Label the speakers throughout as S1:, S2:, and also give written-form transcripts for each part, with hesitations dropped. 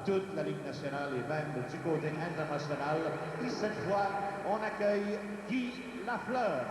S1: toute la Ligue nationale et même du côté international. Et cette fois, on accueille Guy Lafleur.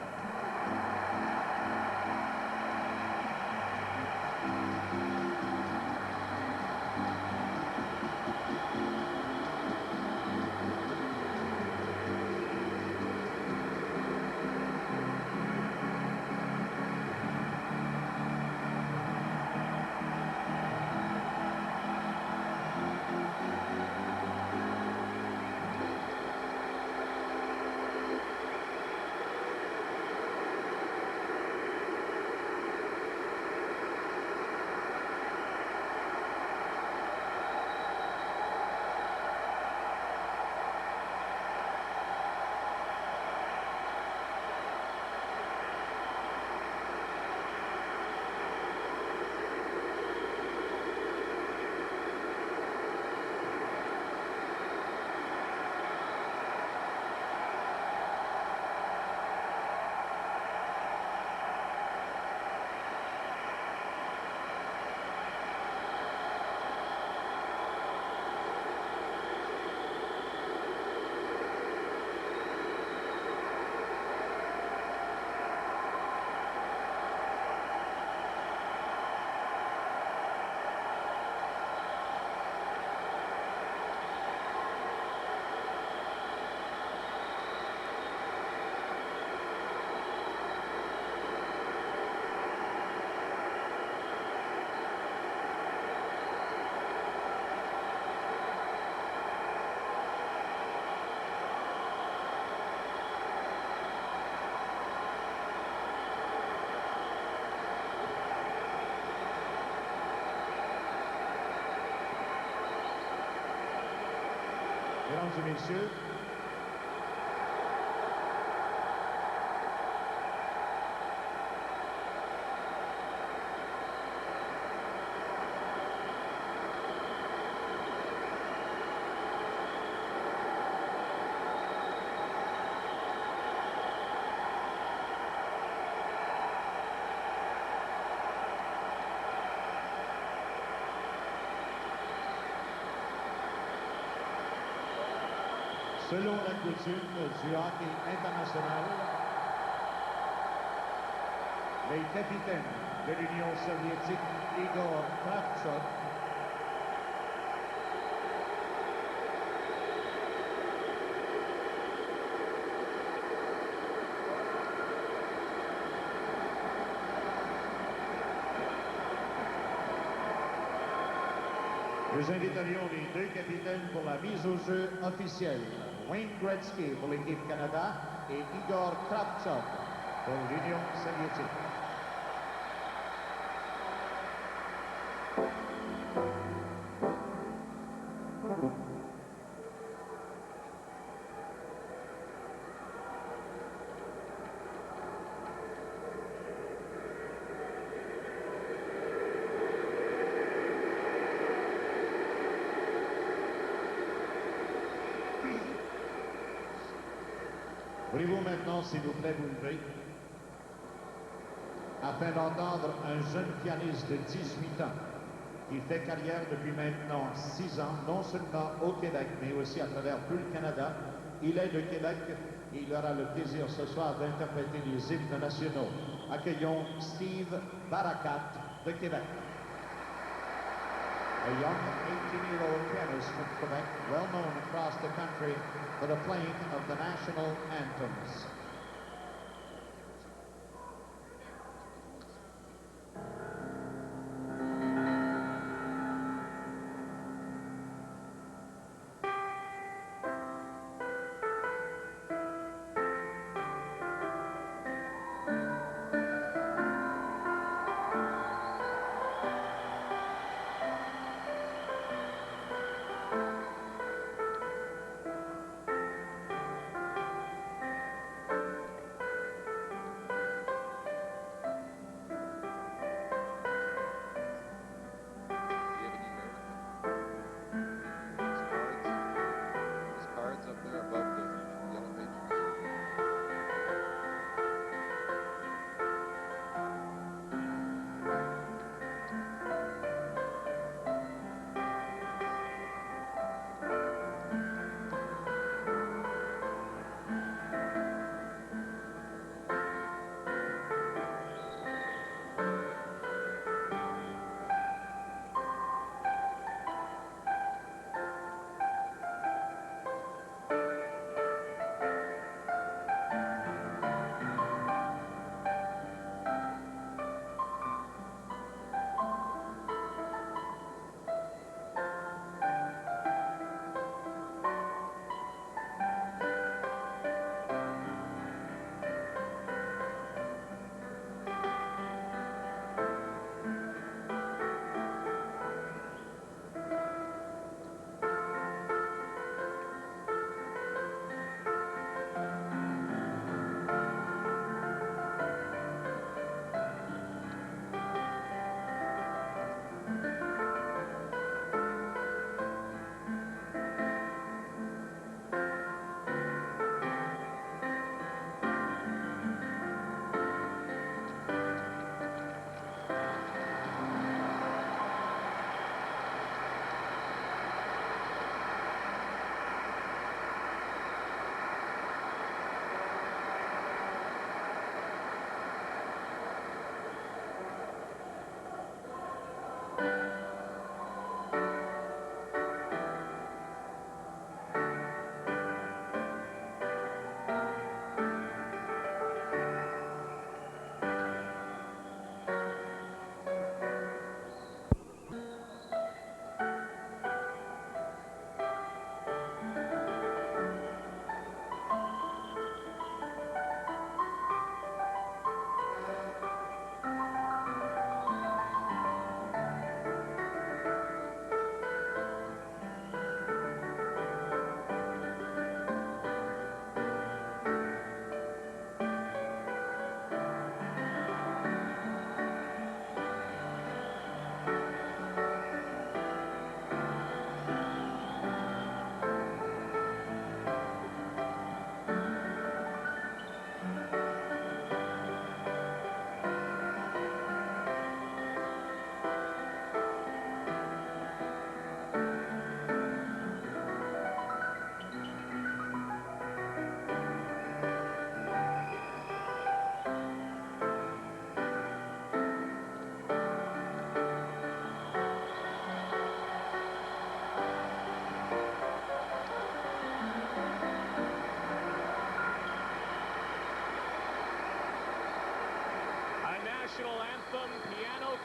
S1: Mesdames et messieurs, selon la coutume du hockey international, les capitaines de l'Union soviétique, Igor Kravtsov, nous inviterions les deux capitaines pour la mise au jeu officielle. Wayne Gretzky pour l'équipe Canada et Igor Kravtsov pour l'Union soviétique. Voulez-vous maintenant, s'il vous plaît, vous lever, afin d'entendre un jeune pianiste de 18 ans qui fait carrière depuis maintenant 6 ans, non seulement au Québec, mais aussi à travers tout le Canada. Il est de Québec et il aura le plaisir ce soir d'interpréter les hymnes nationaux. Accueillons Steve Barakat de Québec. A young 18-year-old pianist from Quebec, well known across the country for the playing of the national anthems.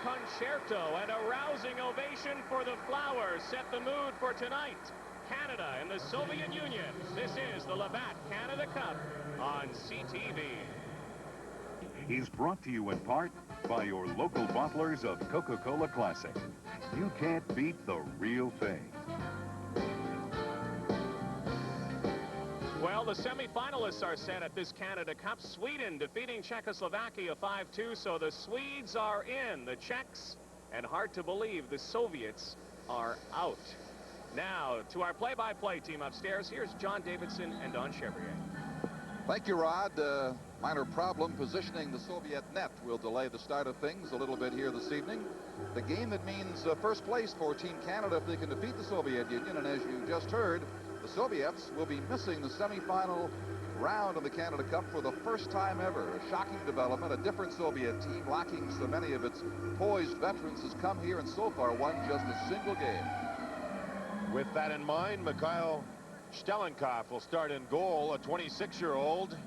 S2: concerto and a rousing ovation for the Flowers set the mood for tonight. Canada and the Soviet Union. This is the Labatt Canada Cup on CTV.
S3: He's brought to you in part by your local bottlers of Coca-Cola Classic. You can't beat the real thing.
S2: Well, the semifinalists are set at this Canada Cup. Sweden defeating Czechoslovakia 5-2, so the Swedes are in. The Czechs, and hard to believe, the Soviets are out. Now, to our play-by-play team upstairs, here's John Davidson and Don Chevrier.
S4: Thank you, Rod. Minor problem positioning the Soviet net will delay the start of things a little bit here this evening. The game that means first place for Team Canada if they can defeat the Soviet Union, and as you just heard, the Soviets will be missing the semifinal round of the Canada Cup for the first time ever. A shocking development. A different Soviet team, lacking so many of its poised veterans, has come here and so far won just a single game.
S5: With that in mind, Mikhail Shtelenkov will start in goal, a 26-year-old,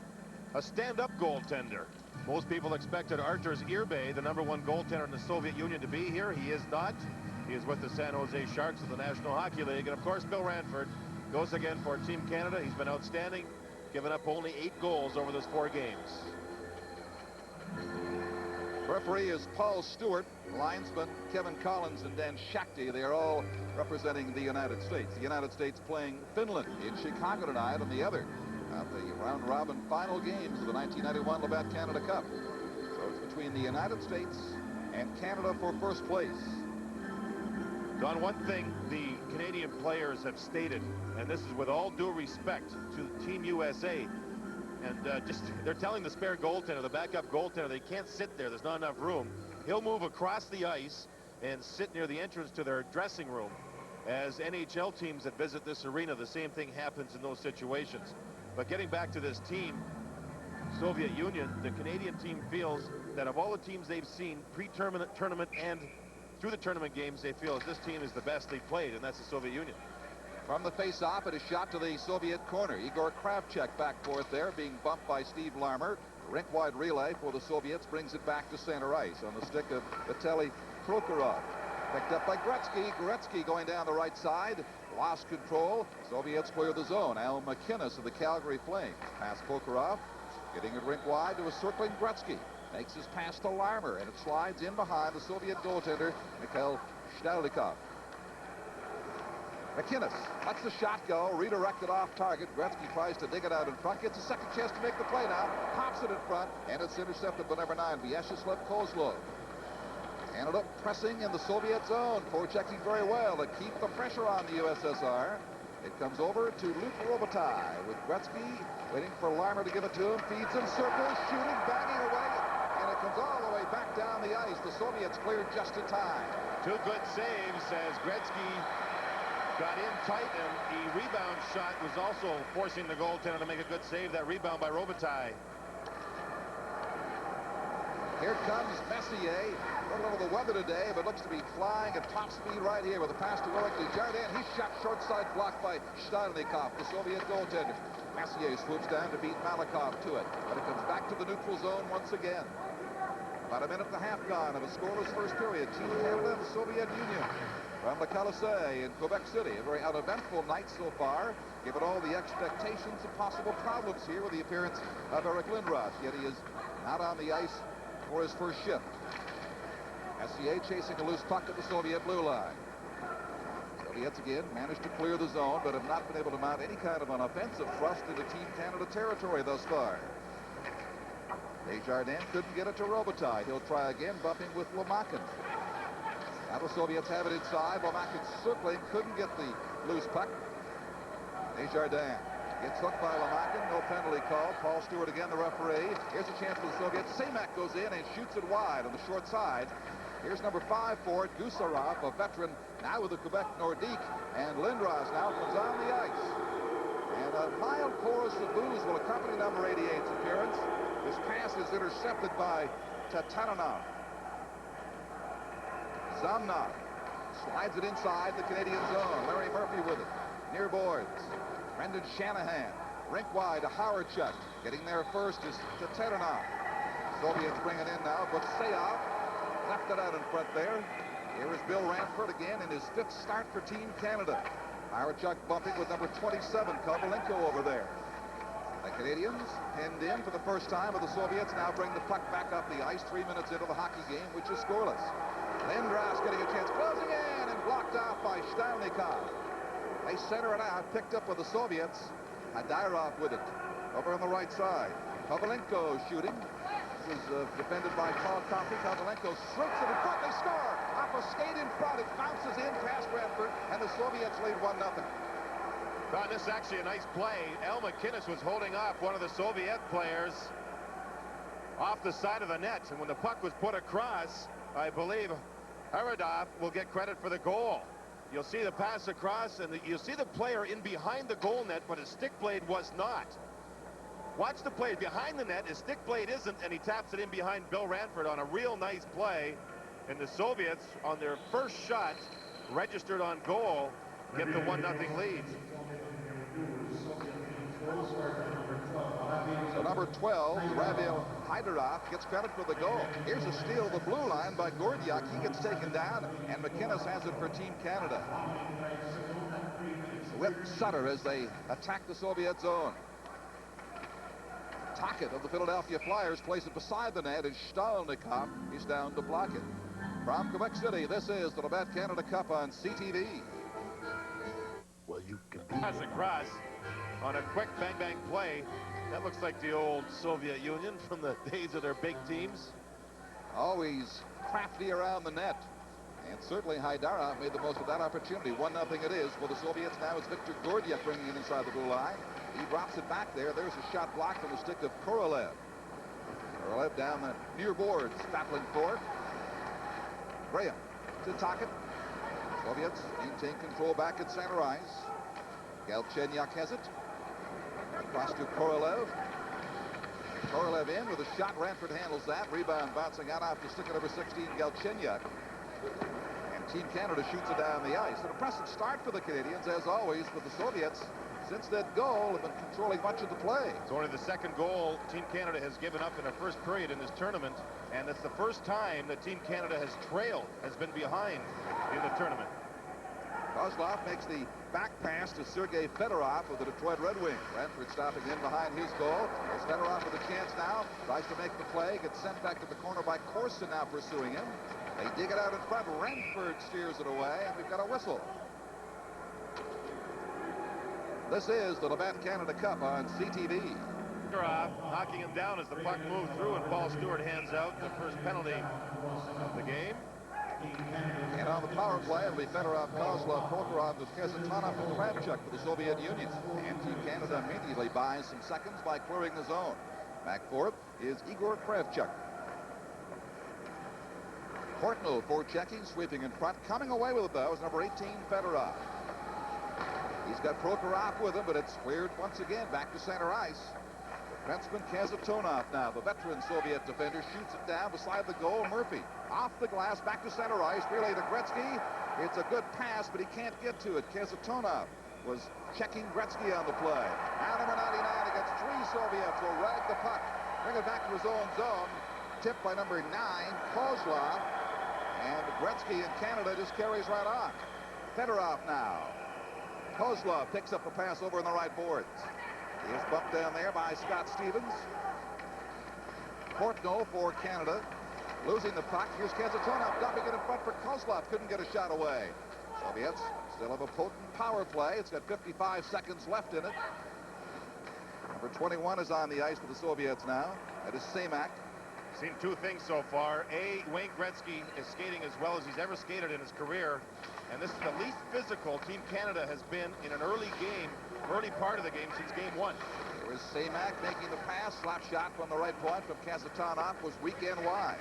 S5: a stand-up goaltender. Most people expected Arturs Irbe, the #1 goaltender in the Soviet Union, to be here. He is not. He is with the San Jose Sharks of the National Hockey League. And, of course, Bill Ranford goes again for Team Canada. He's been outstanding, giving up only 8 goals over those 4 games.
S4: Referee is Paul Stewart, linesman Kevin Collins, and Dan Shakti. They are all representing the United States. The United States playing Finland in Chicago tonight on the other of the round-robin final games of the 1991 Labatt Canada Cup. So it's between the United States and Canada for first place.
S5: Don, one thing the Canadian players have stated, and this is with all due respect to Team USA, and they're telling the spare goaltender, the backup goaltender, they can't sit there. There's not enough room. He'll move across the ice and sit near the entrance to their dressing room. As NHL teams that visit this arena, the same thing happens in those situations. But getting back to this team, Soviet Union, the Canadian team feels that of all the teams they've seen pre-tournament, tournament, and through the tournament games, they feel that this team is the best they've played, and that's the Soviet Union.
S4: From the face-off, it is shot to the Soviet corner. Igor Kravchuk back for it there, being bumped by Steve Larmer. Rink-wide relay for the Soviets brings it back to center ice on the stick of Vitaly Prokhorov. Picked up by Gretzky. Gretzky going down the right side. Lost control. Soviets clear the zone. Al McInnes of the Calgary Flames. Past Prokhorov. Getting it rink-wide to a circling Gretzky. Makes his pass to Larmer, and it slides in behind the Soviet goaltender, Mikhail Shtelenkov. McInnes lets the shot go, redirected off target. Gretzky tries to dig it out in front, gets a second chance to make the play now, pops it in front, and it's intercepted by #9, Vyacheslav Kozlov. Canada pressing in the Soviet zone, forechecking very well to keep the pressure on the USSR. It comes over to Luke Robitaille with Gretzky waiting for Larmer to give it to him, feeds him, circles, shooting, banging away, and it comes all the way back down the ice. The Soviets cleared just in time.
S5: 2 good saves as Gretzky got in tight, and the rebound shot was also forcing the goaltender to make a good save. That rebound by Robitaille.
S4: Here comes Messier. A little over the weather today, but looks to be flying at top speed right here with a pass to Warwick Desjardins. He's shot short side, blocked by Shtelenkov, the Soviet goaltender. Messier swoops down to beat Malikov to it, but it comes back to the neutral zone once again. About a minute and a half gone of a scoreless first period. Team Canada and the Soviet Union from the Colisée in Quebec City. A very uneventful night so far, given all the expectations and possible problems here with the appearance of Eric Lindros. Yet he is not on the ice for his first shift. Messier chasing a loose puck at the Soviet blue line. Soviets again managed to clear the zone, but have not been able to mount any kind of an offensive thrust into Team Canada territory thus far. Desjardins couldn't get it to Robitaille. He'll try again, bumping with Lomakin. Now the Soviets have it inside. Lomakin circling, couldn't get the loose puck. Desjardins gets hooked by Lomakin. No penalty called. Paul Stewart again, the referee. Here's a chance for the Soviets. Semak goes in and shoots it wide on the short side. Here's #5 for it, Gusarov, a veteran, now with the Quebec Nordique. And Lindros now comes on the ice. And a mild chorus of boos will accompany #88's appearance. His pass is intercepted by Tatananov. Zamnov slides it inside the Canadian zone. Larry Murphy with it. Near boards. Brendan Shanahan. Rink wide to Howardchuk. Getting there first is Tatananov. Soviets bring it in now. Bukseyev left it out in front there. Here is Bill Ranford again in his 5th start for Team Canada. Hierchuk bumping with number 27, Kovalenko over there. The Canadians pinned in for the first time, but the Soviets now bring the puck back up the ice 3 minutes into the hockey game, which is scoreless. Lindros getting a chance, closing in, and blocked out by Stalnikov. They center it out, picked up with the Soviets. Hadirov with it, over on the right side. Kovalenko shooting. This is defended by Paul Coffey. Kovalenko slits it in front, they score! Off a skate in front, it bounces in past Ranford, and the Soviets lead 1-0.
S5: Don, this is actually a nice play. Al MacInnis was holding off one of the Soviet players off the side of the net, and when the puck was put across, I believe Haridov will get credit for the goal. You'll see the pass across, and you'll see the player in behind the goal net, but his stick blade was not. Watch the play behind the net. His stick blade isn't, and he taps it in behind Bill Ranford on a real nice play. And the Soviets, on their first shot, registered on goal, get the 1-0 lead.
S4: So number 12, Ravil Haidarov, gets credit for the goal. Here's a steal of the blue line by Gordiak. He gets taken down, and MacInnis has it for Team Canada. With Sutter as they attack the Soviet zone. Tocchet of the Philadelphia Flyers plays it beside the net, and Stalnikov is down to block it. From Quebec City, this is the Labatt Canada Cup on CTV.
S3: Well, you can
S5: Pass across on a quick bang-bang play. That looks like the old Soviet Union from the days of their big teams.
S4: Always crafty around the net. And certainly Haidara made the most of that opportunity. 1-0 it is for the Soviets. Now it's Victor Gordiak bringing it inside the blue line. He drops it back there. There's a shot blocked from the stick of Korolev. Korolev down the near boards, battling for it. Graham to Tocchet. Soviets maintain control back at center ice. Galchenyuk has it. Across to Korolev. Korolev in with a shot. Ranford handles that. Rebound bouncing out off the stick of number 16, Galchenyuk. And Team Canada shoots it down the ice. An impressive start for the Canadians, as always, but the Soviets, since that goal, have been controlling much of the play.
S5: It's only the second goal Team Canada has given up in a first period in this tournament, and it's the first time that Team Canada has trailed, has been behind in the tournament.
S4: Kozlov makes the back pass to Sergei Fedorov of the Detroit Red Wings. Ranford stopping in behind his goal. As Fedorov with a chance now, tries to make the play, gets sent back to the corner by Corson now pursuing him. They dig it out in front. Ranford steers it away, and we've got a whistle. This is the Labatt Canada Cup on CTV.
S5: Fedorov knocking him down as the puck moved through, and Paul Stewart hands out the first penalty of the game.
S4: And on the power play, it'll be Fedorov, Kozlov, Prokhorov, Kasatonov, and Kravchuk for the Soviet Union. And Team Canada immediately buys some seconds by clearing the zone. Back for it is Igor Kravchuk. Portnoy for checking, sweeping in front. Coming away with it, though, is number 18, Fedorov. He's got Prokhorov with him, but it's cleared once again back to center ice. Defenseman Kasatonov now, the veteran Soviet defender, shoots it down beside the goal. Murphy off the glass, back to center ice, relay to Gretzky. It's a good pass, but he can't get to it. Kasatonov was checking Gretzky on the play. Now number 99 against 3 Soviets will rag the puck, bring it back to his own zone. Tipped by number 9, Kozlov. And Gretzky in Canada just carries right on. Fedorov now. Kozlov picks up the pass over on the right boards. He is bumped down there by Scott Stevens. Portnoy for Canada. Losing the puck. Here's Kasatonov dumping it in front for Kozlov. Couldn't get a shot away. Soviets still have a potent power play. It's got 55 seconds left in it. Number 21 is on the ice for the Soviets now. That is Semak.
S5: Seen two things so far. A, Wayne Gretzky is skating as well as he's ever skated in his career. And this is the least physical Team Canada has been in an early part of the game since game 1.
S4: Here is Semak making the pass. Slap shot from the right point from Kasatonov was weak and wide.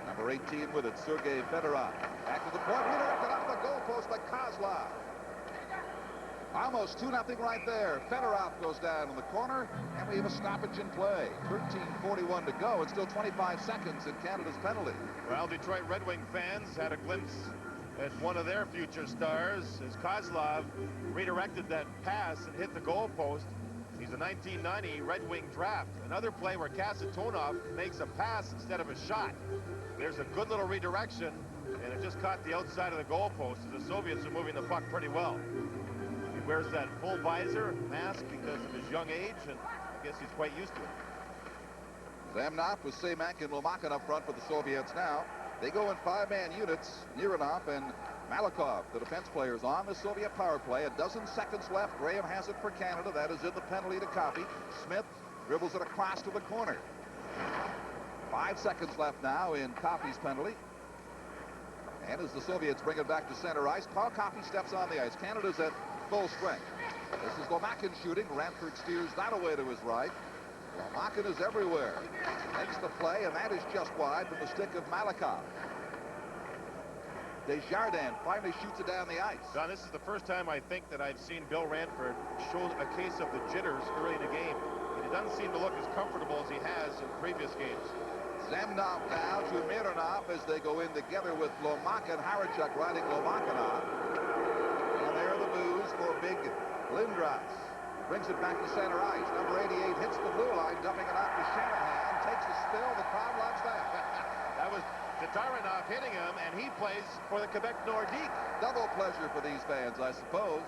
S4: Number 18 with it, Sergei Fedorov. Back to the point, redirected off the goalpost by Kozlov. Almost 2-0 right there. Fedorov goes down in the corner, and we have a stoppage in play. 13:41 to go, and still 25 seconds in Canada's penalty.
S5: Well, Detroit Red Wing fans had a glimpse at one of their future stars as Kozlov redirected that pass and hit the goalpost. He's a 1990 Red Wing draft. Another play where Kasatonov makes a pass instead of a shot. There's a good little redirection, and it just caught the outside of the goalpost as the Soviets are moving the puck pretty well. He wears that full visor mask because of his young age, and I guess he's quite used to it.
S4: Zamnov with Semak and Lomakin up front for the Soviets now. They go in 5-man units. Mironov and Malikov, the defense players, on the Soviet power play. A dozen seconds left. Graham has it for Canada. That is in the penalty to Coffey. Smith dribbles it across to the corner. 5 seconds left now in Coffey's penalty. And as the Soviets bring it back to center ice, Paul Coffey steps on the ice. Canada's at full strength. This is Lomakin shooting. Ranford steers that away to his right. Lomakin is everywhere. Makes the play, and that is just wide from the stick of Malikov. Desjardins finally shoots it down the ice.
S5: Don, this is the first time I think that I've seen Bill Ranford show a case of the jitters early in the game. He doesn't seem to look as comfortable as he has in previous games.
S4: Zamnov now to Mironov as they go in together with Lomakin. Harachuk riding Lomakin on. And there are the boos for big Lindros. Brings it back to center ice. Number 88 hits the blue line, dumping it off to Shanahan. Takes a spill. The crowd loves that.
S5: That was Tatarinov hitting him, and he plays for the Quebec Nordique.
S4: Double pleasure for these fans, I suppose.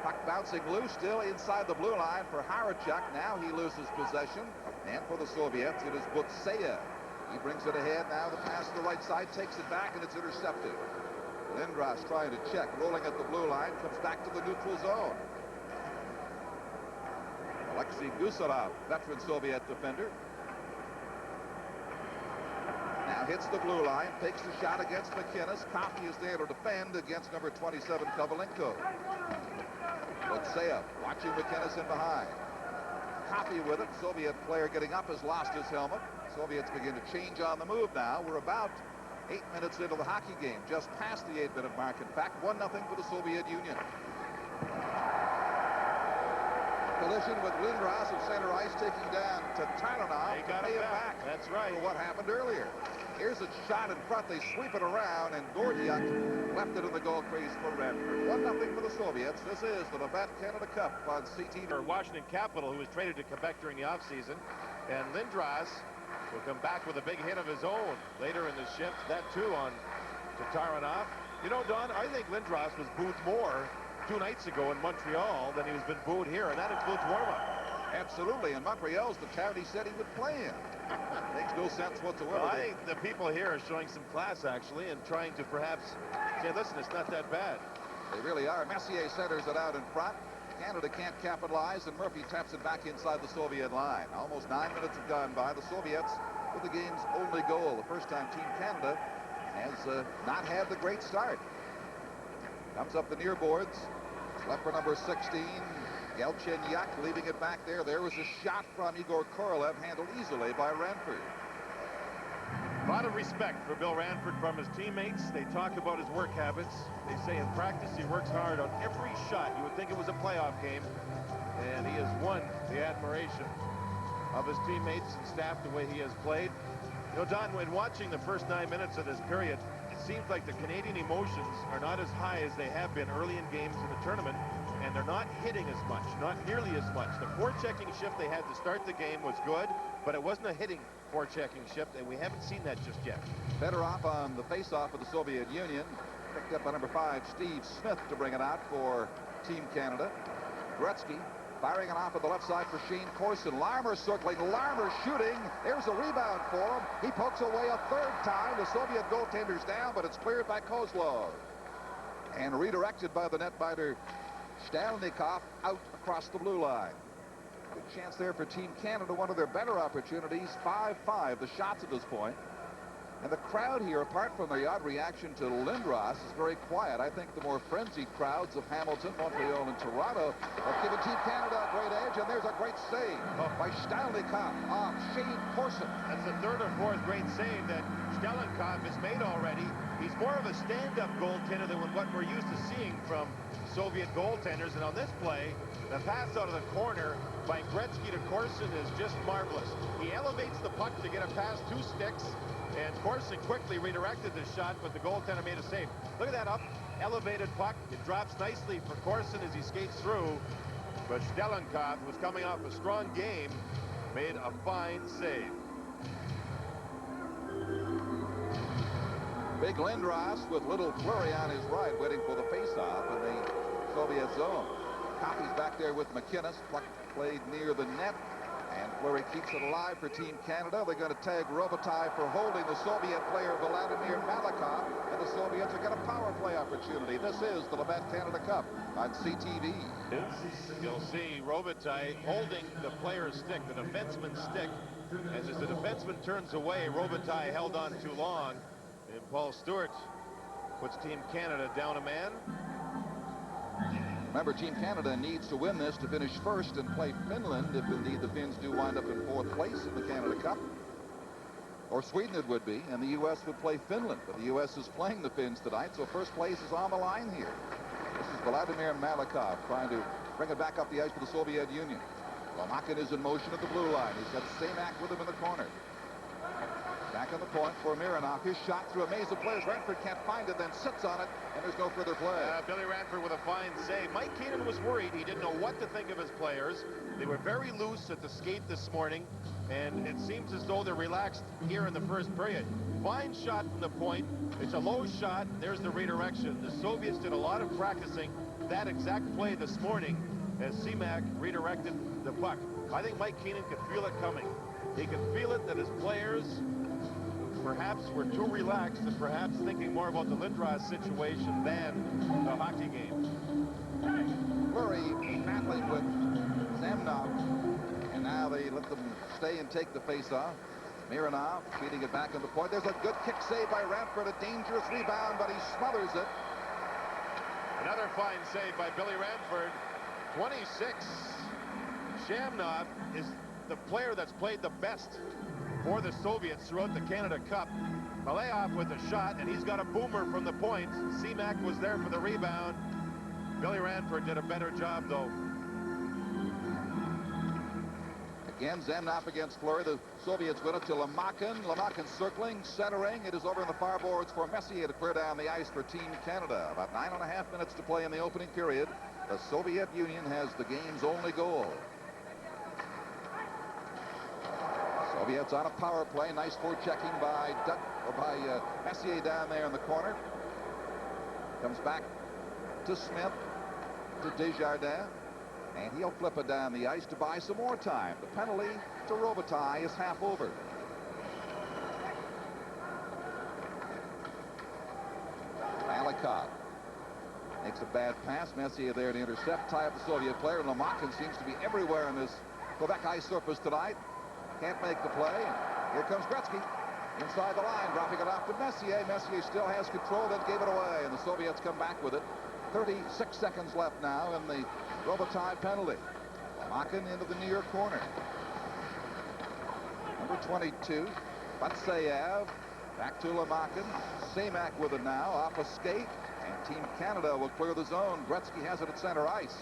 S4: Puck bouncing loose, still inside the blue line for Harachuk. Now he loses possession. And for the Soviets, it is Butseyev. He brings it ahead now. The pass to the right side, takes it back, and it's intercepted. Lindros trying to check, rolling at the blue line, comes back to the neutral zone. Alexei Gusarov, veteran Soviet defender. Now hits the blue line, takes the shot against McInnes. Coffey is there to defend against number 27, Kovalenko. Butseyev watching McInnes in behind. Coffey with it. Soviet player getting up has lost his helmet. Soviets begin to change on the move now. We're about 8 minutes into the hockey game, just past the 8-minute mark. In fact, 1-0 for the Soviet Union. Collision with Lindros of center ice, taking down Tatarinov.
S5: They got
S4: to pay
S5: it
S4: it
S5: back. That's right.
S4: For what happened earlier. Here's a shot in front. They sweep it around, and Gordiuk left it in the goal crease for Ranford. 1-0 for the Soviets. This is the Labatt Canada Cup on CTV.
S5: For Washington Capital, who was traded to Quebec during the offseason. And Lindros will come back with a big hit of his own later in the shift. That, too, on Tatarinov. You know, Don, I think Lindros was booed more 2 nights ago in Montreal than he has been booed here, and that includes warm-up.
S4: Absolutely, and Montreal's the town he said he would play in. Makes no sense whatsoever.
S5: Well, I think the people here are showing some class, actually, and trying to perhaps say, listen, it's not that bad.
S4: They really are. Messier centers it out in front. Canada can't capitalize, and Murphy taps it back inside the Soviet line. Almost 9 minutes have gone by. The Soviets with the game's only goal. The first time Team Canada has not had the great start. Comes up the near boards. Left for number 16, Galchenyuk, leaving it back there. There was a shot from Igor Korolev, handled easily by Ranford.
S5: A lot of respect for Bill Ranford from his teammates. They talk about his work habits. They say in practice he works hard on every shot. You would think it was a playoff game, and he has won the admiration of his teammates and staff the way he has played. You know, Don, when watching the first 9 minutes of this period, it seems like the Canadian emotions are not as high as they have been early in games in the tournament, and they're not hitting as much, not nearly as much. The forechecking shift they had to start the game was good, but it wasn't a hitting forechecking shift, and we haven't seen that just yet.
S4: Fedorov on the face-off of the Soviet Union. Picked up by number 5, Steve Smith, to bring it out for Team Canada. Gretzky firing it off at the left side for Shane Corson. Larmer circling, Larmer shooting. There's a rebound for him. He pokes away a third time. The Soviet goaltender's down, but it's cleared by Kozlov. And redirected by the netminder Stalnikov out across the blue line. Good chance there for Team Canada, one of their better opportunities. 5-5 the shots at this point. And the crowd here, apart from the odd reaction to Lindros, is very quiet. I think the more frenzied crowds of Hamilton, Montreal, and Toronto have given Team Canada a great edge, and there's a great save by Stalnikov off Shane Corson.
S5: That's the third or fourth great save that Stalnikov has made already. He's more of a stand-up goaltender than what we're used to seeing from Soviet goaltenders. And on this play, the pass out of the corner by Gretzky to Corson is just marvelous. He elevates the puck to get it past 2 sticks, and Corson quickly redirected the shot, but the goaltender made a save. Look at that up, elevated puck. It drops nicely for Corson as he skates through, but Stalnikov, who's coming off a strong game, made a fine save.
S4: Big Lindros with little Fleury on his right, waiting for the face-off in the Soviet zone. Coffey's back there with McInnes. Puck played near the net, and Fleury keeps it alive for Team Canada. They're going to tag Robitaille for holding the Soviet player Vladimir Malakhov, and the Soviets are going to power play opportunity. This is the Labatt Canada Cup on CTV.
S5: You'll see Robitaille holding the player's stick, the defenseman's stick, and as the defenseman turns away, Robitaille held on too long, and Paul Stewart puts Team Canada down a man.
S4: Remember, Team Canada needs to win this to finish first and play Finland, if indeed the Finns do wind up in fourth place in the Canada Cup. Or Sweden it would be, and the U.S. would play Finland. But the U.S. is playing the Finns tonight, so first place is on the line here. This is Vladimir Malakhov trying to bring it back up the ice for the Soviet Union. Lomakin is in motion at the blue line. He's got Semak with him in the corner. Back on the point for Mironov. His shot through a maze of players. Ranford can't find it, then sits on it, and there's no further play.
S5: Billy Ranford with a fine save. Mike Keenan was worried. He didn't know what to think of his players. They were very loose at the skate this morning, and it seems as though they're relaxed here in the first period. Fine shot from the point. It's a low shot. There's the redirection. The Soviets did a lot of practicing that exact play this morning as Semak redirected the puck. I think Mike Keenan could feel it coming. He could feel it that his players perhaps were too relaxed and perhaps thinking more about the Lindros situation than the hockey game.
S4: Fleury battling with Samnov, and now they let them stay and take the face-off. Mironov feeding it back on the point. There's a good kick save by Ranford, a dangerous rebound, but he smothers it.
S5: Another fine save by Billy Ranford. 26. Shamnov is the player that's played the best for the Soviets throughout the Canada Cup. Malayev with a shot, and he's got a boomer from the point. Semak was there for the rebound. Billy Ranford did a better job, though.
S4: Again, Zamnov against Fleury. The Soviets win it to Lomakin. Lomakin circling, centering. It is over in the far boards for Messier to clear down the ice for Team Canada. About 9.5 minutes to play in the opening period. The Soviet Union has the game's only goal. Soviets on a power play. Nice forechecking by Messier down there in the corner. Comes back to Smith, to Desjardins, and he'll flip it down the ice to buy some more time. The penalty to Robitaille is half over. Malakhov makes a bad pass. Messier there to intercept, tie up the Soviet player. Lomakin seems to be everywhere in this Quebec ice surface tonight. Can't make the play. Here comes Gretzky inside the line, dropping it off to Messier. Messier still has control, then gave it away, and the Soviets come back with it. 36 seconds left now in the Robitaille penalty. Lomakin into the near corner. Number 22, Batsayev. Back to Lomakin. Semak with it now, off a skate, and Team Canada will clear the zone. Gretzky has it at center ice.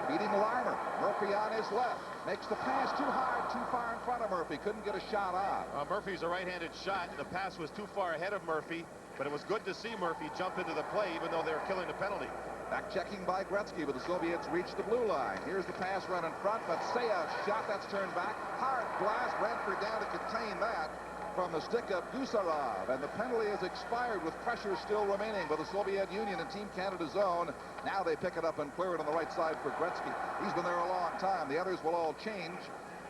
S4: Beating Larmer. Murphy on his left. Makes the pass too hard, too far in front of Murphy. Couldn't get a shot off.
S5: Murphy's a right-handed shot. The pass was too far ahead of Murphy, but it was good to see Murphy jump into the play, even though they were killing the penalty.
S4: Back checking by Gretzky, but the Soviets reach the blue line. Here's the pass run in front, but Sayev's shot, that's turned back. Hard blast, Ranford down to contain that from the stick of Gusarov, and the penalty has expired with pressure still remaining by the Soviet Union in Team Canada's zone. Now they pick it up and clear it on the right side for Gretzky. He's been there a long time. The others will all change.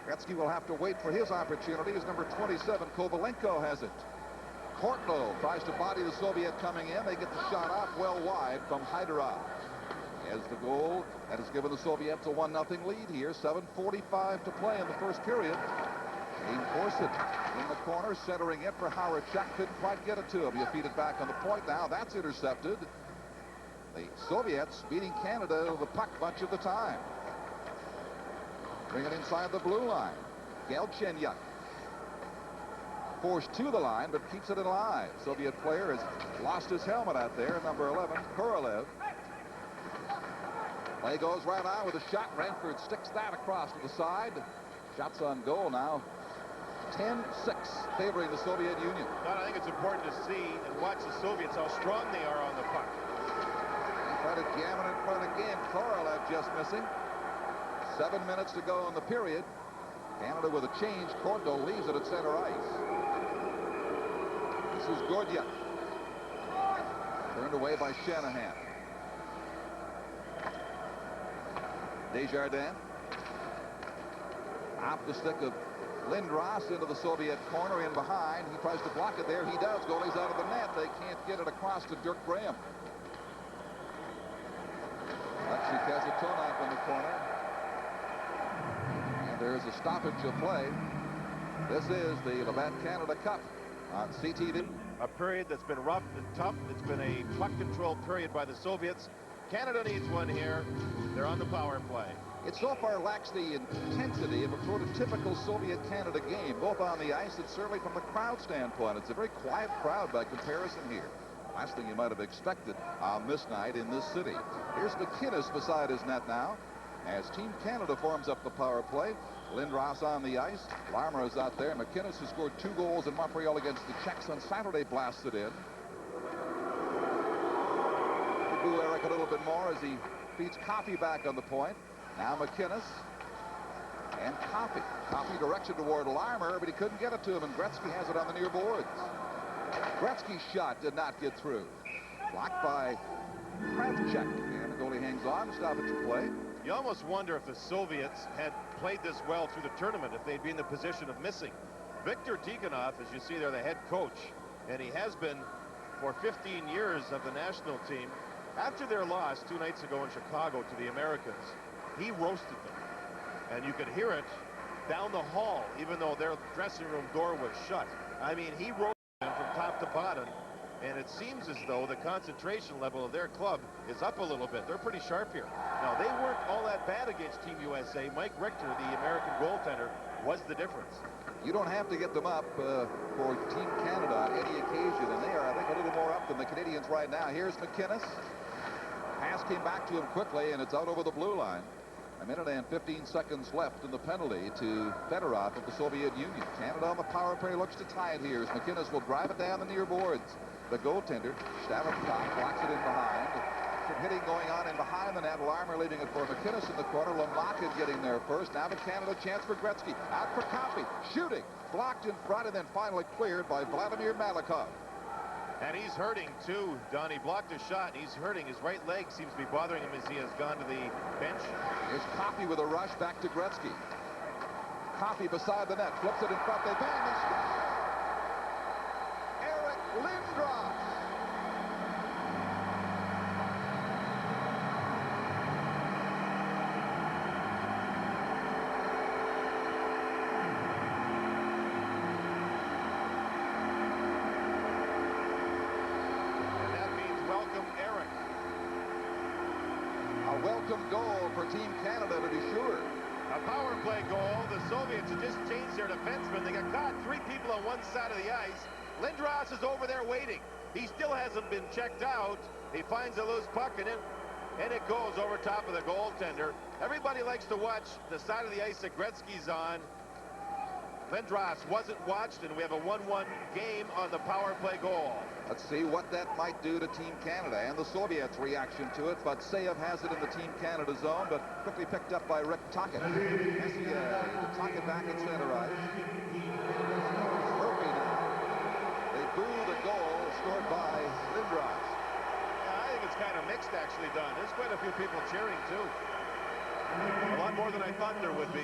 S4: Gretzky will have to wait for his opportunity as number 27, Kovalenko, has it. Courtnall tries to body the Soviet coming in. They get the shot off well wide from Hyderov. As the goal that has given the Soviets a 1-0 lead here. 7:45 to play in the first period. Kane Corset in the corner, centering it for Horacek. Couldn't quite get it to him. He'll feed it back on the point now. That's intercepted. The Soviets beating Canada with the puck much of the time. Bring it inside the blue line. Galchenyuk forced to the line, but keeps it alive. Soviet player has lost his helmet out there. Number 11, Korolev. Play goes right on with a shot. Ranford sticks that across to the side. Shots on goal now. 10-6 favoring the Soviet Union.
S5: But I think it's important to see and watch the Soviets, how strong they are on the puck.
S4: Try to jam it in front again. Korolev just missing. 7 minutes to go in the period. Canada with a change. Courtnall leaves it at center ice. This is Gordia. Turned away by Shanahan. Desjardins. Off the stick of Lindros into the Soviet corner in behind. He tries to block it there. He does. Goalie's out of the net. They can't get it across to Dirk Graham. Alexei Kazatonov in the corner. And there's a stoppage of play. This is the Labatt Canada Cup on CTV.
S5: A period that's been rough and tough. It's been a puck-controlled period by the Soviets. Canada needs one here. They're on the power play.
S4: It so far lacks the intensity of a prototypical Soviet-Canada game, both on the ice and certainly from the crowd standpoint. It's a very quiet crowd by comparison here. Last thing you might have expected on this night in this city. Here's McInnes beside his net now as Team Canada forms up the power play. Lindros on the ice. Larmer is out there. McInnes, who scored 2 goals in Montreal against the Czechs on Saturday, blasted in. Boo Eric a little bit more as he feeds Coffey back on the point. Now McInnes and Coffey. Coffey direction toward Larmer, but he couldn't get it to him, and Gretzky has it on the near boards. Gretzky's shot did not get through. Blocked by Kravchuk, and the goalie hangs on. Stoppage of play.
S5: You almost wonder if the Soviets had played this well through the tournament, if they'd be in the position of missing. Viktor Tikhonov, as you see there, the head coach, and he has been for 15 years of the national team. After their loss 2 nights ago in Chicago to the Americans, he roasted them. And you could hear it down the hall, even though their dressing room door was shut. I mean, he roasted them from top to bottom. And it seems as though the concentration level of their club is up a little bit. They're pretty sharp here. Now, they weren't all that bad against Team USA. Mike Richter, the American goaltender, was the difference.
S4: You don't have to get them up for Team Canada on any occasion, and they are, I think, a little more up than the Canadians right now. Here's McInnes. Pass came back to him quickly, and it's out over the blue line. 1 minute and 15 seconds left in the penalty to Fedorov of the Soviet Union. Canada on the power play looks to tie it here as McInnes will drive it down the near boards. The goaltender, Stavitov, blocks it in behind. Some hitting going on in behind the net. Larmer leaving it for McInnes in the corner. Lamakin getting there first. Now the Canada chance for Gretzky. Out for Coffey. Shooting. Blocked in front and then finally cleared by Vladimir Malikov.
S5: And he's hurting, too. Don, he blocked a shot. He's hurting. His right leg seems to be bothering him as he has gone to the bench.
S4: Here's Coffey with a rush back to Gretzky. Coffey beside the net. Flips it in front. They bang. They score. Eric Lindros. Welcome goal for Team Canada, to be sure.
S5: A power play goal. The Soviets have just changed their defenseman. They got caught 3 people on one side of the ice. Lindros is over there waiting. He still hasn't been checked out. He finds a loose puck, and it goes over top of the goaltender. Everybody likes to watch the side of the ice that Gretzky's on. Lindros wasn't watched, and we have a 1-1 game on the power play goal.
S4: Let's see what that might do to Team Canada and the Soviets' reaction to it. But Sayev has it in the Team Canada zone, but quickly picked up by Rick Tocchet. Tocchet back at center ice. Murphy now. They boo the goal scored by Lindros.
S5: Yeah, I think it's kind of mixed, actually, Don. There's quite a few people cheering, too. A lot more than I thought there would be.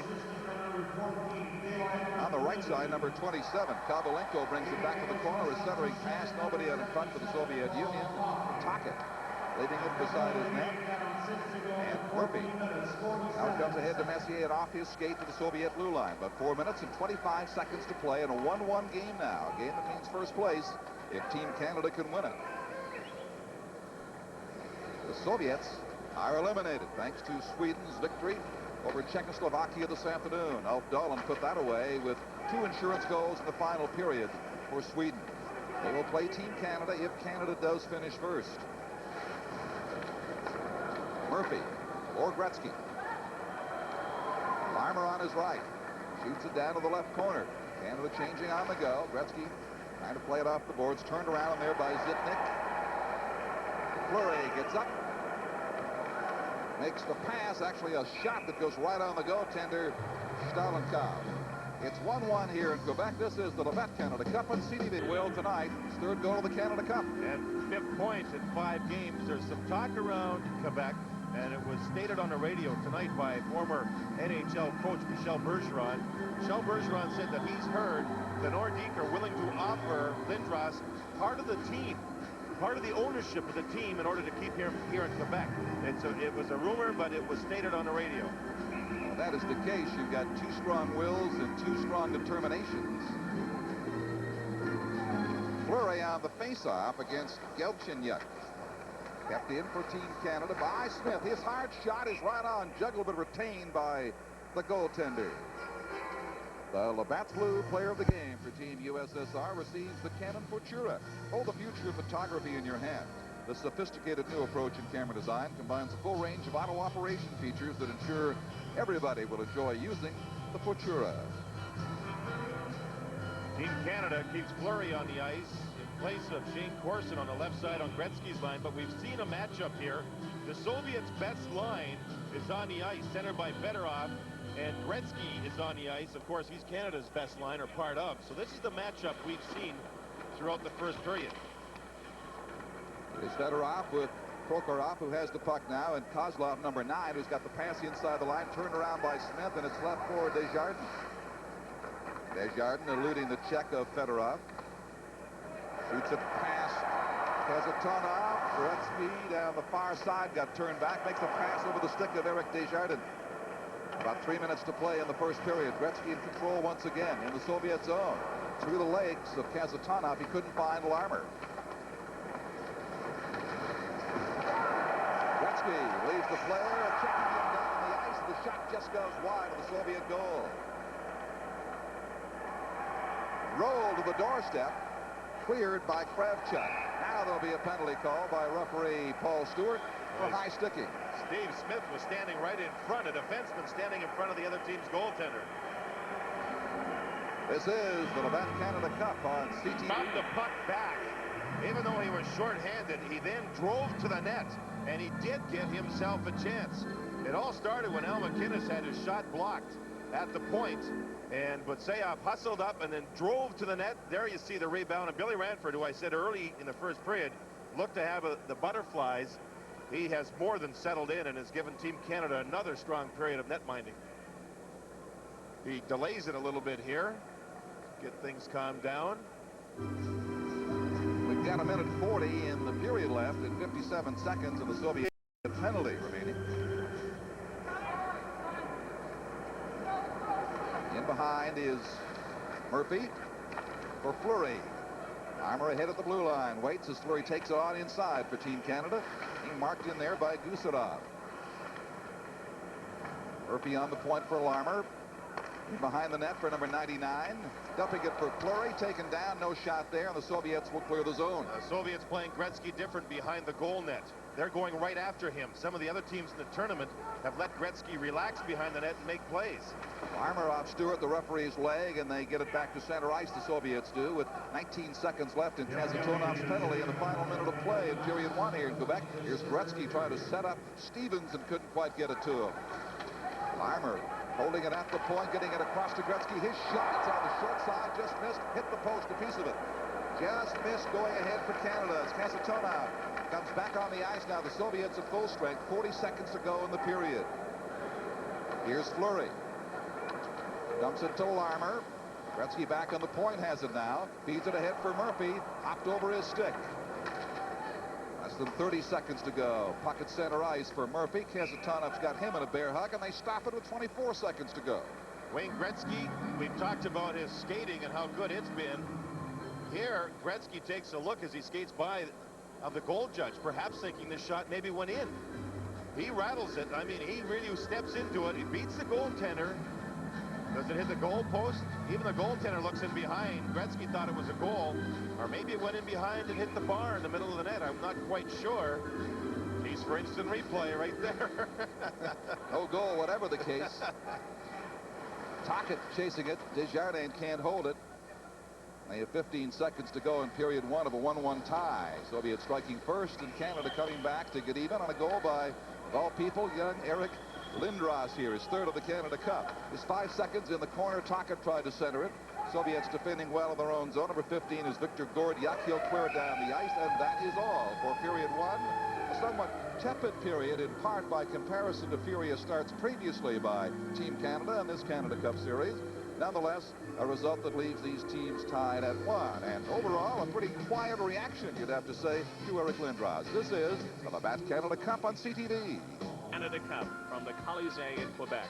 S4: On the right side, number 27, Kovalenko brings it back to the corner. A centering pass, nobody out in front for the Soviet Union. Tocchet leaving it beside his net. And Murphy now comes ahead to Messier and off his skate to the Soviet blue line. But 4 minutes and 25 seconds to play in a 1-1 game now. A game that means first place if Team Canada can win it. The Soviets are eliminated thanks to Sweden's victory over Czechoslovakia this afternoon. Ulf Dahlin put that away with 2 insurance goals in the final period for Sweden. They will play Team Canada if Canada does finish first. Murphy or Gretzky. Larmer on his right. Shoots it down to the left corner. Canada changing on the go. Gretzky trying to play it off the boards. Turned around there by Zitnik. Fleury gets up. Makes the pass, actually a shot that goes right on the goaltender, Stalinkov. It's 1-1 here in Quebec. This is the Labatt Canada Cup on CTV. Will tonight, his third goal of the Canada Cup.
S5: And 5th point in 5 games. There's some talk around Quebec, and it was stated on the radio tonight by former NHL coach Michel Bergeron. Michel Bergeron said that he's heard the Nordiques are willing to offer Lindros part of the team, part of the ownership of the team in order to keep him here in Quebec. It was a rumor, but it was stated on the radio.
S4: Well, that is the case. You've got 2 strong wills and 2 strong determinations. Fleury on the face-off against Galchenyuk. Kept in for Team Canada by Smith. His hard shot is right on, juggled but retained by the goaltender. The Labatt Blue player of the game for Team USSR receives the Canon Futura. Hold the future of photography in your hand. The sophisticated new approach in camera design combines a full range of auto operation features that ensure everybody will enjoy using the Futura.
S5: Team Canada keeps Fleury on the ice in place of Shane Corson on the left side on Gretzky's line, but we've seen a matchup here. The Soviets' best line is on the ice, centered by Fedorov, and Gretzky is on the ice. Of course, he's Canada's best line, or part of. So this is the matchup we've seen throughout the first period.
S4: It's Fedorov with Prokhorov, who has the puck now, and Kozlov, number 9, who's got the pass inside the line, turned around by Smith, and it's left for Desjardins. Desjardins eluding the check of Fedorov. Shoots a pass. Kasatonov. Gretzky down the far side, got turned back, makes a pass over the stick of Eric Desjardins. About 3 minutes to play in the first period. Gretzky in control once again in the Soviet zone. Through the legs of Kasatonov, he couldn't find Larmer. Gretzky leaves the player, checking him down on the ice. The shot just goes wide of the Soviet goal. Rolled to the doorstep, cleared by Kravchuk. Now there'll be a penalty call by referee Paul Stewart for high sticking.
S5: Steve Smith was standing right in front, a defenseman standing in front of the other team's goaltender.
S4: This is the Labatt Canada Cup on CTV.
S5: Got the puck back. Even though he was short-handed, he then drove to the net, and he did get himself a chance. It all started when Al MacInnis had his shot blocked at the point, and Butseyev hustled up and then drove to the net. There you see the rebound, and Billy Ranford, who I said early in the first period looked to have the butterflies. He has more than settled in and has given Team Canada another strong period of net minding. He delays it a little bit here, get things calmed down.
S4: We've got 1:40 in the period left and 57 seconds of the Soviet penalty remaining. In behind is Murphy for Fleury. Armour ahead at the blue line. Waits as Fleury takes it on inside for Team Canada. Being marked in there by Gusarov. Murphy on the point for Larmer. Behind the net for number 99. Dumping it for Fleury. Taken down. No shot there. And the Soviets will clear the zone.
S5: The Soviets playing Gretzky different behind the goal net. They're going right after him. Some of the other teams in the tournament have let Gretzky relax behind the net and make plays.
S4: Larmer off Stewart, the referee's leg, and they get it back to center ice, the Soviets do, with 19 seconds left in Kazatonov's penalty in the final minute of play in period 1 here in Quebec. Here's Gretzky trying to set up Stevens and couldn't quite get it to him. Larmer holding it at the point, getting it across to Gretzky. His shot's on the short side, just missed, hit the post, a piece of it. Just missed going ahead for Canada as Kasatonov comes back on the ice now. The Soviets at full strength, 40 seconds to go in the period. Here's Fleury. Dumps it to Larmer. Gretzky back on the point, has it now. Feeds it ahead for Murphy. Hopped over his stick. Less than 30 seconds to go. Puck at center ice for Murphy. Kasatonov's got him in a bear hug, and they stop it with 24 seconds to go.
S5: Wayne Gretzky, we've talked about his skating and how good it's been. Here, Gretzky takes a look as he skates by of the goal judge, perhaps thinking this shot maybe went in. He rattles it. I mean, he really steps into it. He beats the goaltender. Does it hit the goal post? Even the goaltender looks in behind. Gretzky thought it was a goal, or maybe it went in behind and hit the bar in the middle of the net. I'm not quite sure. He's for instant replay right there.
S4: No goal, whatever the case. Tocchet chasing it. Desjardins can't hold it. They have 15 seconds to go in period 1 of a 1-1 tie. Soviet striking first, and Canada coming back to get even on a goal by, of all people, young Eric Lindros here is third of the Canada Cup. Is 5 seconds in the corner. Tocchet tried to center it. Soviets defending well in their own zone. Number 15 is Victor Gordiak. He'll clear down the ice, and that is all for period one. A somewhat tepid period, in part by comparison to furious starts previously by Team Canada in this Canada Cup series. Nonetheless, a result that leaves these teams tied at 1. And overall, a pretty quiet reaction, you'd have to say, to Eric Lindros. This is the Labatt Canada Cup on CTV.
S2: Canada Cup from the Colisée in Quebec.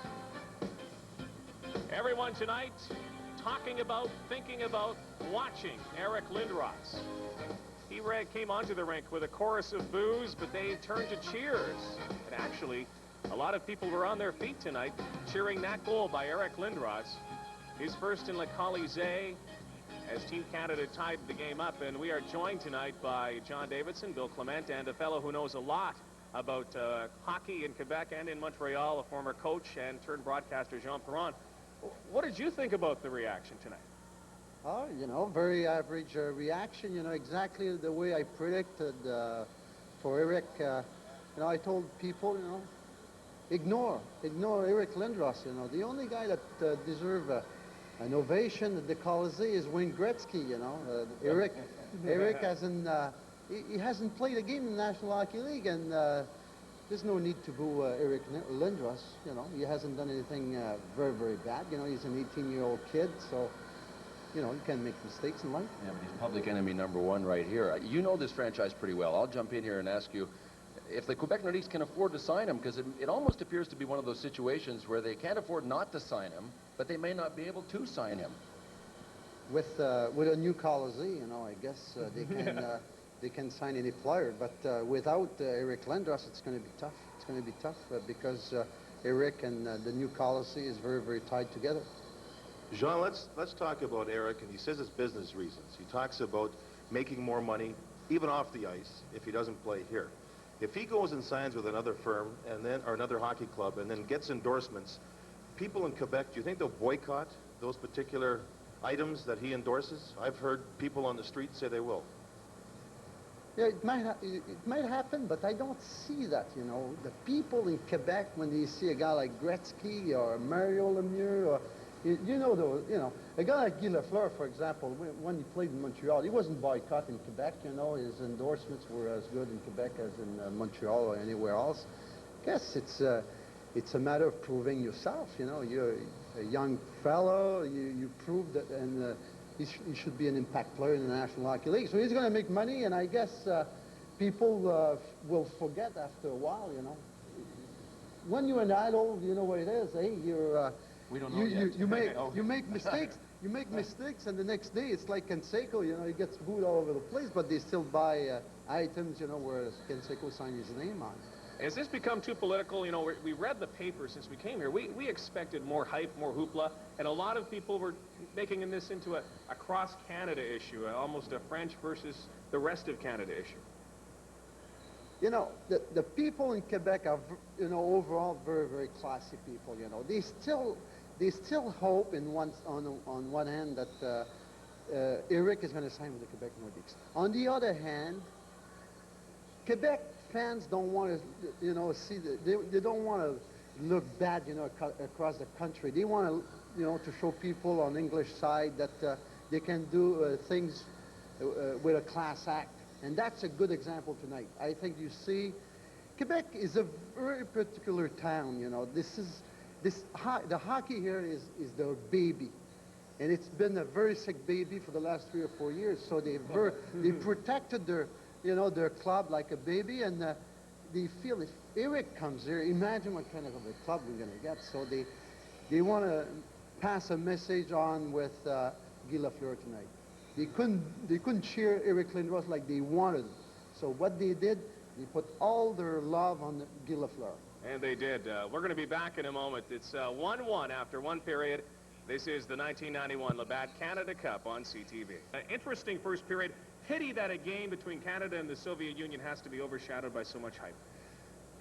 S2: Everyone tonight talking about, thinking about, watching Eric Lindros. He came onto the rink with a chorus of boos, but they turned to cheers. And actually, a lot of people were on their feet tonight cheering that goal by Eric Lindros. His first in Le Colisée as Team Canada tied the game up. And we are joined tonight by John Davidson, Bill Clement, and a fellow who knows a lot about hockey in Quebec and in Montreal, a former coach and turned broadcaster, Jean Perron. What did you think about the reaction tonight?
S6: Oh, you know, very average reaction, you know, exactly the way I predicted for Eric. You know, I told people, you know, ignore Eric Lindros, you know. The only guy that deserves an ovation at the Colisée is Wayne Gretzky, you know. Eric hasn't, he hasn't played a game in the National Hockey League, and there's no need to boo Eric Lindros, you know. He hasn't done anything very, very bad. You know, he's an 18-year-old kid, so, you know, he can make mistakes in life.
S7: Yeah, but he's public enemy #1 right here. You know this franchise pretty well. I'll jump in here and ask you if the Quebec Nordiques can afford to sign him, because it almost appears to be one of those situations where they can't afford not to sign him, but they may not be able to sign him.
S6: With a new Colisée, you know, I guess they can sign any player, but without Eric Lindros, it's going to be tough. It's going to be tough because Eric and the new Colisée is very, very tied together.
S5: Jean, let's talk about Eric, and he says it's business reasons. He talks about making more money, even off the ice, if he doesn't play here. If he goes and signs with another firm and then, or another hockey club, and then gets endorsements, people in Quebec, do you think they'll boycott those particular items that he endorses? I've heard people on the street say they will.
S6: Yeah, it might happen, but I don't see that, you know. The people in Quebec, when they see a guy like Gretzky or Mario Lemieux, or, you know, a guy like Guy Lafleur, for example, when he played in Montreal, he wasn't boycotted in Quebec, you know. His endorsements were as good in Quebec as in Montreal or anywhere else. I guess it's a matter of proving yourself, you know. You're a young fellow, you proved that, and he should be an impact player in the National Hockey League. So he's going to make money, and I guess people will forget after a while, you know. When you're an idol, you know what it is. Hey,
S7: We don't know yet.
S6: you make mistakes. You make mistakes, and the next day it's like Canseco, you know, he gets booed all over the place, but they still buy items, you know, where Canseco signed his name on.
S2: Has this become too political? You know, we read the paper since we came here. We expected more hype, more hoopla, and a lot of people were making this into a cross-Canada issue, almost a French versus the rest of Canada issue.
S6: You know, the people in Quebec are, you know, overall very, very classy people, you know. They still hope on one hand that Eric is going to sign with the Quebec Nordiques. On the other hand, Quebec fans don't want to, you know, they don't want to look bad, you know, across the country. They want to, you know, to show people on the English side that they can do things with a class act. And that's a good example tonight. I think you see, Quebec is a very particular town, you know. The hockey here is their baby. And it's been a very sick baby for the last 3 or 4 years. So they protected their, you know, their club like a baby, and they feel if Eric comes here, imagine what kind of a club we're going to get. So they want to pass a message on with Guy Lafleur tonight. They couldn't cheer Eric Lindros like they wanted. So what they did, they put all their love on Guy Lafleur.
S2: And they did. We're going to be back in a moment. It's 1-1 after one period. This is the 1991 Labatt Canada Cup on CTV. Interesting first period. Pity that a game between Canada and the Soviet Union has to be overshadowed by so much hype.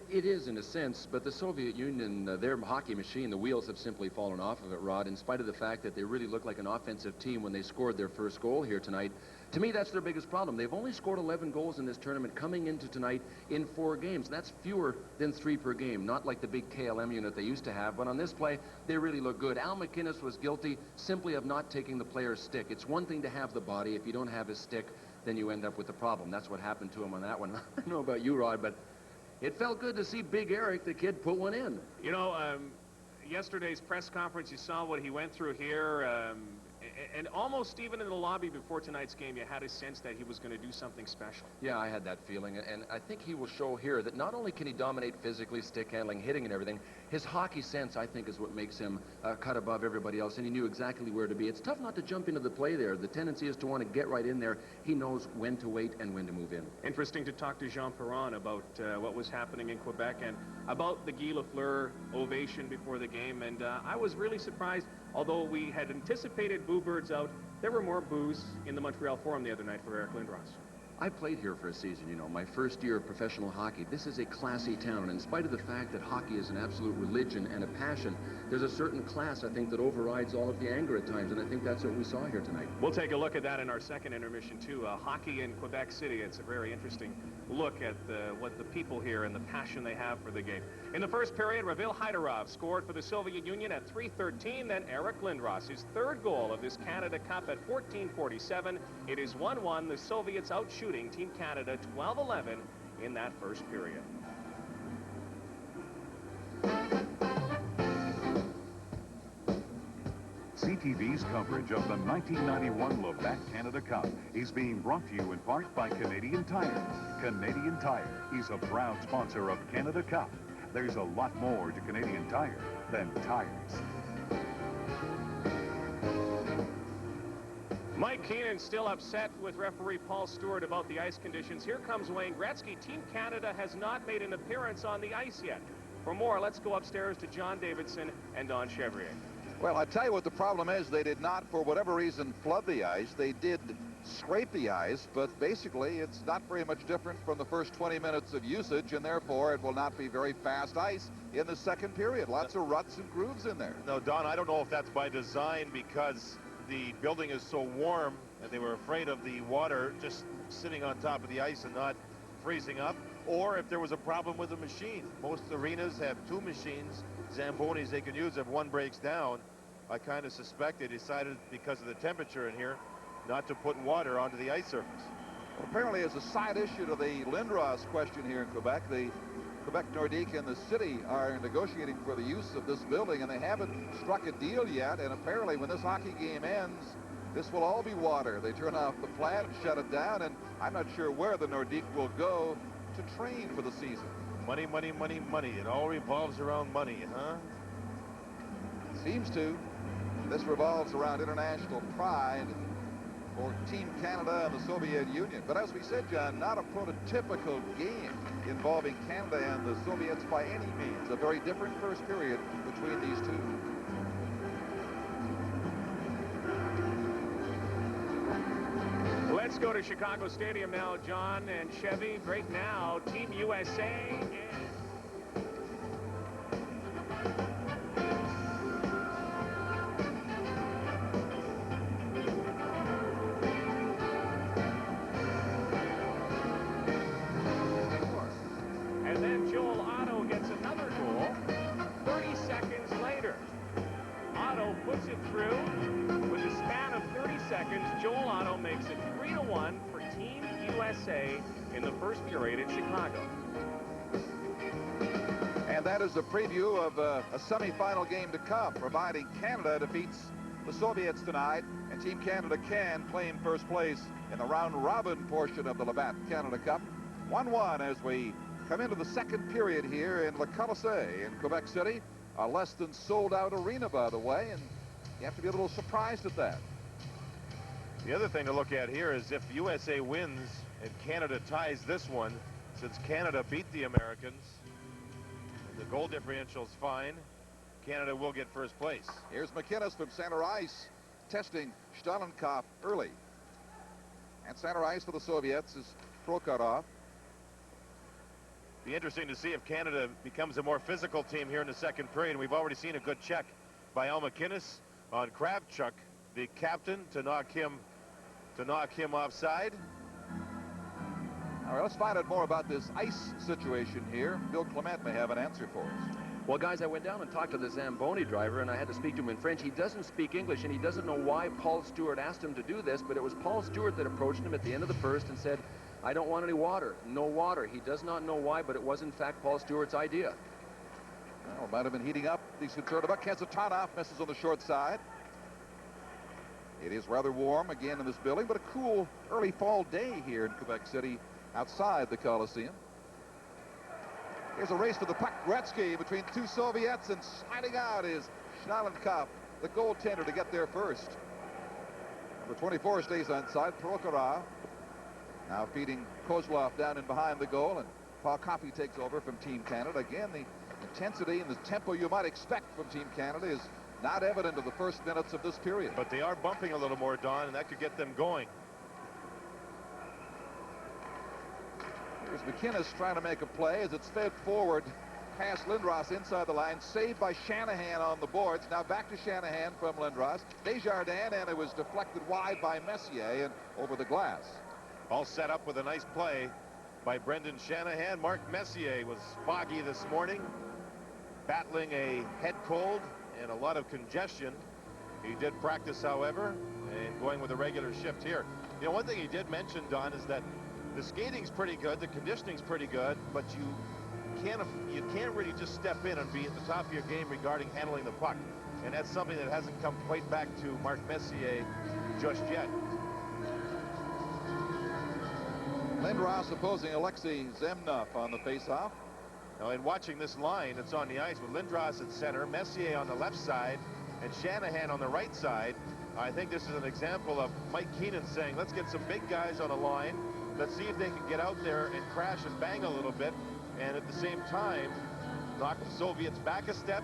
S7: It is in a sense, but the Soviet Union, their hockey machine, the wheels have simply fallen off of it, Rod, in spite of the fact that they really look like an offensive team when they scored their first goal here tonight. To me, that's their biggest problem. They've only scored 11 goals in this tournament coming into tonight in 4 games. That's fewer than 3 per game, not like the big KLM unit they used to have. But on this play, they really look good. Al MacInnis was guilty simply of not taking the player's stick. It's one thing to have the body. If you don't have his stick, then you end up with the problem. That's what happened to him on that one. I don't know about you, Rod, but it felt good to see Big Eric, the kid, put one in.
S2: You know, yesterday's press conference, you saw what he went through here. And almost even in the lobby before tonight's game, you had a sense that he was going to do something special.
S7: Yeah, I had that feeling, and I think he will show here that not only can he dominate physically, stick handling, hitting and everything, his hockey sense, I think, is what makes him cut above everybody else, and he knew exactly where to be. It's tough not to jump into the play there. The tendency is to want to get right in there. He knows when to wait and when to move in.
S2: Interesting to talk to Jean Perron about what was happening in Quebec and about the Guy Lafleur ovation before the game, and I was really surprised. Although we had anticipated boo birds out, there were more boos in the Montreal Forum the other night for Eric Lindros.
S7: I played here for a season, you know, my first year of professional hockey. This is a classy town, and in spite of the fact that hockey is an absolute religion and a passion, there's a certain class, I think, that overrides all of the anger at times, and I think that's what we saw here tonight.
S2: We'll take a look at that in our second intermission, too. Hockey in Quebec City. It's a very interesting look at what the people here and the passion they have for the game. In the first period, Ravil Hyderov scored for the Soviet Union at 3:13. Then Eric Lindros, his 3rd goal of this Canada Cup at 14:47. It is 1-1. The Soviets outshooting Team Canada 12-11 in that first period.
S3: CTV's coverage of the 1991 Labatt Canada Cup is being brought to you in part by Canadian Tire. Canadian Tire is a proud sponsor of Canada Cup. There's a lot more to Canadian Tire than tires.
S2: Mike Keenan still upset with referee Paul Stewart about the ice conditions. Here comes Wayne Gretzky. Team Canada has not made an appearance on the ice yet. For more, let's go upstairs to John Davidson and Don Chevrier.
S4: Well, I tell you what the problem is. They did not, for whatever reason, flood the ice. They did scrape the ice, but basically it's not very much different from the first 20 minutes of usage, and therefore it will not be very fast ice in the second period. Lots of ruts and grooves in there.
S5: No, Don, I don't know if that's by design because the building is so warm and they were afraid of the water just sitting on top of the ice and not freezing up, or if there was a problem with the machine. Most arenas have 2 machines, Zambonis they can use if one breaks down. I kind of suspect they decided because of the temperature in here not to put water onto the ice surface.
S4: Well, apparently as a side issue to the Lindros question here in Quebec, the Quebec Nordique and the city are negotiating for the use of this building, and they haven't struck a deal yet, and apparently when this hockey game ends, this will all be water. They turn off the plant and shut it down, and I'm not sure where the Nordique will go to train for the season.
S5: Money, money, money, money. It all revolves around money, huh?
S4: Seems to. This revolves around international pride for Team Canada and the Soviet Union. But as we said, John, not a prototypical game involving Canada and the Soviets by any means. A very different first period between these two.
S2: Let's go to Chicago Stadium now, John and Chevy. Right now, Team USA and then Joel Otto gets another goal 30 seconds later. Otto puts it through. With a span of 30 seconds, Joel Otto makes it 3-1 for Team USA in the first period in Chicago.
S4: And that is a preview of a semifinal game to come, providing Canada defeats the Soviets tonight, and Team Canada can claim first place in the round-robin portion of the Labatt Canada Cup. 1-1 as we come into the second period here in Le Colisée in Quebec City. A less than sold-out arena, by the way, and you have to be a little surprised at that.
S5: The other thing to look at here is if USA wins and Canada ties this one, since Canada beat the Americans, the goal differential's fine, Canada will get first place.
S4: Here's MacInnis from center ice, testing Stalenkov early. And center ice for the Soviets is Prokhorov.
S5: Be interesting to see if Canada becomes a more physical team here in the second period. We've already seen a good check by Al MacInnis on Kravchuk, the captain, to knock him offside.
S4: All right, let's find out more about this ice situation here. Bill Clement may have an answer for us.
S7: Well, guys, I went down and talked to the Zamboni driver, and I had to speak to him in French. He doesn't speak English, and he doesn't know why Paul Stewart asked him to do this, but it was Paul Stewart that approached him at the end of the first and said, I don't want any water. No water. He does not know why, but it was, in fact, Paul Stewart's idea.
S4: Well, might have been heating up. He's concerned about Kasatonov. Misses on the short side. It is rather warm again in this building, but a cool early fall day here in Quebec City outside the Coliseum. Here's a race for the puck. Gretzky between two Soviets, and sliding out is Schnallenkopf, the goaltender, to get there first. Number 24 stays on side. Prokhorov now feeding Kozlov down in behind the goal, and Paul Coffey takes over from Team Canada. Again, the intensity and the tempo you might expect from Team Canada is not evident in the first minutes of this period.
S5: But they are bumping a little more, Don, and that could get them going.
S4: Here's MacInnis trying to make a play as it's fed forward past Lindros inside the line. Saved by Shanahan on the boards. Now back to Shanahan from Lindros. Desjardins, and it was deflected wide by Messier and over the glass.
S5: All set up with a nice play by Brendan Shanahan. Mark Messier was foggy this morning, battling a head cold and a lot of congestion. He did practice, however, and going with a regular shift here. You know, one thing he did mention, Don, is that the skating's pretty good, the conditioning's pretty good, but you can't really just step in and be at the top of your game regarding handling the puck. And that's something that hasn't come quite back to Mark Messier just yet.
S4: Lindros opposing Alexei Zemnov on the faceoff.
S5: Now, in watching this line that's on the ice with Lindros at center, Messier on the left side, and Shanahan on the right side, I think this is an example of Mike Keenan saying, let's get some big guys on the line. Let's see if they can get out there and crash and bang a little bit, and at the same time, knock the Soviets back a step,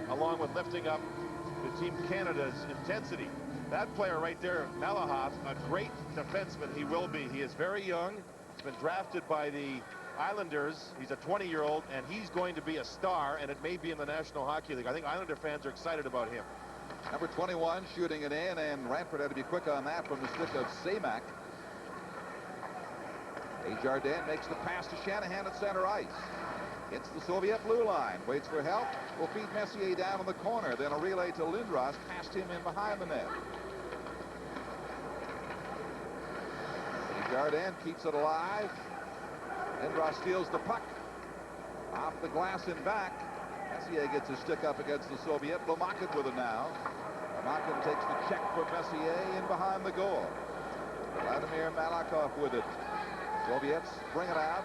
S5: along with lifting up the Team Canada's intensity. That player right there, Malahoff, a great defenseman he will be. He is very young. He's been drafted by the Islanders. He's a 20-year-old, and he's going to be a star, and it may be in the National Hockey League. I think Islander fans are excited about him.
S4: Number 21 shooting it in, and Ranford had to be quick on that from the stick of Samak. Desjardins makes the pass to Shanahan at center ice. Hits the Soviet blue line, waits for help, will feed Messier down in the corner, then a relay to Lindros, past him in behind the net. Desjardins keeps it alive. Lindros steals the puck off the glass and back. Messier gets his stick up against the Soviet. Lomakin with it now. Lomakin takes the check for Messier in behind the goal. Vladimir Malakhov with it. Soviets bring it out.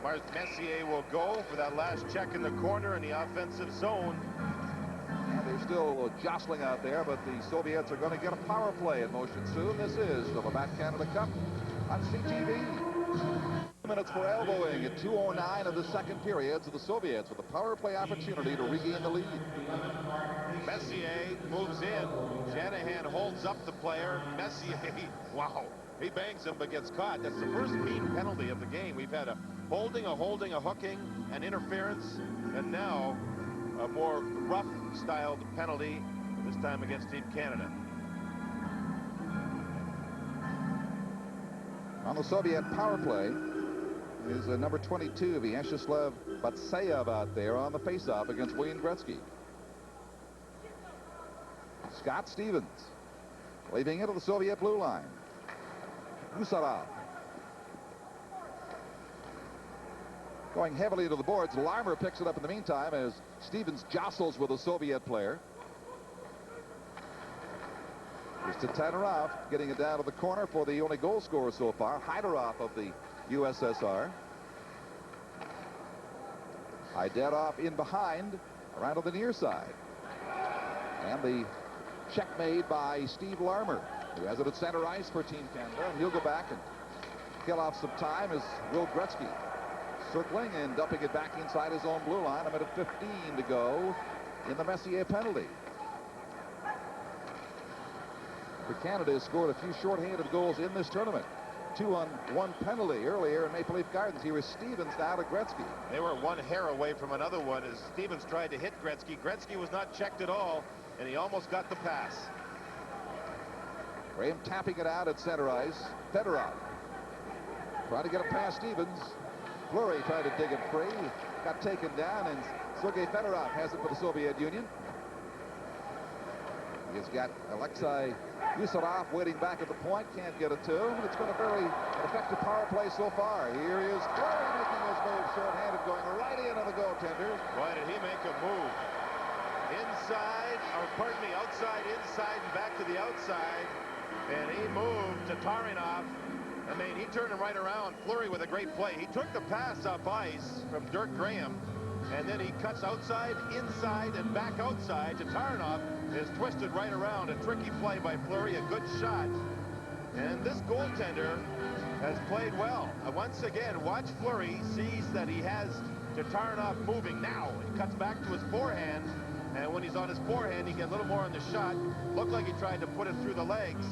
S5: Mark Messier will go for that last check in the corner in the offensive zone.
S4: And they're still jostling out there, but the Soviets are going to get a power play in motion soon. This is the Labatt Canada Cup on CTV. Minutes for elbowing at 2:09 of the second period, so the Soviets with a power play opportunity to regain the lead.
S5: Messier moves in. Shanahan holds up the player. Messier, wow, he bangs him but gets caught. That's the first team penalty of the game. We've had a holding, a hooking, an interference, and now a more rough-styled penalty, this time against Team Canada.
S4: On the Soviet power play is number 22, Vyacheslav Batsayev, out there on the faceoff against Wayne Gretzky. Scott Stevens leaving into the Soviet blue line. Musarov going heavily to the boards. Larmer picks it up in the meantime as Stevens jostles with a Soviet player. Here's Tatarov getting it down to the corner for the only goal scorer so far, Hyderov of the USSR. Hyderov in behind, around to the near side. And the check made by Steve Larmer, who has it at center ice for Team Canada. And he'll go back and kill off some time as Will Gretzky circling and dumping it back inside his own blue line. A minute 15 to go in the Messier penalty. For Canada has scored a few shorthanded goals in this tournament. 2-on-1 penalty earlier in Maple Leaf Gardens. Here is Stevens now to Gretzky.
S5: They were one hair away from another one as Stevens tried to hit Gretzky. Gretzky was not checked at all, and he almost got the pass.
S4: Graham tapping it out at center ice. Fedorov trying to get it past Stevens. Fleury tried to dig it free. Got taken down, and Sergei Fedorov has it for the Soviet Union. He's got Alexei Yusarov waiting back at the point. Can't get it to him. It's been a very effective power play so far. Here is Fleury making his move short-handed, going right in on the goaltender.
S5: Why did he make a move? Inside, or pardon me, outside, inside, and back to the outside. And he moved to Tarinov. I mean, he turned him right around. Fleury with a great play. He took the pass up ice from Dirk Graham, and then he cuts outside, inside, and back outside to Tarinov. Is twisted right around. A tricky play by Fleury, a good shot. And this goaltender has played well. Once again, watch Fleury, sees that he has Tarinov moving. Now he cuts back to his forehand, and when he's on his forehand, he gets a little more on the shot. Looked like he tried to put it through the legs.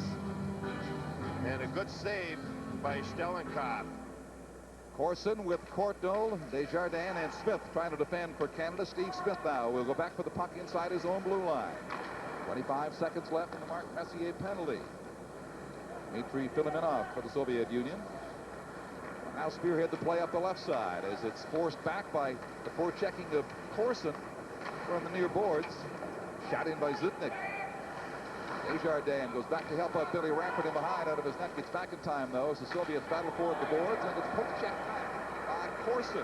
S5: And a good save by Stelenkov.
S4: Corson with Courtnall, Desjardins, and Smith trying to defend for Canada. Steve Smith now will go back for the puck inside his own blue line. 25 seconds left in the Mark Messier penalty. Dmitry Filimonov for the Soviet Union. Now spearhead the play up the left side as it's forced back by the forechecking of Corson from the near boards. Shot in by Zitnik. Desjardins goes back to help out Billy Rampert in behind out of his net. Gets back in time, though, as the Soviets battle forward the boards, and it's poke check by Corson.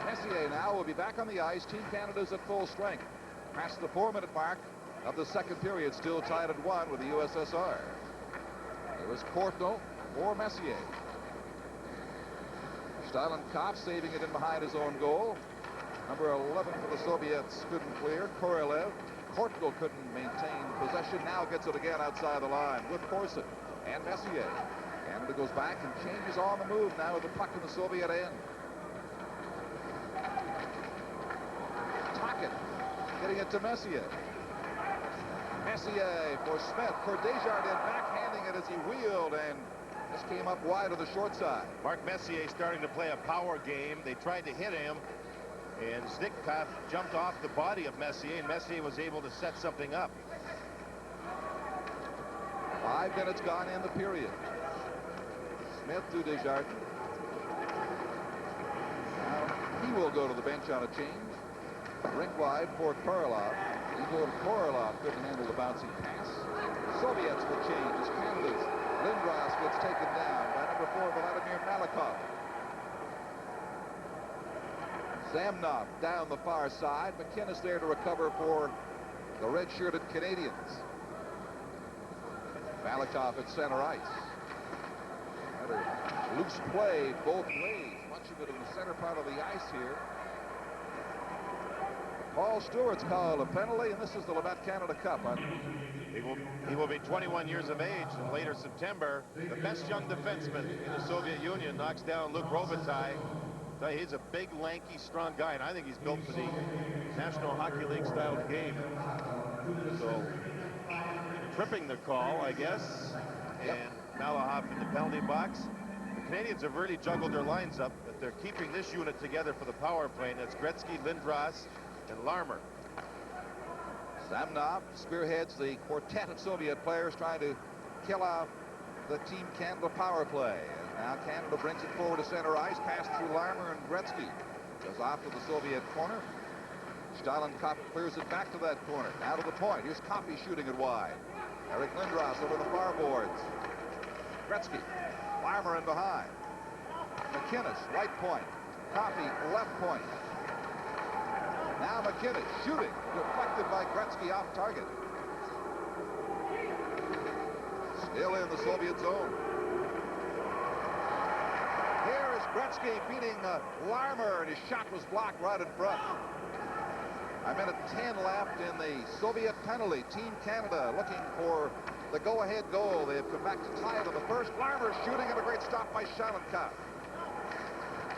S4: Messier now will be back on the ice. Team Canada's at full strength. Past the 4-minute mark of the second period, still tied at 1 with the USSR. It was Courtnall or Messier. Steilenkopf saving it in behind his own goal. Number 11 for the Soviets couldn't clear. Korolev. Courtnall couldn't maintain possession. Now gets it again outside the line with Corson and Messier. Canada goes back and changes on the move now with the puck in the Soviet end. Tocchet getting it to Messier. Messier for Smith, for Desjardins, backhanding it as he wheeled, and this came up wide of the short side.
S5: Mark Messier starting to play a power game. They tried to hit him, and Zitnikov jumped off the body of Messier, and Messier was able to set something up.
S4: 5 minutes gone in the period. Smith to Desjardins. Now he will go to the bench on a change. Rink wide for Korolev. Korolev couldn't handle the bouncing pass. The Soviets will change as Canada's Lindros gets taken down by number 4, Vladimir Malikov. Zamnov down the far side. McInnes there to recover for the red-shirted Canadians. Malikov at center ice. Another loose play both ways. Much of it in the center part of the ice here. Paul Stewart's called a penalty, and this is the Labatt Canada Cup.
S5: He will be 21 years of age in later September. The best young defenseman in the Soviet Union knocks down Luc Robitaille. He's a big, lanky, strong guy, and I think he's built for the National Hockey League style game. So, tripping the call, I guess, and Malahov in the penalty box. The Canadians have really juggled their lines up, but they're keeping this unit together for the power play, and that's Gretzky, Lindros, and Larmer.
S4: Zamnov spearheads the quartet of Soviet players trying to kill off the Team Canada power play. And now Canada brings it forward to center ice, pass through Larmer and Gretzky. Goes off to the Soviet corner. Steilenkopf clears it back to that corner. Now to the point. Here's Coffey shooting it wide. Eric Lindros over the far boards. Gretzky. Larmer in behind. McInnes, right point. Coffey, left point. Now McInnes shooting, deflected by Gretzky off target. Still in the Soviet zone. Here is Gretzky beating Larmer, and his shot was blocked right in front. A minute 10 left in the Soviet penalty. Team Canada looking for the go-ahead goal. They have come back to tie it in the first. Larmer shooting, and a great stop by Steilenkopf.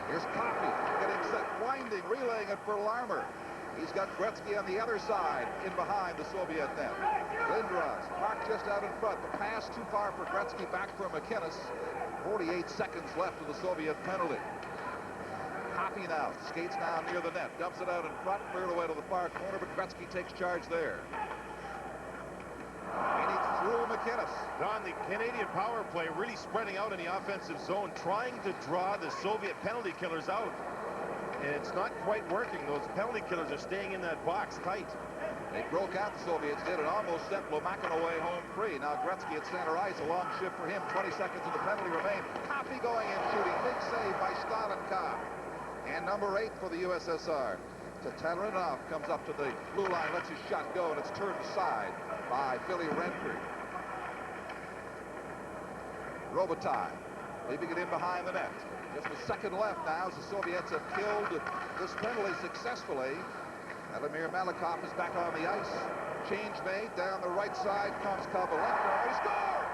S4: Here's Coffey getting set, winding, relaying it for Larmer. He's got Gretzky on the other side, in behind the Soviet net. Lindros parked just out in front. The pass too far for Gretzky, back for McInnes. 48 seconds left of the Soviet penalty. Hoppy now, skates now near the net, dumps it out in front, cleared away to the far corner, but Gretzky takes charge there. And he threw McInnes.
S5: Don, the Canadian power play really spreading out in the offensive zone, trying to draw the Soviet penalty killers out. And it's not quite working. Those penalty killers are staying in that box tight.
S4: They broke out, the Soviets did, and almost sent Lomakin away home free. Now Gretzky at center ice, a long shift for him. 20 seconds of the penalty remain. Hoppy going in, shooting. Big save by Stalinkov. And number 8 for the USSR. Tatarinov comes up to the blue line, lets his shot go, and it's turned aside by Billy Renford. Robitaille leaving it in behind the net. Just a second left now as the Soviets have killed this penalty successfully. Vladimir Malakhov is back on the ice. Change made. Down the right side comes Kovalenko. He scores!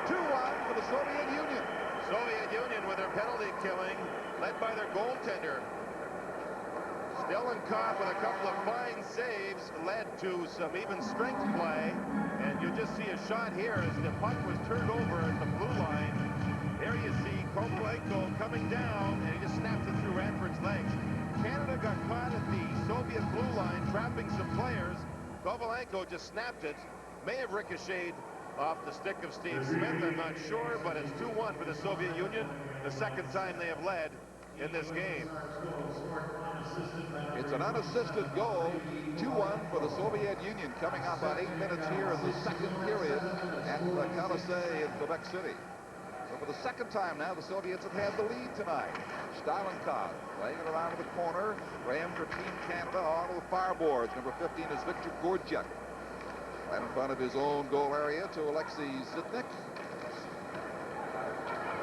S4: 2-1 for the Soviet Union.
S5: Soviet Union with their penalty killing, led by their goaltender. Stalinkov with a couple of fine saves led to some even strength play. And you just see a shot here as the puck was turned over at the blue line. There you see Kovalenko coming down, and he just snapped it through Ranford's legs. Canada got caught at the Soviet blue line, trapping some players. Kovalenko just snapped it. May have ricocheted off the stick of Steve Smith, I'm not sure, but it's 2-1 for the Soviet Union. The second time they have led in this game.
S4: It's an unassisted goal. 2-1 for the Soviet Union, coming up on 8 minutes here in the second period at the Colisée in Quebec City. So for the second time now, the Soviets have had the lead tonight. Stalinkov playing it around to the corner. Graham for Team Canada onto the far boards. Number 15 is Victor Gorchuk. Right in front of his own goal area to Alexei Zitnik.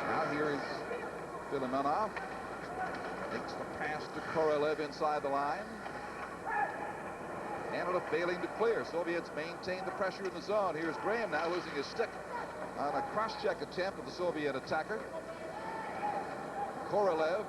S4: Now here is Filimonov. Makes the pass to Korolev inside the line. Canada failing to clear. Soviets maintain the pressure in the zone. Here's Graham now losing his stick on a cross-check attempt of the Soviet attacker. Korolev,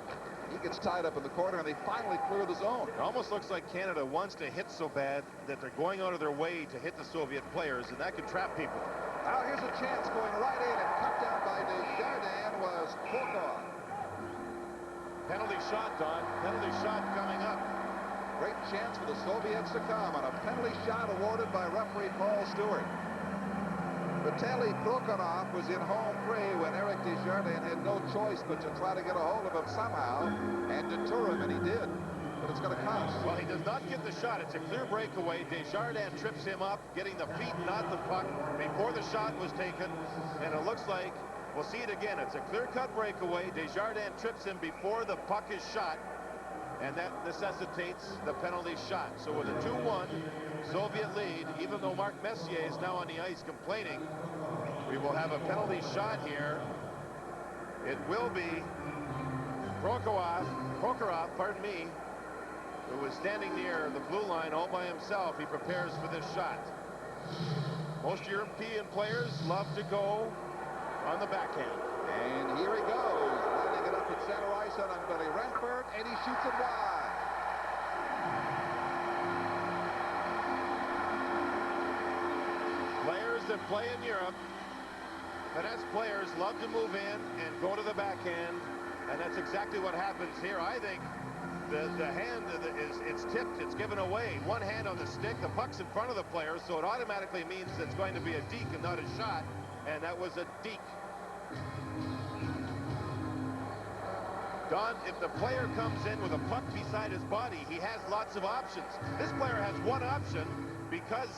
S4: he gets tied up in the corner, and they finally clear the zone.
S5: It almost looks like Canada wants to hit so bad that they're going out of their way to hit the Soviet players, and that can trap people.
S4: Now here's a chance going right in, and cut down by Desjardins was Prokhorov.
S5: Penalty shot, Don. Penalty shot coming up.
S4: Great chance for the Soviets to come on a penalty shot awarded by referee Paul Stewart. Vitaly Prokhorov was in home free when Eric Desjardins had no choice but to try to get a hold of him somehow and deter him, and he did. But it's going to cost.
S5: Well, he does not get the shot. It's a clear breakaway. Desjardins trips him up, getting the feet, not the puck, before the shot was taken. And it looks like we'll see it again. It's a clear-cut breakaway. Desjardins trips him before the puck is shot, and that necessitates the penalty shot. So with a 2-1 Soviet lead, even though Mark Messier is now on the ice complaining, we will have a penalty shot here. It will be Prokhorov, pardon me, who is standing near the blue line all by himself. He prepares for this shot. Most European players love to go on the backhand.
S4: And here he goes, lining it up at center ice on Billy Renford, and he shoots it wide.
S5: Players that play in Europe, finesse players love to move in and go to the backhand, and that's exactly what happens here. I think the hand it's tipped, it's given away. One hand on the stick, the puck's in front of the player, so it automatically means it's going to be a deke and not a shot, and that was a deke. Don, if the player comes in with a puck beside his body, he has lots of options. This player has one option because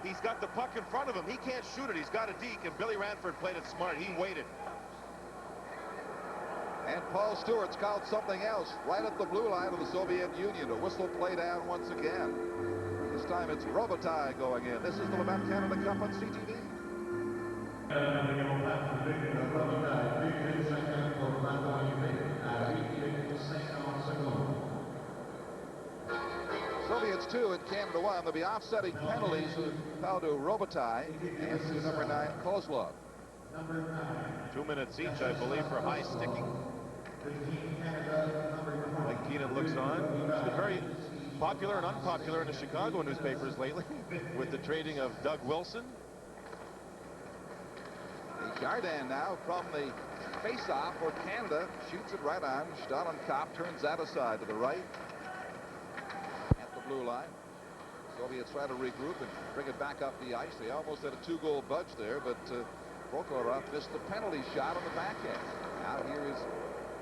S5: he's got the puck in front of him. He can't shoot it. He's got a deke, and Billy Ranford played it smart. He waited.
S4: And Paul Stewart's called something else right at the blue line of the Soviet Union. A whistle play down once again. This time it's Robitaille going in. This is the Labatt Canada Cup on CTV. Soviets 2 and Canada 1. There'll be offsetting penalties foul to Robitaille and to number 9 Kozlov.
S5: 2 minutes each, I believe, for high sticking. Like Keenan looks on. It's been very popular and unpopular in the Chicago newspapers lately with the trading of Doug Wilson.
S4: Jardin now from the face-off for Canada. Shoots it right on. Stahlenkopf turns that aside to the right. At the blue line. Soviets try to regroup and bring it back up the ice. They almost had a 2-goal budge there, but Prokhorov missed the penalty shot on the backhand. Now here is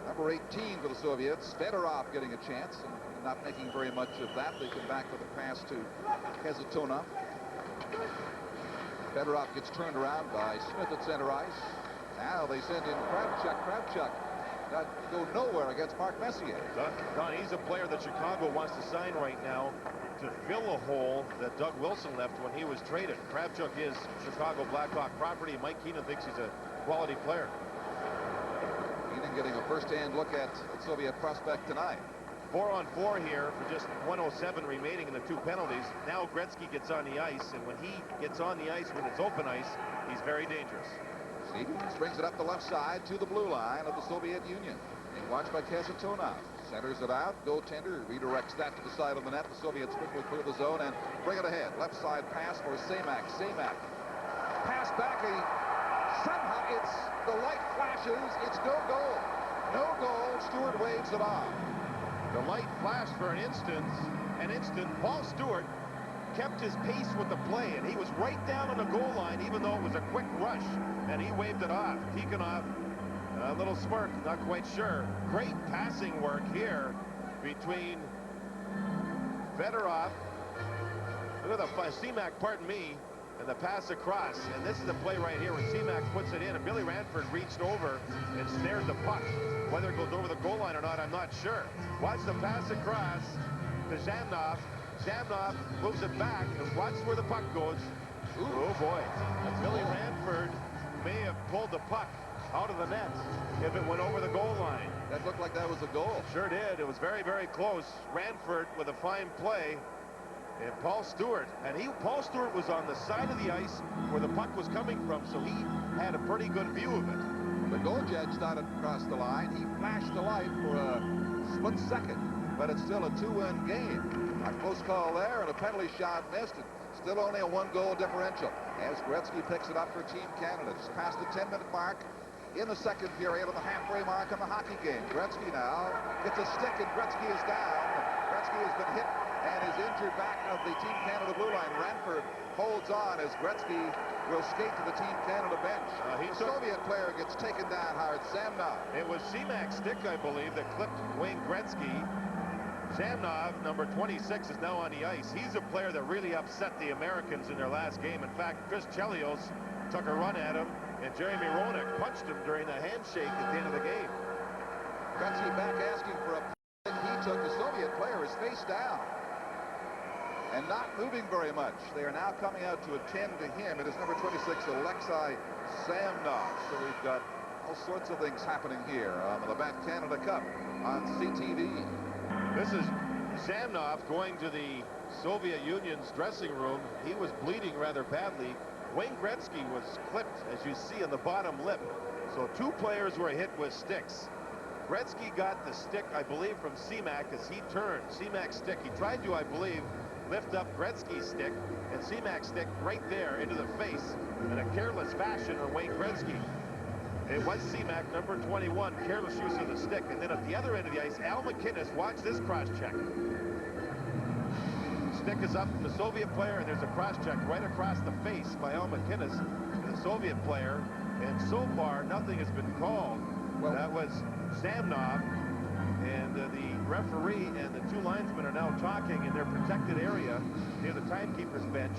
S4: number 18 for the Soviets. Fedorov getting a chance and not making very much of that. They come back with a pass to Kasatonov. Fedorov gets turned around by Smith at center ice. Now they send in Kravchuk. Kravchuk got go nowhere against Mark Messier.
S5: Don, he's a player that Chicago wants to sign right now to fill a hole that Doug Wilson left when he was traded. Kravchuk is Chicago Blackhawk property. Mike Keenan thinks he's a quality player.
S4: Keenan getting a first-hand look at Soviet prospect tonight.
S5: 4-on-4 here for just 1:07 remaining in the 2 penalties. Now Gretzky gets on the ice, and when he gets on the ice, when it's open ice, he's very dangerous.
S4: Stevens brings it up the left side to the blue line of the Soviet Union. Being watched by Kasatonov. Centers it out. Goaltender redirects that to the side of the net. The Soviets quickly clear the zone and bring it ahead. Left side pass for Semak. Semak. Pass back. Somehow it's the light flashes. It's no goal. No goal. Stewart waves it off.
S5: The light flashed for an instant. Paul Stewart kept his pace with the play, and he was right down on the goal line, even though it was a quick rush, and he waved it off. Tikhonov, a little smirk, not quite sure. Great passing work here between Fedorov. Look at the Semak, pardon me, and the pass across. And this is the play right here when Semak puts it in, and Billy Ranford reached over and snared the puck. Whether it goes over the goal line or not, I'm not sure. Watch the pass across to Zhamnov. Zhamnov moves it back, and watch where the puck goes. Ooh, oh boy. Billy Ranford may have pulled the puck out of the net if it went over the goal line.
S4: That looked like that was a goal.
S5: Sure did. It was very, very close. Ranford with a fine play. And Paul Stewart. Paul Stewart was on the side of the ice where the puck was coming from, so he had a pretty good view of it.
S4: The goal judge started across the line. He flashed the light for a split second, but it's still a 2-win game. A close call there, and a penalty shot missed. And still only a 1-goal differential as Gretzky picks it up for Team Canada. Just past the 10-minute mark in the second period of the halfway mark in the hockey game. Gretzky now gets a stick, and Gretzky is down. Gretzky has been hit and is injured back of the Team Canada blue line. Ranford holds on as Gretzky will skate to the Team Canada bench. The Soviet player gets taken down hard. Samnov.
S5: It was Semak's stick, I believe, that clipped Wayne Gretzky. Samnov, number 26, is now on the ice. He's a player that really upset the Americans in their last game. In fact, Chris Chelios took a run at him, and Jeremy Roenick punched him during the handshake at the end of the game.
S4: Gretzky back asking for a penalty. He took. The Soviet player is face down and not moving very much. They are now coming out to attend to him. It is number 26, Alexei Samnov. So we've got all sorts of things happening here on the Labatt Canada Cup on CTV.
S5: This is Samnov going to the Soviet Union's dressing room. He was bleeding rather badly. Wayne Gretzky was clipped, as you see, on the bottom lip. So 2 players were hit with sticks. Gretzky got the stick, I believe, from Semak as he turned. Semak's stick. He tried to, I believe, lift up Gretzky's stick, and Semak's stick right there into the face in a careless fashion on Wayne Gretzky. It was Semak, number 21, careless use of the stick. And then at the other end of the ice, Al MacInnis, watch this cross-check. Stick is up from the Soviet player, and there's a cross-check right across the face by Al MacInnis, the Soviet player. And so far, nothing has been called. Well, that was Samnov, and the referee and the 2 linesmen are now talking in their protected area near the timekeeper's bench.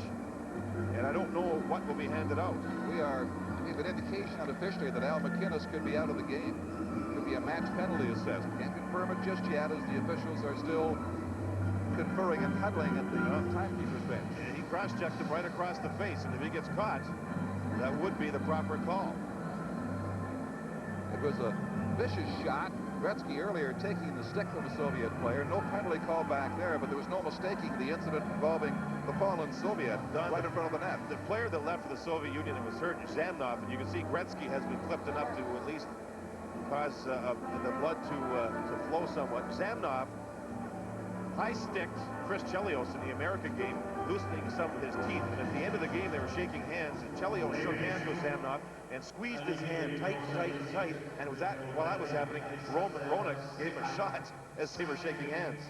S5: And I don't know what will be handed out.
S4: We are giving an indication unofficially that Al MacInnis could be out of the game. Could be a match penalty assessed. Can't confirm it just yet as the officials are still conferring and huddling at the timekeeper's bench.
S5: And he cross-checked him right across the face, and if he gets caught, that would be the proper call.
S4: It was a vicious shot. Gretzky earlier taking the stick from the Soviet player. No penalty call back there, but there was no mistaking the incident involving the fallen Soviet right in front of the net.
S5: The player that left for the Soviet Union that was hurt is Zhamnov, and you can see Gretzky has been clipped enough to at least cause the blood to flow somewhat. Zhamnov high-sticked Chris Chelios in the American game, loosening some of his teeth. And at the end of the game, they were shaking hands, and Chelios shook hands with Samnok and squeezed his hand tight. And it was while that was happening, Rona gave him a shot as they were shaking hands.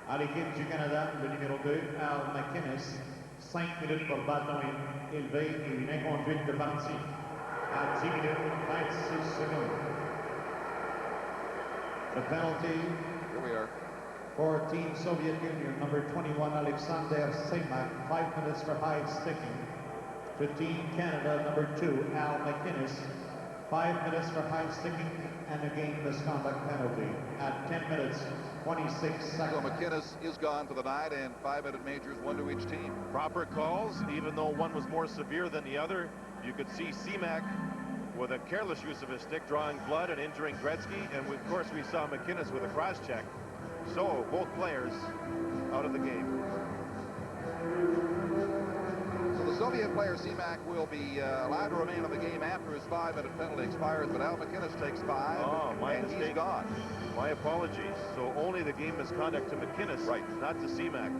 S1: À l'équipe du Canada, le numéro 2, Al McInnes, 5 minutes pour bâton élevé et une inconduite de partie. À 10 minutes, 26 secondes. The penalty.
S4: Here we are.
S1: For Team Soviet Union, number 21, Alexander Semak, 5 minutes for high sticking. To Team Canada, number 2, Al McInnes, 5 minutes for high sticking and a game misconduct penalty at 10 minutes, 26
S4: So
S1: seconds.
S4: McInnes is gone for the night, and 5-minute majors, one to each team.
S5: Proper calls, even though one was more severe than the other. You could see Semak with a careless use of his stick drawing blood and injuring Gretzky, and of course we saw McInnes with a cross-check. So both players out of the game.
S4: So the Soviet player Semak will be allowed to remain in the game after his 5-minute penalty expires, but Al McInnes takes 5, and he's gone.
S5: My apologies. So only the game misconduct to McInnes, right, not to Semak.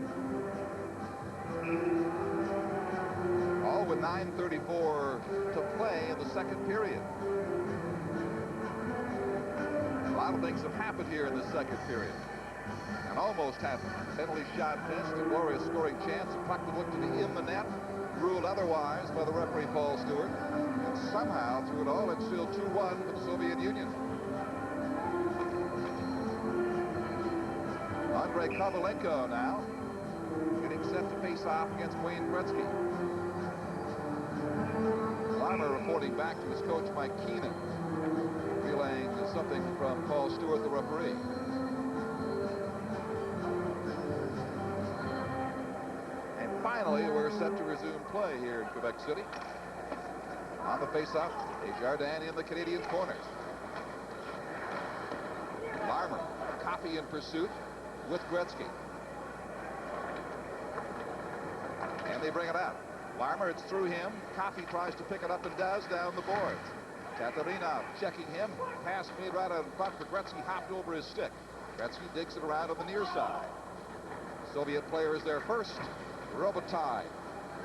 S4: All with 9:34 to play in the second period. A lot of things have happened here in the second period. And almost happened. Penalty shot missed, a glorious scoring chance. A puck that looked to be in the net, ruled otherwise by the referee Paul Stewart. And somehow, through it all, it's still 2-1 for the Soviet Union. Andrei Kovalenko now getting set to face off against Wayne Gretzky. Larmer reporting back to his coach Mike Keenan, relaying something from Paul Stewart, the referee. And finally, we're set to resume play here in Quebec City. On the face-off, Desjardins in the Canadian corner. Larmer, Coffey in pursuit with Gretzky. And they bring it out. Larmer, it's through him. Coffey tries to pick it up and does down the boards. Tatarinov checking him. Pass made right out in front, but Gretzky hopped over his stick. Gretzky digs it around on the near side. Soviet players there first. Robitaille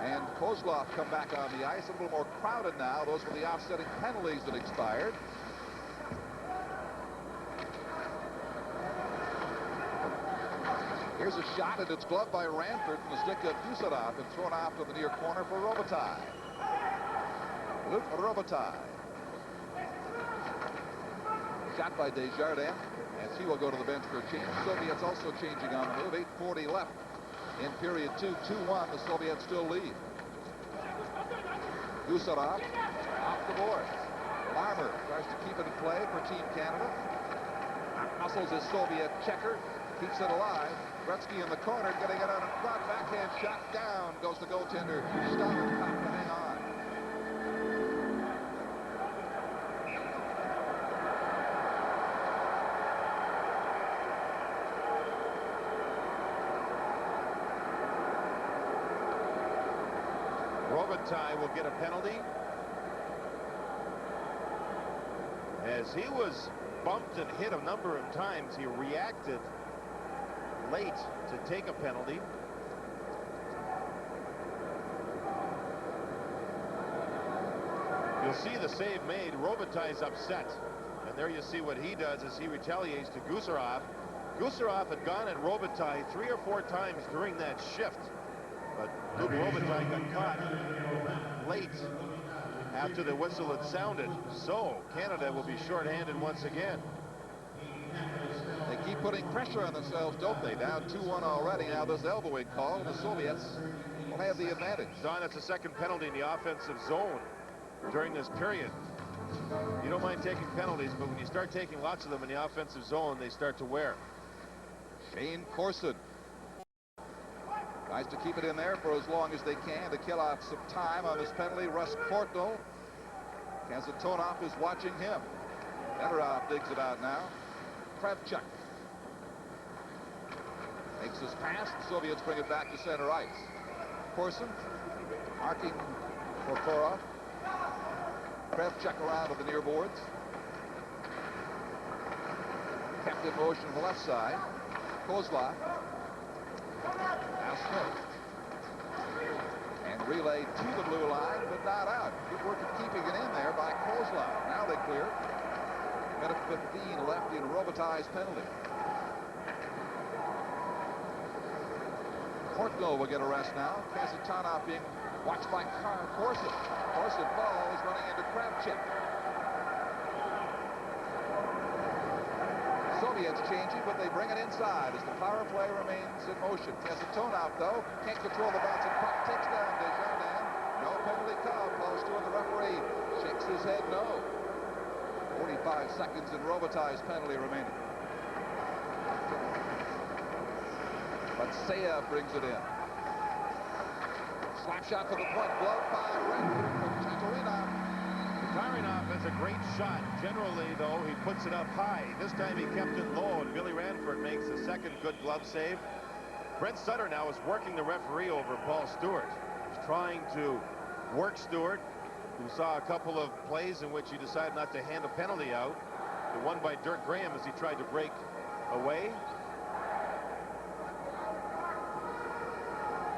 S4: and Kozlov come back on the ice. A little more crowded now. Those were the offsetting penalties that expired. Here's a shot, and it's gloved by Ranford from the stick of Gusarov and thrown off to the near corner for Robitaille. Luc Robitaille. Shot by Desjardins, as he will go to the bench for a change. Soviets also changing on the move. 8:40 left in period 2. 2-1. The Soviets still lead. Gusarov off the board. Larmer tries to keep it in play for Team Canada. Hustles his Soviet checker. Keeps it alive. Gretzky in the corner, getting it out in front. Backhand shot down. Goes the goaltender. Steinkopp to hang on.
S5: Robitaille will get a penalty. As he was bumped and hit a number of times, he reacted late to take a penalty. You'll see the save made. Robitaille's upset. And there you see what he does as he retaliates to Gusarov. Gusarov had gone at Robitaille 3 or 4 times during that shift. But Luc Robitaille got caught late after the whistle had sounded. So Canada will be shorthanded once again.
S4: They keep putting pressure on themselves, don't they? Down 2-1 already. Now this elbowing call, and the Soviets will have the advantage.
S5: Don, that's the second penalty in the offensive zone during this period. You don't mind taking penalties, but when you start taking lots of them in the offensive zone, they start to wear.
S4: Shane Corson tries to keep it in there for as long as they can to kill off some time on this penalty. Russ Courtnall. Kazatonov is watching him. Fedorov digs it out now. Kravchuk makes his pass. The Soviets bring it back to center ice. Corson arcing Prokhorov. Kravchuk around to the near boards. Kept in motion on the left side. Kozlov. Now Smith. And relayed to the blue line, but not out. Good work of keeping it in there by Kozlov. Now they clear. Minute 15 left in Robitaille's penalty. Courtnall will get a rest now. Kasatonov being watched by Corson. Corson falls, running into Kravchuk. Soviets changing, but they bring it inside as the power play remains in motion. Kasatonov, though, can't control the bouncing puck. Takes down Desjardins. No penalty call. Paul Stewart, the referee, shakes his head no. 45 seconds in Robitaille's penalty remaining. But Seiya brings it in. Slap shot to the point, glove by Renford from Tatarinov.
S5: Tatarinov has a great shot. Generally, though, he puts it up high. This time he kept it low, and Billy Ranford makes a second good glove save. Brent Sutter now is working the referee over Paul Stewart. He's trying to work Stewart, who saw a couple of plays in which he decided not to hand a penalty out. The one by Dirk Graham as he tried to break away.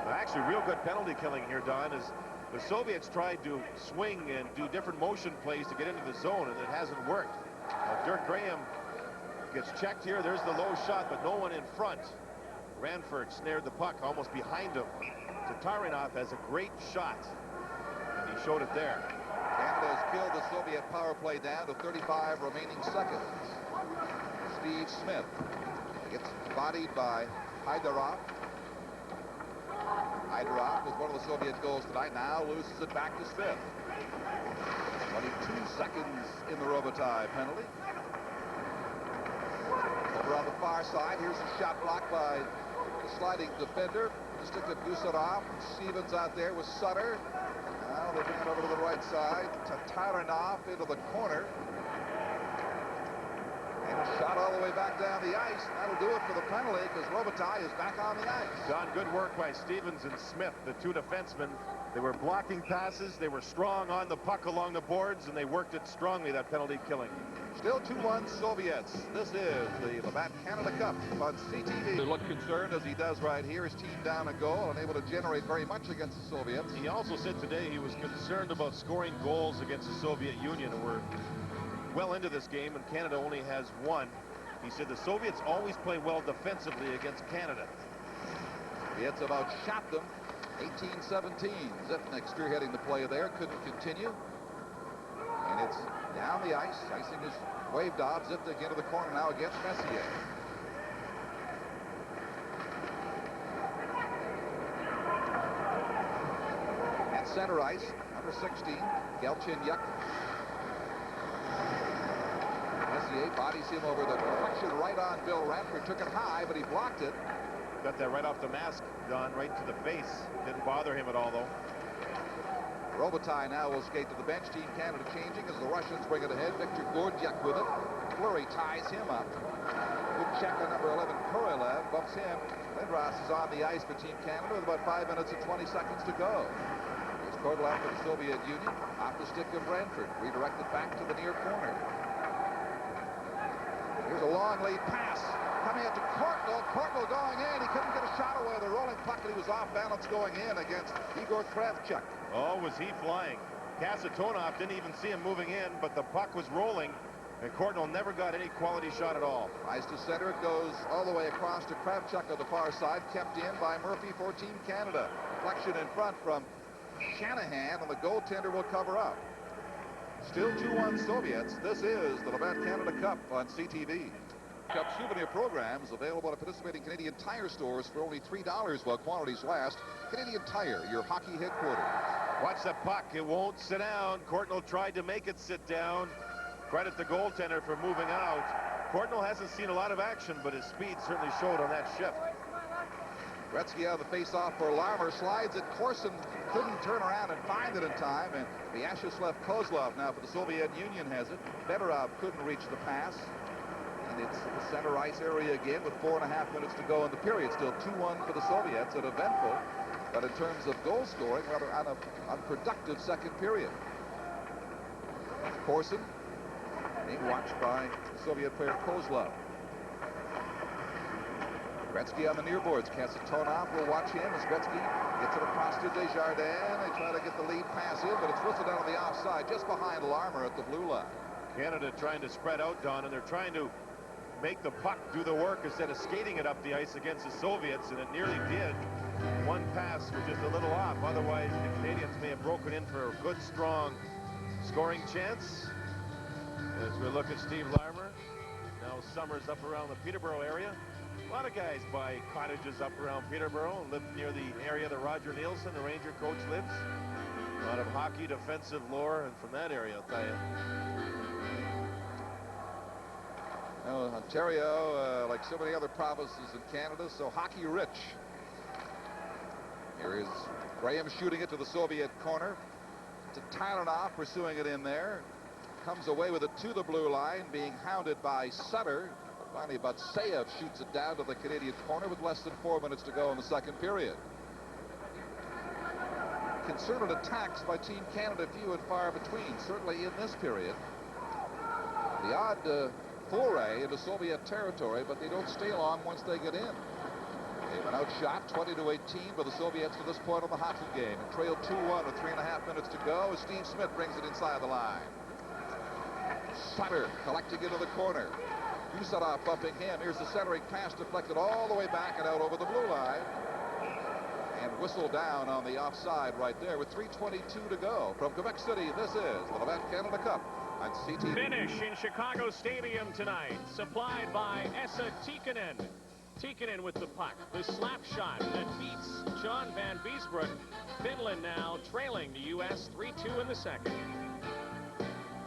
S5: Actually, real good penalty killing here, Don, as the Soviets tried to swing and do different motion plays to get into the zone, and it hasn't worked. Dirk Graham gets checked here. There's the low shot, but no one in front. Ranford snared the puck almost behind him. Tatarinov has a great shot, and he showed it there.
S4: Canada has killed the Soviet power play down to 35 remaining seconds. Steve Smith gets bodied by Hyderov. Hyderov was one of the Soviet goals tonight. Now loses it back to Smith. 22 seconds in the Robitaille penalty. Over on the far side, here's a shot blocked by the sliding defender. Stick of Gusarov. Stevens out there with Sutter. Now they bring it over to the right side. Tatarinov into the corner. And shot all the way back down the ice. That'll do it for the penalty because Robitaille is back on the ice.
S5: Don, good work by Stevens and Smith, the two defensemen. They were blocking passes. They were strong on the puck along the boards, and they worked it strongly, that penalty killing.
S4: Still 2-1 Soviets. This is the Labatt Canada Cup on CTV. They look concerned as he does right here. His team down a goal, unable to generate very much against the Soviets.
S5: He also said today he was concerned about scoring goals against the Soviet Union, and we're well into this game, and Canada only has one. He said the Soviets always play well defensively against Canada.
S4: It's about shot them. 18-17. Zipnik spearheading the play there. Couldn't continue. And it's down the ice. Icing is waved off. Zipnik into the corner now against Messier. At center ice, number 16, Galchenyuk. Messier bodies him over the deflection right on Bill Ranford. Took it high, but he blocked it.
S5: Got that right off the mask, Don, right to the face. Didn't bother him at all, though.
S4: Robitaille now will skate to the bench. Team Canada changing as the Russians bring it ahead. Victor Gordiak with it. Fleury ties him up. Good check on number 11, Korolev. Bumps him. Lindros is on the ice for Team Canada with about 5 minutes and 20 seconds to go. Here's Korolev for the Soviet Union. Off the stick of Ranford. Redirected back to the near corner. Here's a long lead pass. Coming out to Courtnall. Courtnall going in. He couldn't get a shot away. The rolling puck, and he was off balance going in against Igor Kravchuk.
S5: Oh, was he flying. Kasatonov didn't even see him moving in, but the puck was rolling, and Courtnall never got any quality shot at all.
S4: Ice to center. It goes all the way across to Kravchuk on the far side. Kept in by Murphy for Team Canada. Deflection in front from Shanahan, and the goaltender will cover up. Still 2-1 Soviets. This is the Labatt Canada Cup on CTV. Cup souvenir programs available at participating Canadian Tire stores for only $3 while quantities last. Canadian Tire, your hockey headquarters.
S5: Watch that puck. It won't sit down. Courtnall tried to make it sit down. Credit the goaltender for moving out. Courtnall hasn't seen a lot of action, but his speed certainly showed on that shift.
S4: Gretzky out of the face-off for Larmer. Slides it. Corson couldn't turn around and find it in time. And Vyacheslav Kozlov now for the Soviet Union has it. Fedorov couldn't reach the pass. And it's the center ice area again with 4.5 minutes to go in the period. Still 2-1 for the Soviets. An eventful, but in terms of goal scoring, rather unproductive second period. Corson being watched by Soviet player Kozlov. Gretzky on the near boards. Kasatonov will watch him as Gretzky gets it across to Desjardins. They try to get the lead pass in, but it's whistled down on the offside, just behind Larmer at the blue line.
S5: Canada trying to spread out, Don, and they're trying to make the puck do the work instead of skating it up the ice against the Soviets, and it nearly did. One pass was just a little off. Otherwise, the Canadians may have broken in for a good, strong scoring chance. As we look at Steve Larmer, now Summers up around the Peterborough area. A lot of guys buy cottages up around Peterborough and live near the area that Roger Nielsen, the Ranger coach, lives. A lot of hockey defensive lore, and from that area, I'll tell you.
S4: Well, Ontario, like so many other provinces in Canada, so hockey rich. Here is Graham shooting it to the Soviet corner. To Tylenov, pursuing it in there. Comes away with it to the blue line, being hounded by Sutter. Finally, Batsayev shoots it down to the Canadian corner with less than 4 minutes to go in the second period. Concerted attacks by Team Canada, few and far between, certainly in this period. The odd foray into Soviet territory, but they don't stay long once they get in. They've been outshot 20-18 by the Soviets to this point of the hockey game, and trailed 2-1 with 3.5 minutes to go as Steve Smith brings it inside the line. Sutter collecting into the corner. Usarov bumping him. Here's the centering pass deflected all the way back and out over the blue line. And whistle down on the offside right there with 3:22 to go. From Quebec City, this is the Labatt Canada Cup on CTV.
S2: Finish in Chicago Stadium tonight, supplied by Esa Tikkanen. Tikkanen with the puck. The slap shot that beats John Van Beesbroek. Finland now trailing the U.S. 3-2 in the second.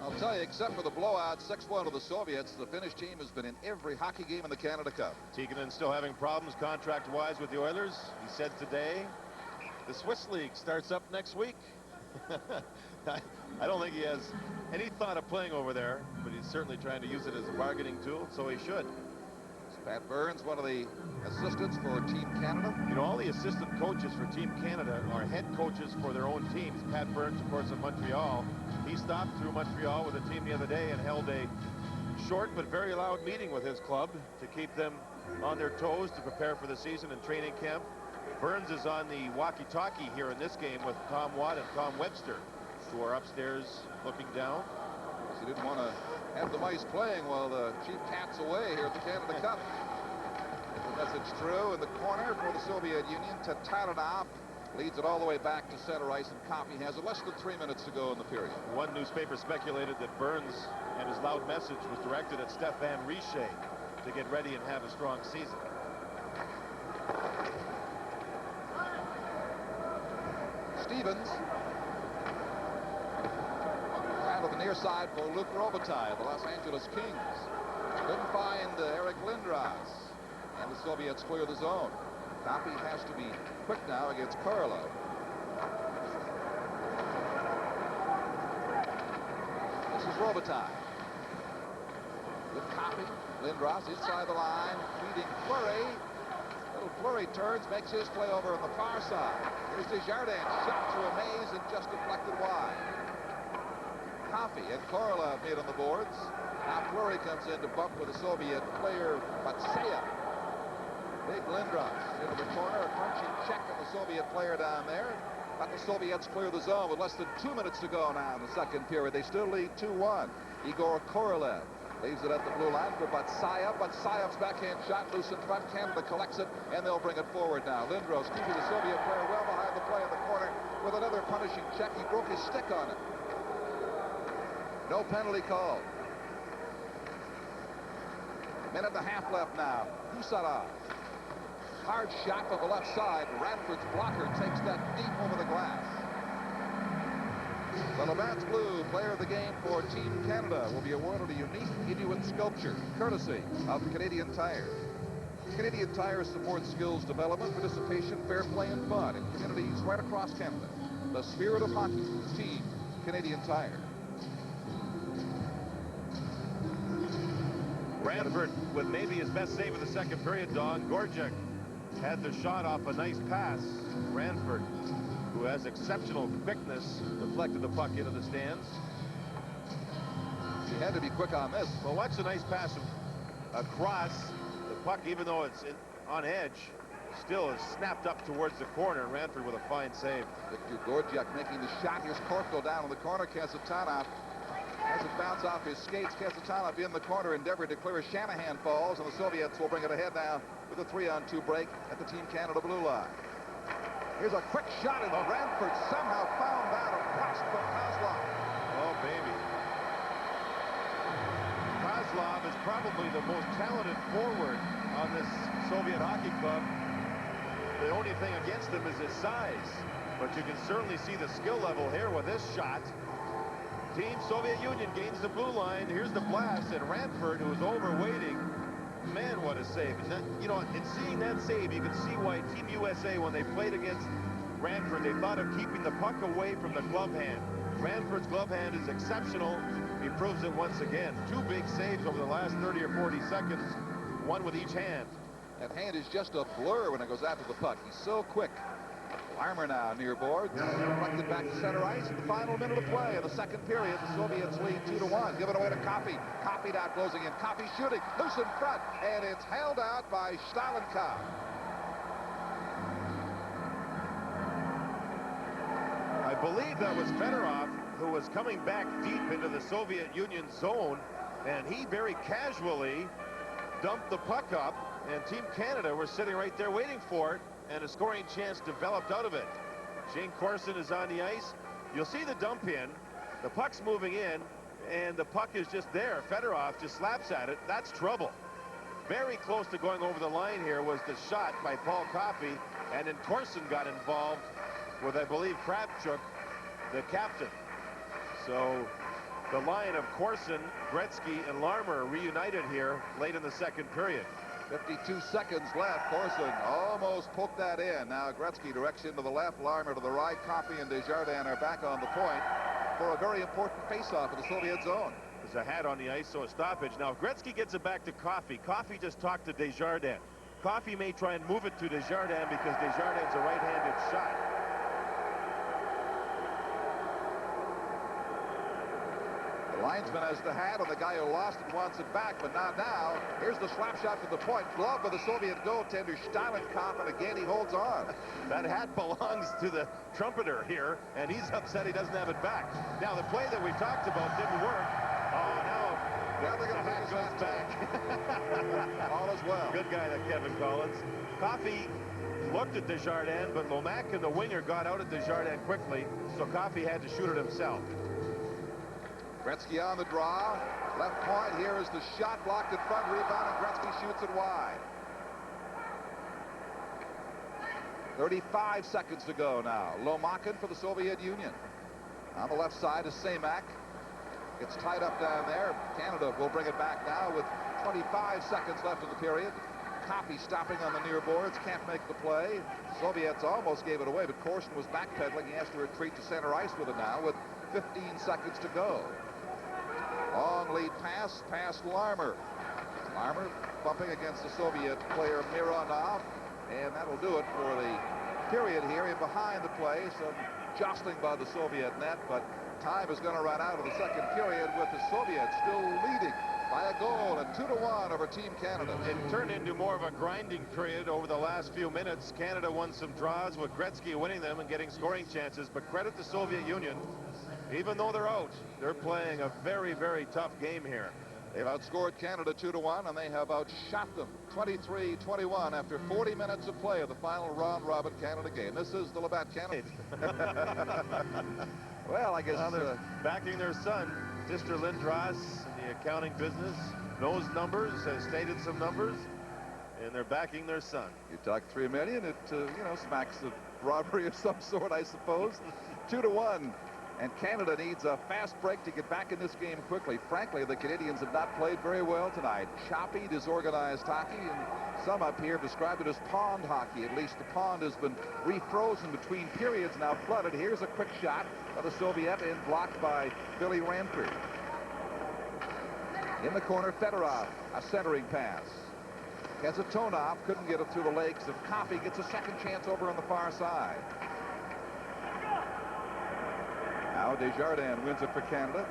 S4: I'll tell you, except for the blowout 6-1 of the Soviets, the Finnish team has been in every hockey game in the Canada Cup.
S5: Tikkanen still having problems contract-wise with the Oilers. He said today, the Swiss League starts up next week. I don't think he has any thought of playing over there, but he's certainly trying to use it as a bargaining tool, so he should.
S4: Pat Burns, one of the assistants for Team Canada.
S5: You know, all the assistant coaches for Team Canada are head coaches for their own teams. Pat Burns, of course, in Montreal. He stopped through Montreal with a team the other day and held a short but very loud meeting with his club to keep them on their toes to prepare for the season and training camp. Burns is on the walkie-talkie here in this game with Tom Watt and Tom Webster, who are upstairs looking down.
S4: He didn't want to have the mice playing while the Chief Cat's away here at the Canada Cup. The message through in the corner for the Soviet Union. Tatarinov leads it all the way back to center ice, and Coffey has it. Less than 3 minutes to go in the period.
S5: One newspaper speculated that Burns and his loud message was directed at Stefan Richer to get ready and have a strong season.
S4: Stevens. Down to the near side for Luc Robitaille of the Los Angeles Kings. Couldn't find Eric Lindros. And the Soviets clear the zone. Coffey has to be quick now against Korolev. This is Robitaille. With Coffey, Lindros inside the line, feeding Fleury. Little Fleury turns, makes his play over on the far side. Here's Desjardins, shot through a maze and just deflected wide. Coffey and Korolev made on the boards. Now Fleury comes in to bump with the Soviet player Batsayev. Big Lindros into the corner, a crunching check on the Soviet player down there. But the Soviets clear the zone with less than 2 minutes to go now in the second period. They still lead 2-1. Igor Korolev leaves it at the blue line for Batsayev. Batsayev's backhand shot loose in front. Canada collects it, and they'll bring it forward now. Lindros keeping the Soviet player well behind the play in the corner with another punishing check. He broke his stick on it. No penalty called. Minute and a half left now. Usarov. Hard shot from the left side. Radford's blocker takes that deep over the glass. The Labatt's Blue player of the game for Team Canada will be awarded a unique Inuit sculpture, courtesy of Canadian Tire. Canadian Tire supports skills development, participation, fair play, and fun in communities right across Canada. The spirit of hockey, Team Canadian Tire.
S5: Radford with maybe his best save of the second period, Don. Gorjek had the shot off a nice pass. Ranford, who has exceptional quickness, deflected the puck into the stands.
S4: He had to be quick on this.
S5: Well, watch the nice pass across. The puck, even though it's on edge. Still is snapped up towards the corner. Ranford with a fine save.
S4: Victor Gordiuk making the shot. Here's Korko down in the corner. Kasatonov has it bounce off his skates. Kasatonov in the corner, endeavored to clear. Shanahan falls, and the Soviets will bring it ahead now with a 3-on-2 break at the Team Canada blue line. Here's a quick shot, and Ranford somehow found that a blast from Kozlov.
S5: Oh, baby. Kozlov is probably the most talented forward on this Soviet hockey club. The only thing against him is his size, but you can certainly see the skill level here with this shot. Team Soviet Union gains the blue line. Here's the blast, and Ranford, who is overweighting. Man, what a save. And that, you know, in seeing that save, you can see why Team USA, when they played against Ranford, they thought of keeping the puck away from the glove hand. Ranford's glove hand is exceptional. He proves it once again. 2 big saves over the last 30 or 40 seconds, one with each hand.
S4: That hand is just a blur when it goes after the puck. He's so quick. Larmer now near board. Deflected back to center ice in the final minute of play of the second period. The Soviets lead 2-1. Give it away to Coffey. Coffey now closing in. Coffey shooting. Loose in front. And it's held out by Stalenkov.
S5: I believe that was Fedorov, who was coming back deep into the Soviet Union zone, and he very casually dumped the puck up, and Team Canada were sitting right there waiting for it, and a scoring chance developed out of it. Shane Corson is on the ice. You'll see the dump in. The puck's moving in, and the puck is just there. Fedorov just slaps at it. That's trouble. Very close to going over the line here was the shot by Paul Coffey, and then Corson got involved with, I believe, Kravchuk, the captain. So the line of Corson, Gretzky, and Larmer reunited here late in the second period.
S4: 52 seconds left. Corson almost poked that in. Now Gretzky direction to the left, Larmer to the right. Coffey and Desjardins are back on the point for a very important face-off in the Soviet zone.
S5: There's a hat on the ice, so a stoppage. Now, if Gretzky gets it back to Coffey, Coffey just talked to Desjardins. Coffey may try and move it to Desjardins because Desjardins is a right-handed shot.
S4: The linesman has the hat, and the guy who lost it wants it back, but not now. Here's the slap shot from the point. Glove by the Soviet goaltender Stalenkov, and again he holds on.
S5: That hat belongs to the trumpeter here, and he's upset he doesn't have it back. Now, the play that we talked about didn't work. Oh, now
S4: they're going to
S5: hat goes back.
S4: All is well.
S5: Good guy, that Kevin Collins. Coffey looked at Desjardins, but Lomac and the winger got out at Desjardins quickly, so Coffey had to shoot it himself.
S4: Gretzky on the draw. Left point. Here is the shot blocked in front. Rebound, and Gretzky shoots it wide. 35 seconds to go now. Lomakin for the Soviet Union. On the left side is Semak. Gets tied up down there. Canada will bring it back now with 25 seconds left in the period. Coffey stopping on the near boards. Can't make the play. Soviets almost gave it away, but Corson was backpedaling. He has to retreat to center ice with it now with 15 seconds to go. Long lead pass past Larmer. Larmer bumping against the Soviet player Mironov, and that'll do it for the period here. In behind the play, some jostling by the Soviet net, but time is going to run out of the second period with the Soviets still leading by a goal and 2-1 over Team Canada.
S5: It turned into more of a grinding period over the last few minutes. Canada won some draws with Gretzky winning them and getting scoring chances, but credit the Soviet Union. Even though they're out, they're playing a very, very tough game here.
S4: They've outscored Canada 2-1, and they have outshot them 23-21 after 40 minutes of play of the final round-robin Canada game. This is the Labatt Canada. Well, I guess
S5: they're backing their son, Mr. Lindros, in the accounting business, knows numbers, has stated some numbers, and they're backing their son.
S4: You talk $3 million, it smacks of robbery of some sort, I suppose. 2-1. And Canada needs a fast break to get back in this game quickly. Frankly, the Canadians have not played very well tonight. Choppy, disorganized hockey, and some up here have described it as pond hockey. At least the pond has been refrozen between periods, now flooded. Here's a quick shot of the Soviet and blocked by Billy Ranford. In the corner, Fedorov, a centering pass. Kasatonov couldn't get it through the legs of Coffey. Gets a second chance over on the far side. Now Desjardins wins it for Canada.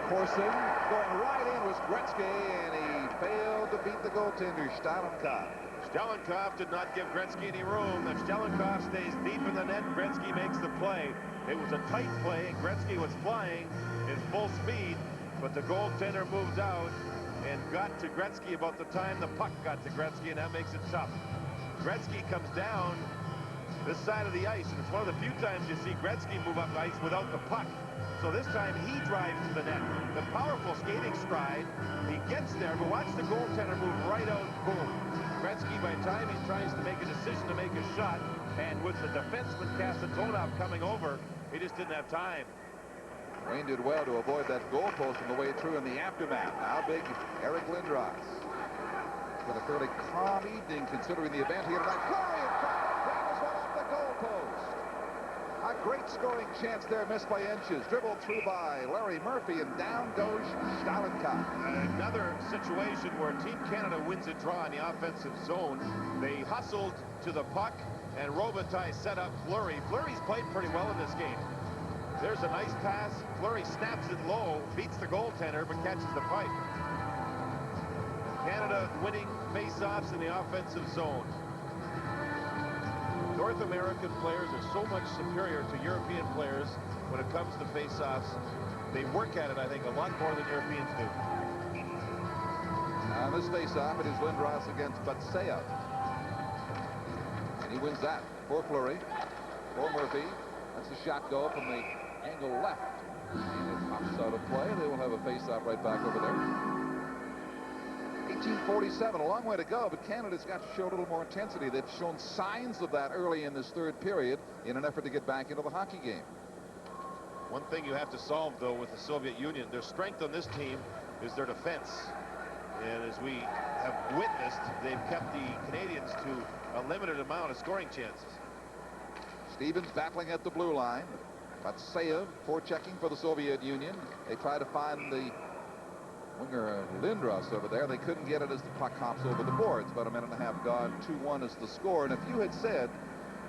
S4: Corson going right in was Gretzky, and he failed to beat the goaltender, Stalenkov.
S5: Stalenkov did not give Gretzky any room. If Stalenkov stays deep in the net, Gretzky makes the play. It was a tight play, and Gretzky was flying in full speed, but the goaltender moved out and got to Gretzky about the time the puck got to Gretzky, and that makes it tough. Gretzky comes down this side of the ice, and it's one of the few times you see Gretzky move up ice without the puck. So this time he drives to the net. The powerful skating stride. He gets there, but watch the goaltender move right out. Boom. Gretzky, by the time he tries to make a decision to make a shot, and with the defenseman Kasatonov coming over, he just didn't have time.
S4: Wayne did well to avoid that goalpost on the way through in the aftermath. Now big Eric Lindros. It's been a fairly calm evening considering the event here tonight. Fleury in front. Drivers one off the goalpost. A great scoring chance there, missed by inches. Dribbled through by Larry Murphy, and down goes Stalenkov.
S5: Another situation where Team Canada wins a draw in the offensive zone. They hustled to the puck, and Robitaille set up Fleury. Fleury's played pretty well in this game. There's a nice pass. Fleury snaps it low, beats the goaltender, but catches the pipe. Canada winning face-offs in the offensive zone. North American players are so much superior to European players when it comes to face-offs. They work at it, I think, a lot more than Europeans do.
S4: On this face-off, it is Lindros against Batseyev. And he wins that for Fleury. For Murphy. That's a shot goal from the angle left. And it pops out of play. They will have a face-off right back over there. 1847, a long way to go, but Canada's got to show a little more intensity. They've shown signs of that early in this third period in an effort to get back into the hockey game.
S5: One thing you have to solve, though, with the Soviet Union, their strength on this team is their defense. And as we have witnessed, they've kept the Canadians to a limited amount of scoring chances.
S4: Stevens battling at the blue line. Batseyev forechecking for the Soviet Union. They try to find the winger Lindros over there. They couldn't get it as the puck hops over the boards. About a minute and a half gone. 2-1 is the score. And if you had said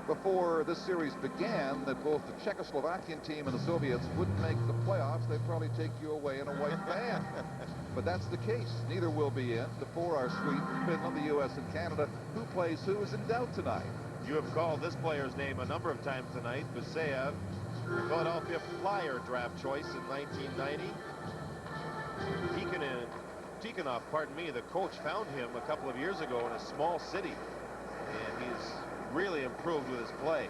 S4: before this series began that both the Czechoslovakian team and the Soviets wouldn't make the playoffs, they'd probably take you away in a white van. But that's the case. Neither will be in. The four are Sweden, Finland, the U.S., and Canada. Who plays who is in doubt tonight.
S5: You have called this player's name a number of times tonight. Batseyev, Philadelphia Flyer draft choice in 1990. Tikhonov, pardon me, the coach found him a couple of years ago in a small city, and he's really improved with his play.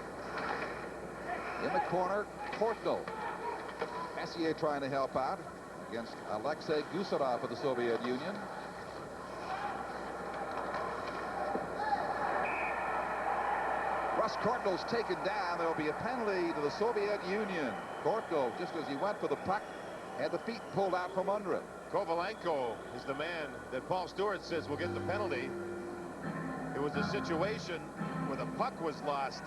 S4: In the corner, Kortnell. Messier trying to help out against Alexei Gusarov of the Soviet Union. Russ Kortnell's taken down. There will be a penalty to the Soviet Union. Kortnell, just as he went for the puck, had the feet pulled out from under him.
S5: Kovalenko is the man that Paul Stewart says will get the penalty. It was a situation where the puck was lost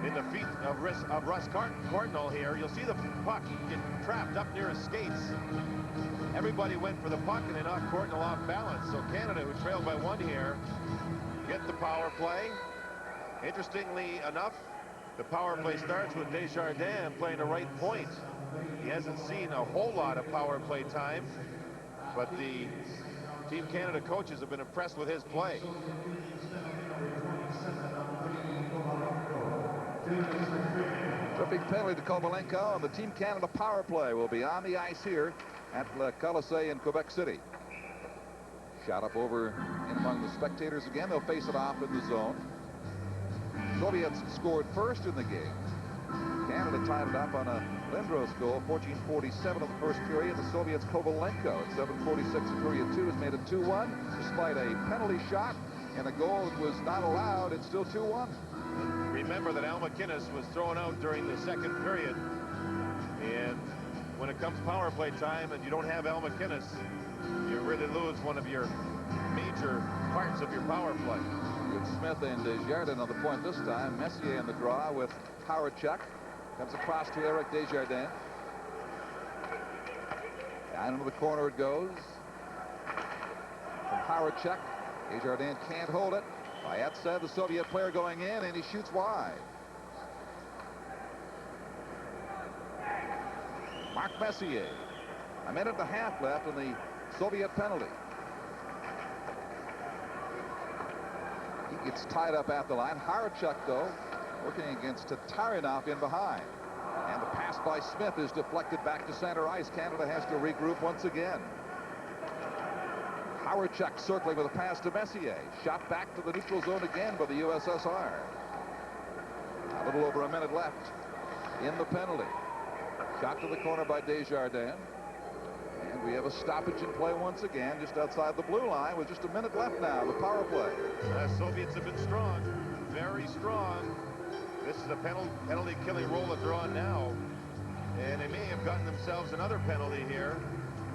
S5: in the feet of Russ Kortnell here. You'll see the puck get trapped up near his skates. Everybody went for the puck, and they knocked Kortnell off balance. So Canada, who trailed by one here, get the power play. Interestingly enough, the power play starts with Desjardins playing the right point. He hasn't seen a whole lot of power play time, but the Team Canada coaches have been impressed with his play.
S4: Tripping penalty to Kovalenko, and the Team Canada power play will be on the ice here at Le Colisée in Quebec City. Shot up over in among the spectators again. They'll face it off in the zone. Soviets scored first in the game. Canada tied it up on a Lindros goal, 14:47 of the first period. The Soviets' Kovalenko at 7:46 of period 2 has made it 2-1. Despite a penalty shot and a goal that was not allowed, it's still 2-1.
S5: Remember that Al MacInnis was thrown out during the second period. And when it comes power play time and you don't have Al MacInnis, you really lose one of your major parts of your power play.
S4: With Smith and Desjardins on the point this time. Messier in the draw with Howard-Chuck. Comes across to Eric Desjardins. Down into the corner it goes. From Howard-Chuck. Desjardins can't hold it. Vyatsev, the Soviet player, going in, and he shoots wide. Mark Messier. A minute and a half left in the Soviet penalty. gets tied up at the line. Harachuk, though, working against Tatarinov in behind. And the pass by Smith is deflected back to center ice. Canada has to regroup once again. Harachuk circling with a pass to Messier. Shot back to the neutral zone again by the USSR. A little over a minute left in the penalty. Shot to the corner by Desjardins. And we have a stoppage in play once again just outside the blue line with just a minute left now. The power play.
S5: Soviets have been strong, very strong. This is the penalty killing role that they're on now. And they may have gotten themselves another penalty here.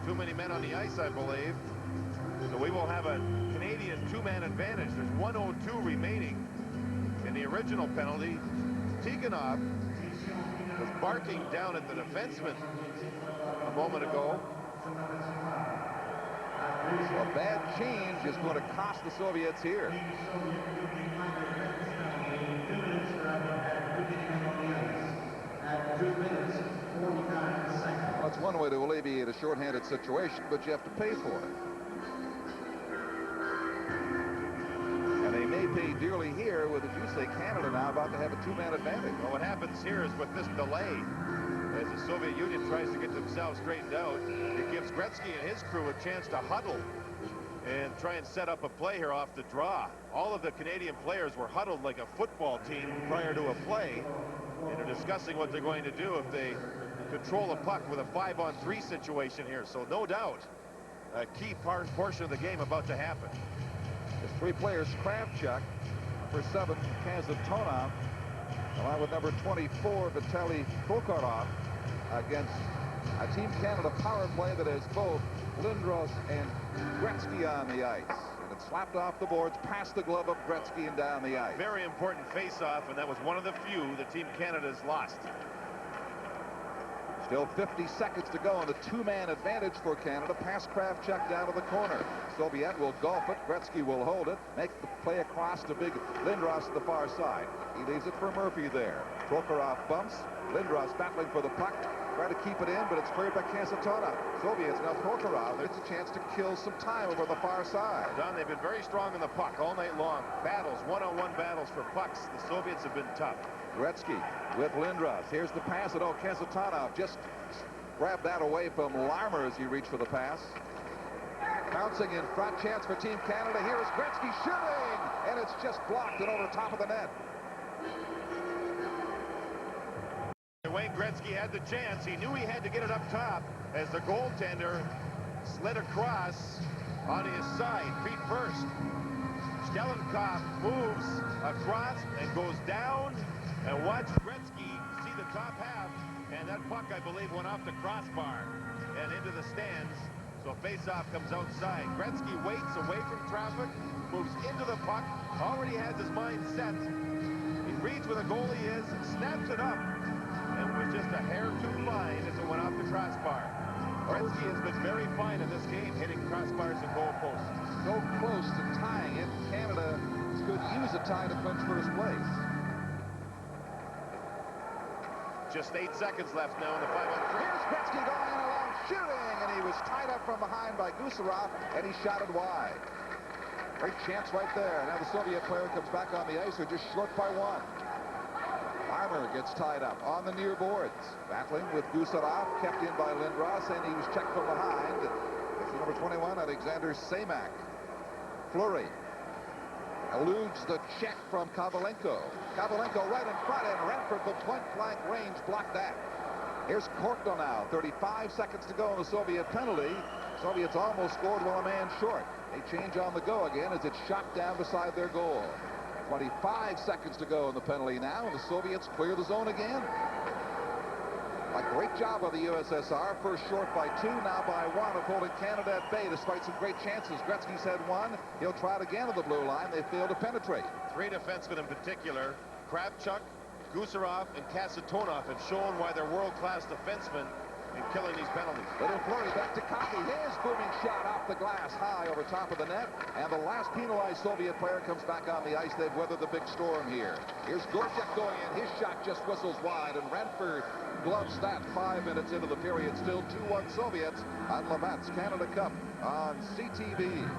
S5: Too many men on the ice, I believe. So we will have a Canadian two-man advantage. There's 1:02 remaining in the original penalty. Tikhonov was barking down at the defenseman a moment ago.
S4: So a bad change is going to cost the Soviets here. That's one way to alleviate a shorthanded situation, but you have to pay for it. And they may pay dearly here with, as you say, Canada now about to have a two-man advantage.
S5: Well, what happens here is with this delay, as the Soviet Union tries to get themselves straightened out, it gives Gretzky and his crew a chance to huddle and try and set up a play here off the draw. All of the Canadian players were huddled like a football team prior to a play, and are discussing what they're going to do if they control the puck with a 5-on-3 situation here. So no doubt a key portion of the game about to happen.
S4: There's three players: Kravchuk, number 7, Kazatonov, along with number 24, Vitaly Prokhorov, against a Team Canada power play that has both Lindros and Gretzky on the ice. And it's slapped off the boards, past the glove of Gretzky and down the ice.
S5: Very important face-off, and that was one of the few that Team Canada's lost.
S4: Still 50 seconds to go, and the two-man advantage for Canada. Pass Kravchuk down to the corner. Soviet will golf it. Gretzky will hold it. Make the play across to big Lindros to the far side. He leaves it for Murphy there. Prokhorov bumps. Lindros battling for the puck. Trying to keep it in, but it's cleared by Kasatonov. Soviets now Prokhorov gets a chance to kill some time over the far side.
S5: Don, they've been very strong in the puck all night long. Battles, one-on-one battles for pucks. The Soviets have been tough.
S4: Gretzky with Lindros. Here's the pass, and Kasatonov just grabbed that away from Larmer as he reached for the pass. Bouncing in front, chance for Team Canada. Here is Gretzky shooting, and it's just blocked and over top of the net.
S5: Wayne Gretzky had the chance. He knew he had to get it up top as the goaltender slid across on his side, feet first. Shtelenkov moves across and goes down, and watch Gretzky see the top half, and that puck, I believe, went off the crossbar and into the stands. So face-off comes outside. Gretzky waits away from traffic, moves into the puck, already has his mind set. He reads where the goalie is, snaps it up, and was just a hair too fine as it went off the crossbar. Gretzky has been very fine in this game, hitting crossbars and goalposts.
S4: So close to tying it. Canada could use a tie to clinch first place.
S5: Just 8 seconds left now in the 5-on-3.
S4: Here's Gretzky going in alone, shooting, and he was tied up from behind by Gusarov, and he shot it wide. Great chance right there. Now the Soviet player comes back on the ice. They're just short by 1. Larmer gets tied up on the near boards. Battling with Gusarov, kept in by Lindros, and he was checked from behind. It's number 21, Alexander Semak. Fleury eludes the check from Kovalenko. Kovalenko right in front, and Renford from point-blank range blocked that. Here's Korkno now. 35 seconds to go in the Soviet penalty. Soviets almost scored while a man short. They change on the go again as it's shot down beside their goal. 25 seconds to go in the penalty now, and the Soviets clear the zone again. A great job of the USSR. First short by 2, now by 1 of holding Canada at bay despite some great chances. Gretzky's had 1. He'll try it again at the blue line. They fail to penetrate.
S5: 3 defensemen in particular, Kravchuk, Gusarov, and Kasatonov, have shown why they're world-class defensemen in killing these penalties.
S4: Little Fleury back to Coffey. His booming shot off the glass high over top of the net. And the last penalized Soviet player comes back on the ice. They've weathered the big storm here. Here's Gorchak going in. His shot just whistles wide. And Renford gloves that 5 minutes into the period. Still 2-1 Soviets on Labatt's Canada Cup on CTV.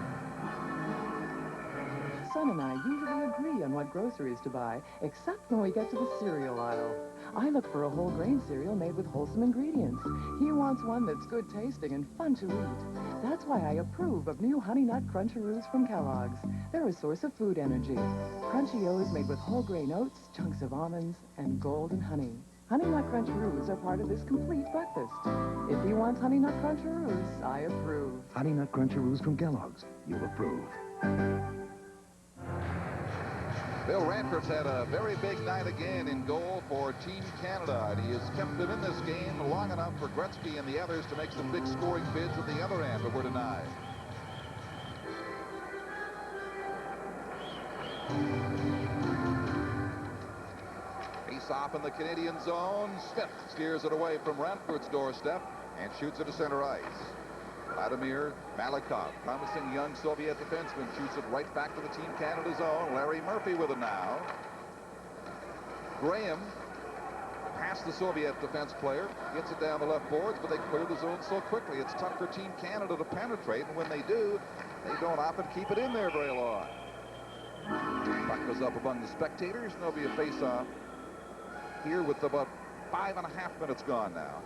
S8: son and I usually agree on what groceries to buy, except when we get to the cereal aisle. I look for a whole grain cereal made with wholesome ingredients. He wants one that's good tasting and fun to eat. That's why I approve of new Honey Nut Cruncharoos from Kellogg's. They're a source of food energy. Crunchy O's made with whole grain oats, chunks of almonds, and golden honey. Honey Nut Cruncharoos are part of this complete breakfast. If he wants Honey Nut Cruncharoos, I approve.
S9: Honey Nut Cruncharoos from Kellogg's. You'll approve.
S4: Bill Ranford's had a very big night again in goal for Team Canada, and he has kept them in this game long enough for Gretzky and the others to make some big scoring bids at the other end, but were denied. Face off in the Canadian zone. Smith steers it away from Ranford's doorstep and shoots it to center ice. Vladimir Malikov, promising young Soviet defenseman, shoots it right back to the Team Canada zone. Larry Murphy with it now. Graham past the Soviet defense player, gets it down the left boards, but they clear the zone so quickly. It's tough for Team Canada to penetrate, and when they do, they don't often keep it in there very long. Puck goes up among the spectators, and there'll be a face-off here with about 5.5 minutes gone now.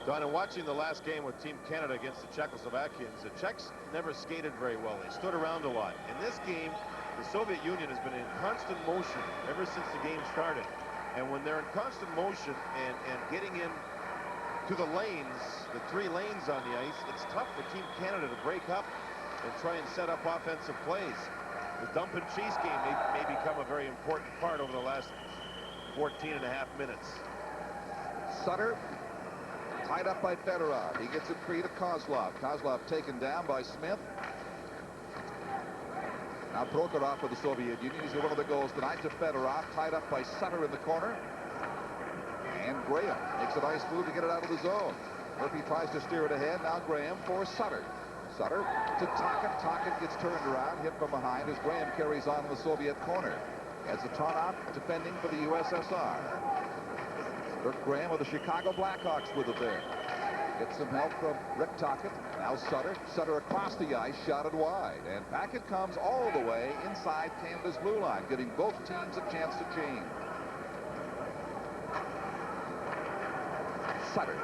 S5: Don, in watching the last game with Team Canada against the Czechoslovakians, the Czechs never skated very well. They stood around a lot. In this game, the Soviet Union has been in constant motion ever since the game started. And when they're in constant motion and getting in to the lanes, the 3 lanes on the ice, it's tough for Team Canada to break up and try and set up offensive plays. The dump and chase game may become a very important part over the last 14.5 minutes.
S4: Sutter tied up by Fedorov. He gets it free to Kozlov. Kozlov taken down by Smith. Now Prokhorov for the Soviet Union. He's got one of the goals tonight to Fedorov. Tied up by Sutter in the corner. And Graham makes a nice move to get it out of the zone. Murphy tries to steer it ahead. Now Graham for Sutter. Sutter to Tocchet. Tocchet gets turned around, hit from behind as Graham carries on in the Soviet corner. As the Tarnoff defending for the USSR. Dirk Graham with the Chicago Blackhawks with it there. Gets some help from Rick Tocchet. Now Sutter. Sutter across the ice, shotted wide. And back it comes all the way inside Canada's blue line, giving both teams a chance to change. Sutter.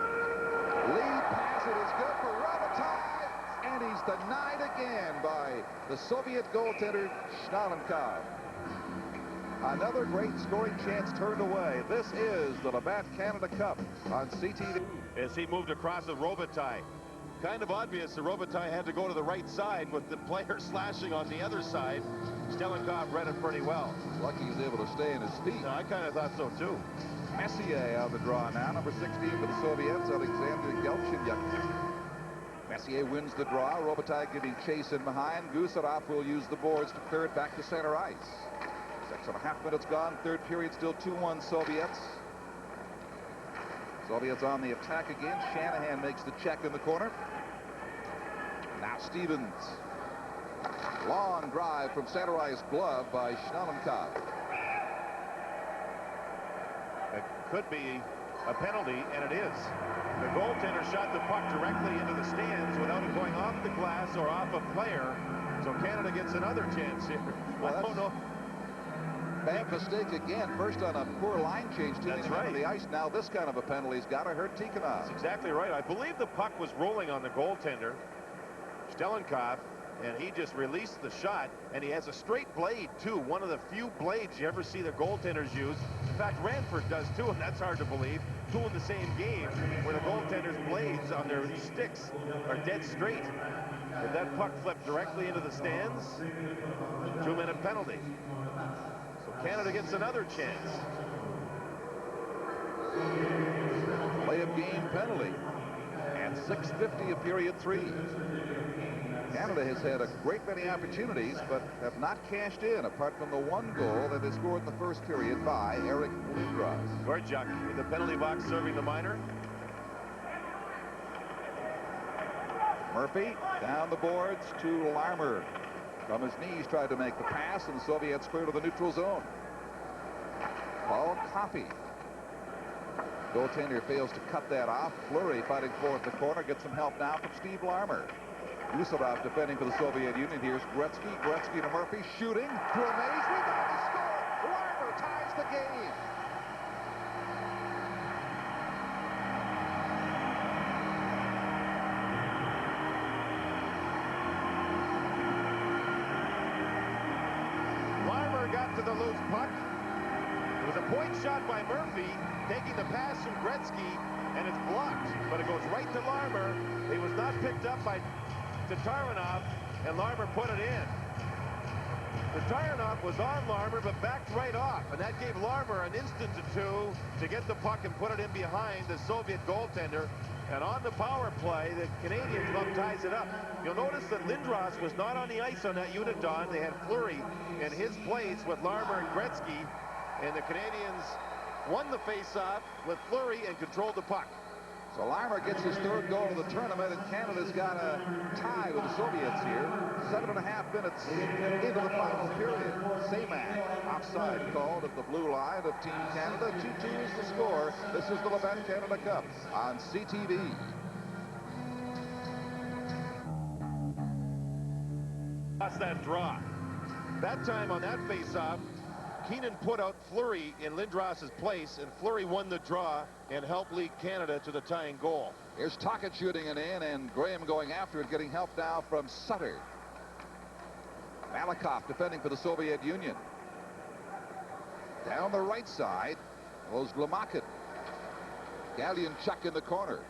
S4: Lead pass, it is good for Robitaille. And he's denied again by the Soviet goaltender, Schnallenkov. Another great scoring chance turned away. This is the Labatt Canada Cup on CTV.
S5: As he moved across with Robitaille. Kind of obvious that Robitaille had to go to the right side with the player slashing on the other side. Stelenkov read it pretty well.
S4: Lucky he's able to stay in his feet.
S5: I kind of thought so too.
S4: Messier out of the draw now. Number 16 for the Soviets, Alexander Galchenyuk. Messier wins the draw. Robitaille giving chase in behind. Gusarov will use the boards to clear it back to center ice. 6.5 minutes gone. Third period still 2-1 Soviets. Soviets on the attack again. Shanahan makes the check in the corner. Now Stevens. Long drive from center ice, glove by Schnallenkov.
S5: It could be a penalty, and it is. The goaltender shot the puck directly into the stands without it going off the glass or off a player. So Canada gets another chance here.
S4: Well,
S5: I don't know.
S4: Bad mistake again. First on a poor line change to the ice. Now this kind of a penalty's got to hurt Tikhonov.
S5: That's exactly right. I believe the puck was rolling on the goaltender, Stelenkov, and he just released the shot, and he has a straight blade too. One of the few blades you ever see the goaltenders use. In fact, Ranford does too, and that's hard to believe. Two in the same game where the goaltenders' blades on their sticks are dead straight. If that puck flipped directly into the stands, 2-minute penalty. Canada gets another chance.
S4: Play of game penalty. And 6:50 of period 3. Canada has had a great many opportunities, but have not cashed in, apart from the one goal that is scored in the first period by Eric Lindros.
S5: Gorchuk in the penalty box serving the minor.
S4: Murphy down the boards to Larmer. From his knees tried to make the pass, and the Soviets clear to the neutral zone. Paul Coffey. Goaltender fails to cut that off. Fleury fighting for it in the corner. Gets some help now from Steve Larmer. Yusarov defending for the Soviet Union. Here's Gretzky. Gretzky to Murphy. Shooting. To a maze. Rebound to score. Larmer ties the game.
S5: Larmer got to the loose puck. It was a point shot by Murphy, taking the pass from Gretzky, and it's blocked. But it goes right to Larmer. It was not picked up by Tatarinov, and Larmer put it in. Tatarinov was on Larmer, but backed right off, and that gave Larmer an instant or two to get the puck and put it in behind the Soviet goaltender. And on the power play, the Canadian club ties it up. You'll notice that Lindros was not on the ice on that unit, Don. They had Fleury in his place with Larmer and Gretzky, and the Canadians won the face-off with Fleury and controlled the puck.
S4: So Larmer gets his third goal of the tournament, and Canada's got a tie with the Soviets here. 7.5 minutes into the final period. Samak offside called at the blue line of Team Canada. 2-2 is the score. This is the Labatt Canada Cup on CTV.
S5: Lost that draw. That time on that face-off, Keenan put out Fleury in Lindros's place, and Fleury won the draw and helped lead Canada to the tying goal.
S4: Here's Tocchet shooting it in, and Graham going after it, getting help now from Sutter. Malakoff defending for the Soviet Union. Down the right side goes Glamakin. Galyanchuk in the corner.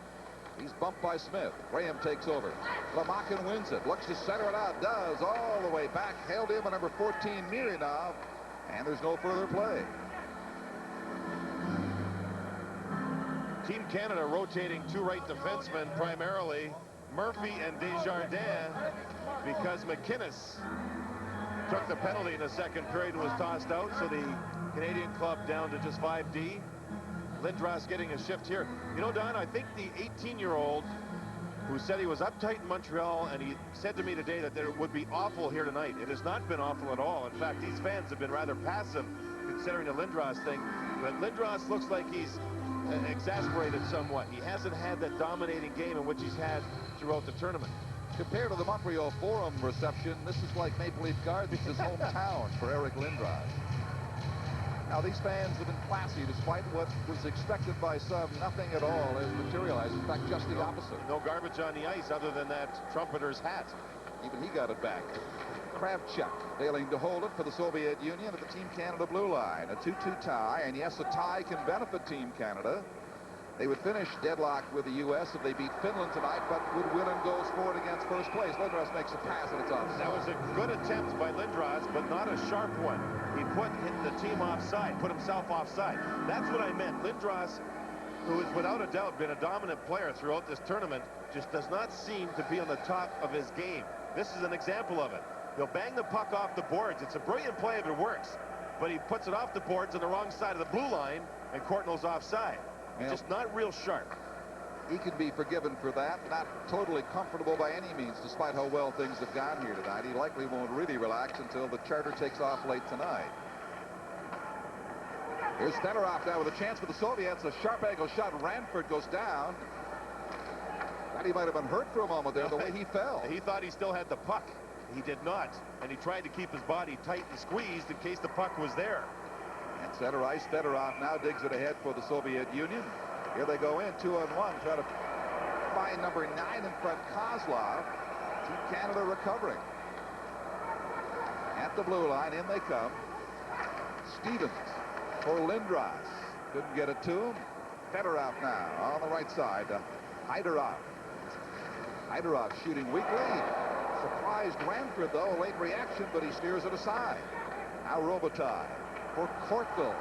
S4: He's bumped by Smith. Graham takes over. Glamakin wins it. Looks to center it out. Does all the way back. Held in by number 14, Mirinov. And there's no further play.
S5: Team Canada rotating two right defensemen, primarily Murphy and Desjardins, because McInnes took the penalty in the second period and was tossed out, so the Canadian club down to just 5D. Lindros getting a shift here. You know, Don, I think the 18-year-old who said he was uptight in Montreal, and he said to me today that it would be awful here tonight. It has not been awful at all. In fact, these fans have been rather passive considering the Lindros thing. But Lindros looks like he's exasperated somewhat. He hasn't had that dominating game in which he's had throughout the tournament.
S4: Compared to the Montreal Forum reception, this is like Maple Leaf Gardens, his hometown for Eric Lindros. Now, these fans have been classy despite what was expected by some. Nothing at all has materialized. In fact, just the opposite.
S5: No garbage on the ice other than that trumpeter's hat.
S4: Even he got it back. Kravchuk failing to hold it for the Soviet Union at the Team Canada blue line. A 2-2 tie, and yes, a tie can benefit Team Canada. They would finish deadlocked with the U.S. if they beat Finland tonight, but would win in goals for it against first place. Lindros makes a pass, and it's offside.
S5: That was a good attempt by Lindros, but not a sharp one. He put the team offside, put himself offside. That's what I meant. Lindros, who has without a doubt been a dominant player throughout this tournament, just does not seem to be on the top of his game. This is an example of it. He'll bang the puck off the boards. It's a brilliant play if it works, but he puts it off the boards on the wrong side of the blue line, and Courtnall's offside. Well, just not real sharp.
S4: He can be forgiven for that. Not totally comfortable by any means, despite how well things have gone here tonight. He likely won't really relax until the charter takes off late tonight. Here's Fedorov now with a chance for the Soviets. A sharp angle shot. Ranford goes down. Thought he might have been hurt for a moment there, the way he fell.
S5: He thought he still had the puck. He did not. And he tried to keep his body tight and squeezed in case the puck was there.
S4: And center ice, Fedorov now digs it ahead for the Soviet Union. Here they go in, 2-on-1, try to find number 9 in front, Kozlov. Team Canada recovering. At the blue line, in they come. Stevens for Lindros. Couldn't get it to him. Fedorov now on the right side. Hyderov. Hyderov shooting weakly. Surprised Ranford, though. Late reaction, but he steers it aside. Now Robitaille for Courtnall.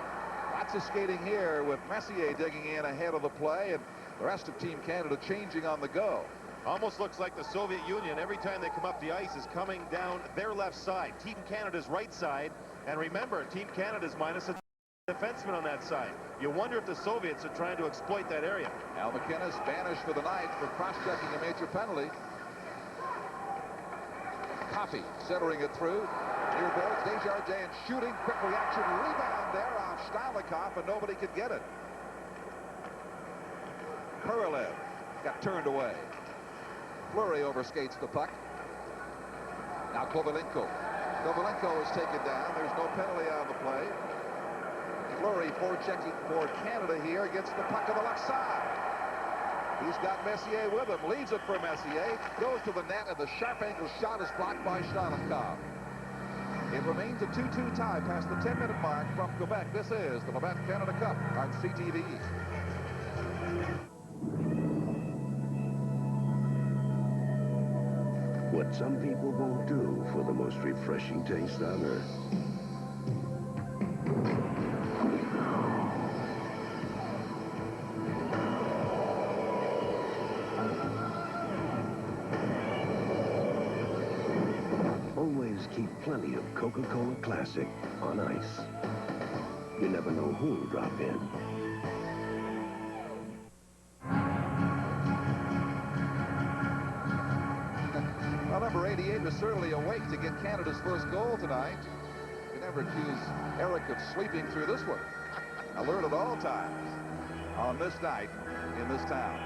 S4: Lots of skating here with Messier digging in ahead of the play, and the rest of Team Canada changing on the go.
S5: Almost looks like the Soviet Union, every time they come up the ice, is coming down their left side. Team Canada's right side. And remember, Team Canada's minus a defenseman on that side. You wonder if the Soviets are trying to exploit that area.
S4: Al McInnes banished for the night for cross-checking a major penalty. Coffey centering it through. Near boards, Desjardins shooting, quick reaction, rebound there off Steinikov, and nobody could get it. Kurilev got turned away. Fleury overskates the puck. Now Kovalenko. Kovalenko is taken down. There's no penalty on the play. Fleury forechecking for Canada here against the puck on the left side. He's got Messier with him. Leaves it for Messier. Goes to the net, and the sharp angle shot is blocked by Steinenkopf. It remains a 2-2 tie past the 10-minute mark from Quebec. This is the Labatt Canada Cup on CTV.
S9: What some people won't do for the most refreshing taste on earth. Always keep plenty of Coca-Cola Classic on ice. You never know who'll drop in.
S4: Well, number 88 was certainly awake to get Canada's first goal tonight. You never accuse Eric of sleeping through this one. Alert at all times on this night in this town.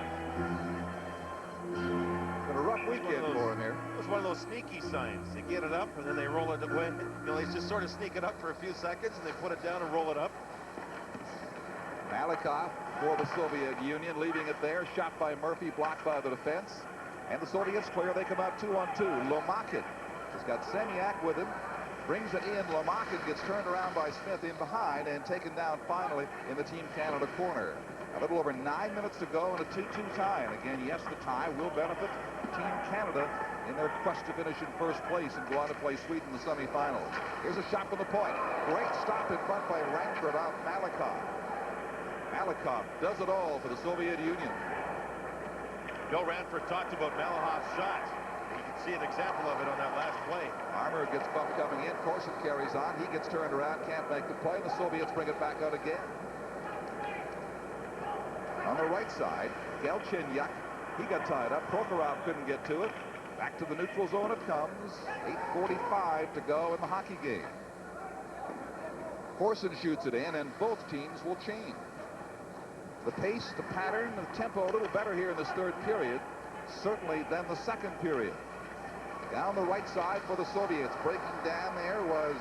S4: It's been a rough weekend for him here.
S5: It was one of those sneaky signs. You get it up, and then they roll it away. You know, they just sort of sneak it up for a few seconds, and they put it down and roll it up.
S4: Malikov for the Soviet Union, leaving it there. Shot by Murphy, blocked by the defense. And the Soviets clear. They come out 2-on-2. Lomakin has got Semyak with him. Brings it in. Lomakin gets turned around by Smith in behind and taken down finally in the Team Canada corner. A little over 9 minutes to go in a 2-2 tie. And again, yes, the tie will benefit Team Canada in their quest to finish in first place and go on to play Sweden in the semifinals. Here's a shot from the point. Great stop in front by Ranford off Malikov. Malikov does it all for the Soviet Union.
S5: Bill Ranford talked about Malahov's shot. You can see an example of it on that last play.
S4: Armour gets bumped coming in. Corson carries on. He gets turned around. Can't make the play. The Soviets bring it back out again. On the right side, Galchenyuk. He got tied up. Prokhorov couldn't get to it. Back to the neutral zone it comes. 8:45 to go in the hockey game. Corson shoots it in, and both teams will change. The pace, the pattern, the tempo a little better here in this third period, certainly than the second period. Down the right side for the Soviets. Breaking down there was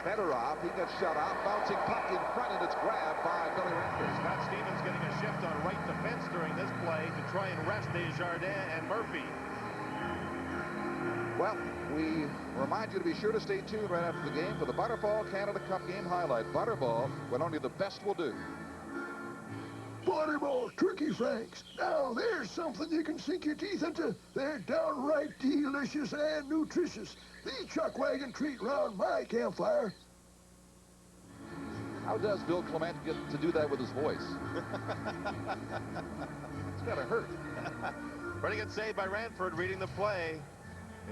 S4: Fedorov. He got shut out. Bouncing puck in front, and it's grabbed by Billy Ranford.
S5: Scott Stevens getting a shift on right defense during this play to try and rest Desjardins and Murphy.
S4: Well, we remind you to be sure to stay tuned right after the game for the Butterball Canada Cup game highlight. Butterball, when only the best will do.
S10: Butterball Turkey Franks. Now, there's something you can sink your teeth into. They're downright delicious and nutritious. The chuck wagon treat round my campfire.
S4: How does Bill Clement get to do that with his voice? It's got to hurt.
S5: Pretty good save by Ranford, reading the play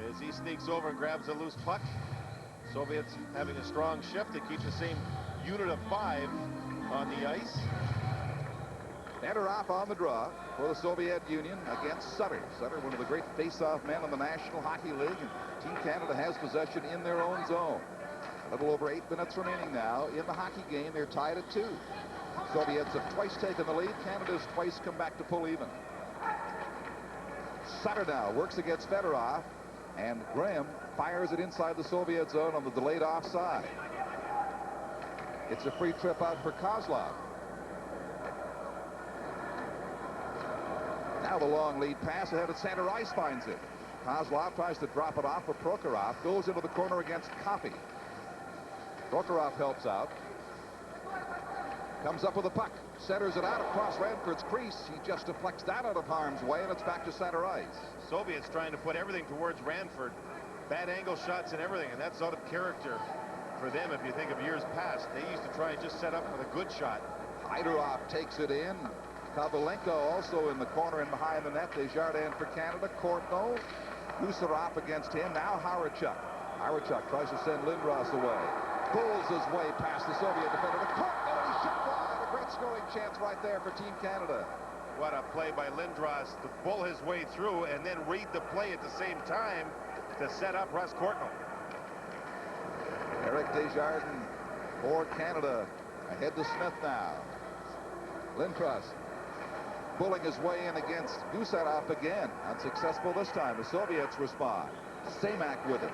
S5: as he sneaks over and grabs a loose puck. Soviets having a strong shift to keep the same unit of 5 on the ice.
S4: Fedorov on the draw for the Soviet Union against Sutter. Sutter, one of the great face-off men in the National Hockey League. And Team Canada has possession in their own zone. A little over 8 minutes remaining now in the hockey game. They're tied at 2. Soviets have twice taken the lead. Canada's twice come back to pull even. Sutter now works against Fedorov, and Graham fires it inside the Soviet zone on the delayed offside. It's a free trip out for Kozlov. Now the long lead pass ahead of center ice finds it. Kozlov tries to drop it off for Prokhorov. Goes into the corner against Coffey. Prokhorov helps out. Comes up with a puck. Centers it out across Ranford's crease. He just deflects that out of harm's way, and it's back to center ice.
S5: Soviets trying to put everything towards Ranford. Bad angle shots and everything, and that's out of character for them if you think of years past. They used to try and just set up with a good shot.
S4: Hyderov takes it in. Kovalenko also in the corner and behind the net. Desjardins for Canada. Courtnall. Gusarov against him. Now Howardchuk. Howardchuk tries to send Lindros away. Pulls his way past the Soviet defender. Courtnall, he shot wide. A great scoring chance right there for Team Canada.
S5: What a play by Lindros to pull his way through and then read the play at the same time to set up Russ Courtnall.
S4: Eric Desjardins for Canada. Ahead to Smith now. Lindros pulling his way in against Gusarov again. Unsuccessful this time. The Soviets respond. Samak with it.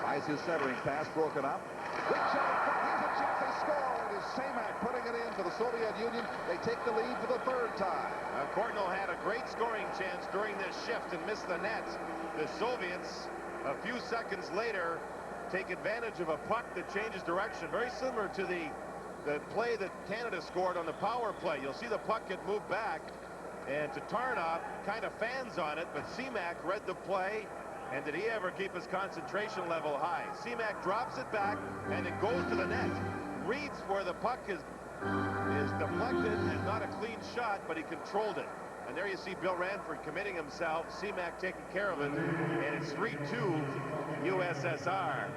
S4: Tries his centering pass, broken up. Big shot in front. Here's a chance. They score. It is Semak putting it in for the Soviet Union. They take the lead for the third time.
S5: Courtnall had a great scoring chance during this shift and missed the net. The Soviets, a few seconds later, take advantage of a puck that changes direction. Very similar to the play that Canada scored on the power play. You'll see the puck get moved back, and Tatarnoff kind of fans on it, but Semak read the play, and did he ever keep his concentration level high? Semak drops it back, and it goes to the net. Reads where the puck is deflected, and not a clean shot, but he controlled it. And there you see Bill Ranford committing himself, Semak taking care of it, and it's 3-2 USSR.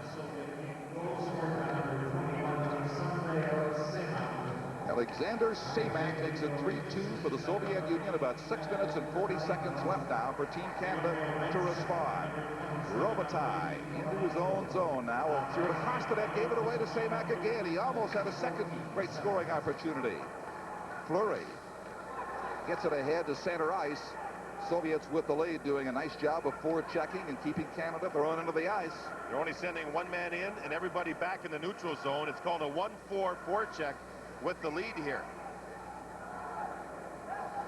S4: Alexander Semak makes it 3-2 for the Soviet Union. About 6 minutes and 40 seconds left now for Team Canada to respond. Robitaille into his own zone now. Through it across the net, gave it away to Semak again. He almost had a second great scoring opportunity. Fleury gets it ahead to center ice. Soviets with the lead, doing a nice job of forechecking and keeping Canada thrown into the ice.
S5: They're only sending one man in and everybody back in the neutral zone. It's called a 1-4 forecheck with the lead here.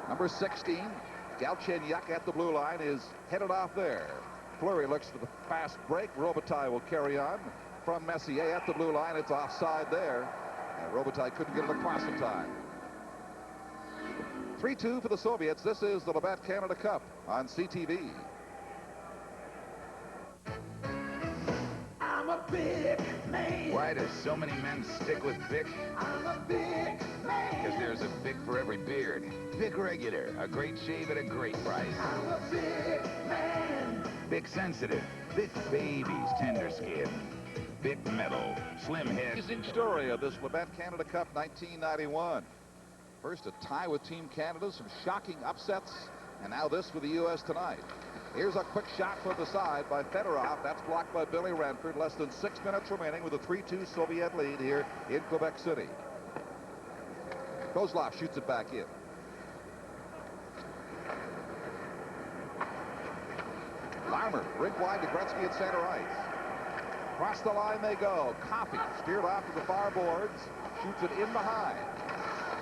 S4: Number 16, Galchenyuk at the blue line, is headed off there. Fleury looks for the fast break. Robitaille will carry on from Messier at the blue line. It's offside there, and Robitaille couldn't get it across in time. 3-2 for the Soviets. This is the Labatt Canada Cup on CTV.
S11: I'm a big man.
S12: Why do so many men stick with Bic?
S11: I'm a big man.
S12: Because there's a Bic for every beard. Bic Regular, a great shave at a great price.
S11: I'm a big man.
S12: Bic Sensitive, Bic Babies, tender skin. Bic Metal, slim head.
S4: Amazing story of this Labatt Canada Cup 1991. First a tie with Team Canada, some shocking upsets, and now this with the U.S. tonight. Here's a quick shot from the side by Fedorov. That's blocked by Billy Ranford. Less than 6 minutes remaining with a 3-2 Soviet lead here in Quebec City. Kozlov shoots it back in. Larmer, rink wide to Gretzky at center ice. Across the line they go. Coffey steered off to the far boards. Shoots it in behind.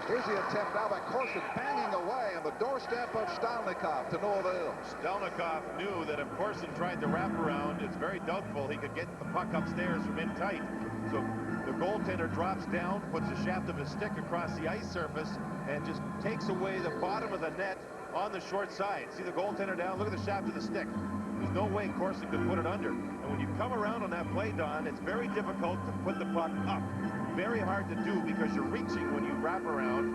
S4: Here's the attempt now by Corson, banging away on the doorstep of Stalnikov to no avail.
S5: Stalnikov knew that if Corson tried to wrap around, it's very doubtful he could get the puck upstairs from in tight. So the goaltender drops down, puts the shaft of his stick across the ice surface, and just takes away the bottom of the net on the short side. See the goaltender down? Look at the shaft of the stick. There's no way Corson could put it under. And when you come around on that play, Don, it's very difficult to put the puck up. Very hard to do because you're reaching when you wrap around.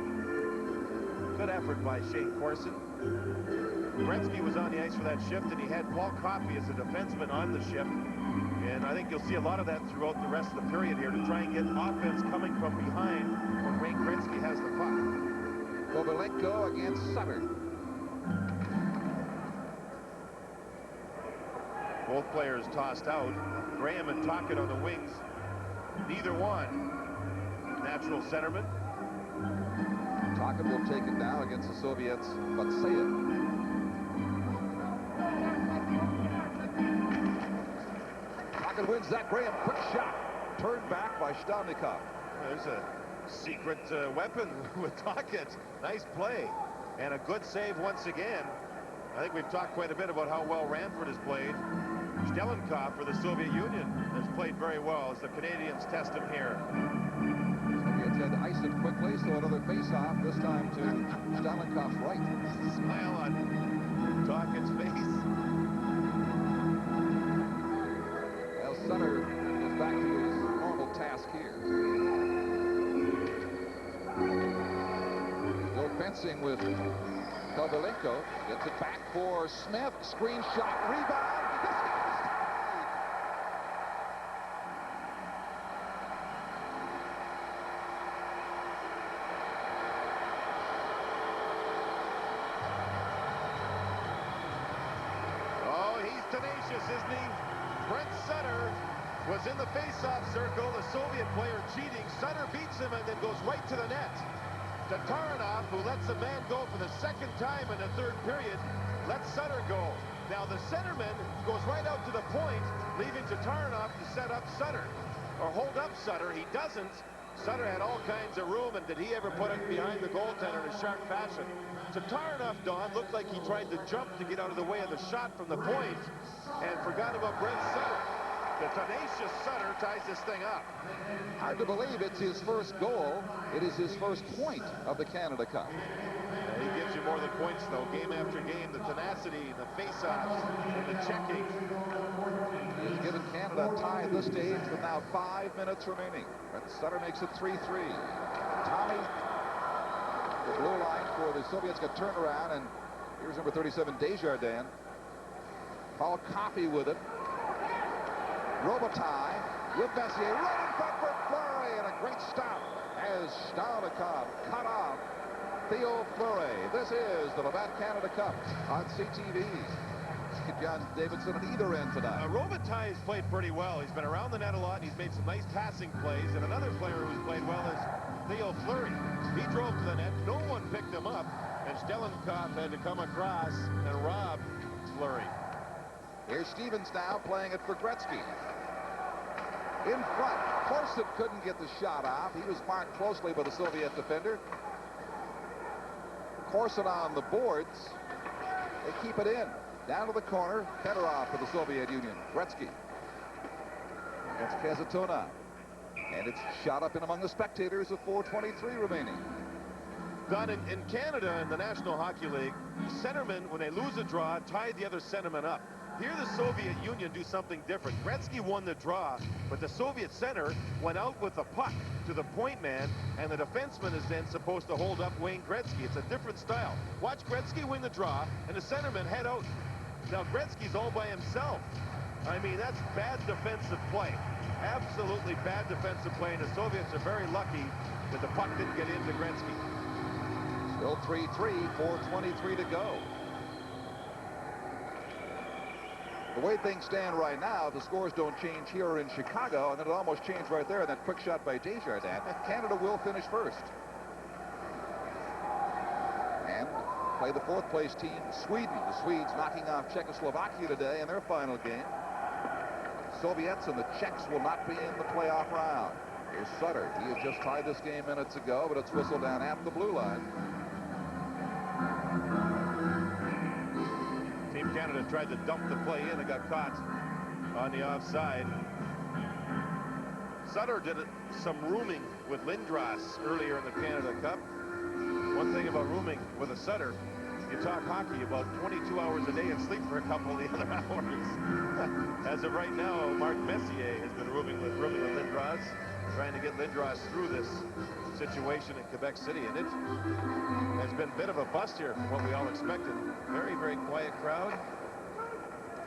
S5: Good effort by Shane Corson. Gretzky was on the ice for that shift, and he had Paul Coffey as a defenseman on the shift. And I think you'll see a lot of that throughout the rest of the period here to try and get offense coming from behind when Wayne Gretzky has the puck.
S4: Kovalenko against Sutter.
S5: Both players tossed out. Graham and Tocchet on the wings. Neither one. Natural centerman.
S4: Tocchet will take it now against the Soviets, but say it. Tocchet wins that. Graham, quick shot. Turned back by Stalnikov.
S5: There's a secret weapon with Tocchet. Nice play. And a good save once again. I think we've talked quite a bit about how well Ranford has played. Stelnikov for the Soviet Union has played very well as the Canadians test him here.
S4: Soviets had to ice it quickly, so another face-off, this time to Stelnikov's right.
S5: Smile on Tocchet's face.
S4: Well, Sutter is back to his normal task here. Still fencing with Kovalenko. Gets it back for Smith. Screen shot, rebound.
S5: Tenacious, isn't he? Brent Sutter was in the face-off circle. The Soviet player cheating. Sutter beats him and then goes right to the net. Tatarnoff, who lets a man go for the second time in the third period, lets Sutter go. Now the centerman goes right out to the point, leaving Tataranoff to set up Sutter, or hold up Sutter. He doesn't. Sutter had all kinds of room, and did he ever put it behind the goaltender in a sharp fashion? Tataranoff, Don, looked like he tried to jump to get out of the way of the shot from the point and forgot about Brent Sutter. The tenacious Sutter ties this thing up.
S4: Hard to believe it's his first goal. It is his first point of the Canada Cup.
S5: Yeah, he gives you more than points, though, game after game. The tenacity, the face-offs, and the checking.
S4: He's given Canada a tie at this stage with now 5 minutes remaining. But Sutter makes it 3-3. Tommy, the blue line for the Soviets got turned around, and here's number 37, Desjardins. Paul Coffey with it. Robitaille with Messier right in front for Fleury, and a great stop as Staunikov cut off Theo Fleury. This is the Labatt Canada Cup on CTV. John Davidson at either end tonight.
S5: Robitaille has played pretty well. He's been around the net a lot, and he's made some nice passing plays. And another player who's played well is Theo Fleury. He drove to the net. No one picked him up, and Staunikov had to come across and rob Fleury.
S4: Here's Stevens now playing it for Gretzky. In front, Corson couldn't get the shot off. He was marked closely by the Soviet defender. Corson on the boards. They keep it in. Down to the corner, Fedorov for the Soviet Union. Gretzky. It's Kazetuna. And it's shot up in among the spectators with 4:23 remaining.
S5: Don, in Canada, in the National Hockey League, centermen, when they lose a draw, tie the other centerman up. Here the Soviet Union do something different. Gretzky won the draw, but the Soviet center went out with the puck to the point man, and the defenseman is then supposed to hold up Wayne Gretzky. It's a different style. Watch Gretzky win the draw, and the centerman head out. Now Gretzky's all by himself. I mean, that's bad defensive play. Absolutely bad defensive play, and the Soviets are very lucky that the puck didn't get into Gretzky.
S4: Still 3-3, 4:23 to go. The way things stand right now, the scores don't change here in Chicago, and then it almost changed right there in that quick shot by Desjardins. Canada will finish first. And play the fourth-place team, Sweden. The Swedes knocking off Czechoslovakia today in their final game. Soviets and the Czechs will not be in the playoff round. Here's Sutter. He had just tied this game minutes ago, but it's whistled down at the blue line.
S5: Team Canada tried to dump the play in and got caught on the offside. Sutter did some rooming with Lindros earlier in the Canada Cup. One thing about rooming with a Sutter, you talk hockey about 22 hours a day and sleep for a couple of the other hours. As of right now, Mark Messier has been rooming with Lindros, trying to get Lindros through this situation in Quebec City, and it has been a bit of a bust here from what we all expected. Very, very quiet crowd.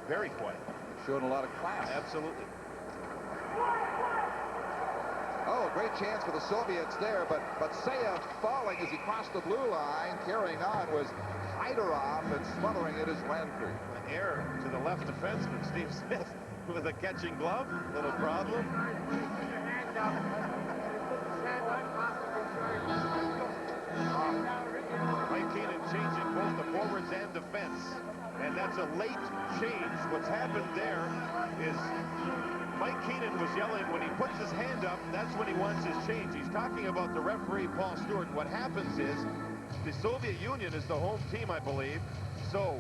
S5: Very quiet.
S4: Showing a lot of class.
S5: Absolutely.
S4: Oh, great chance for the Soviets there, but Sayev falling as he crossed the blue line, carrying on was Fedorov, and smothering it is Landry.
S5: An error to the left defenseman, Steve Smith, with a catching glove. Little problem. Mike Keenan changing both the forwards and defense, and that's a late change. What's happened there is Mike Keenan was yelling when he puts his hand up, that's when he wants his change. He's talking about the referee, Paul Stewart. What happens is the Soviet Union is the home team, I believe, so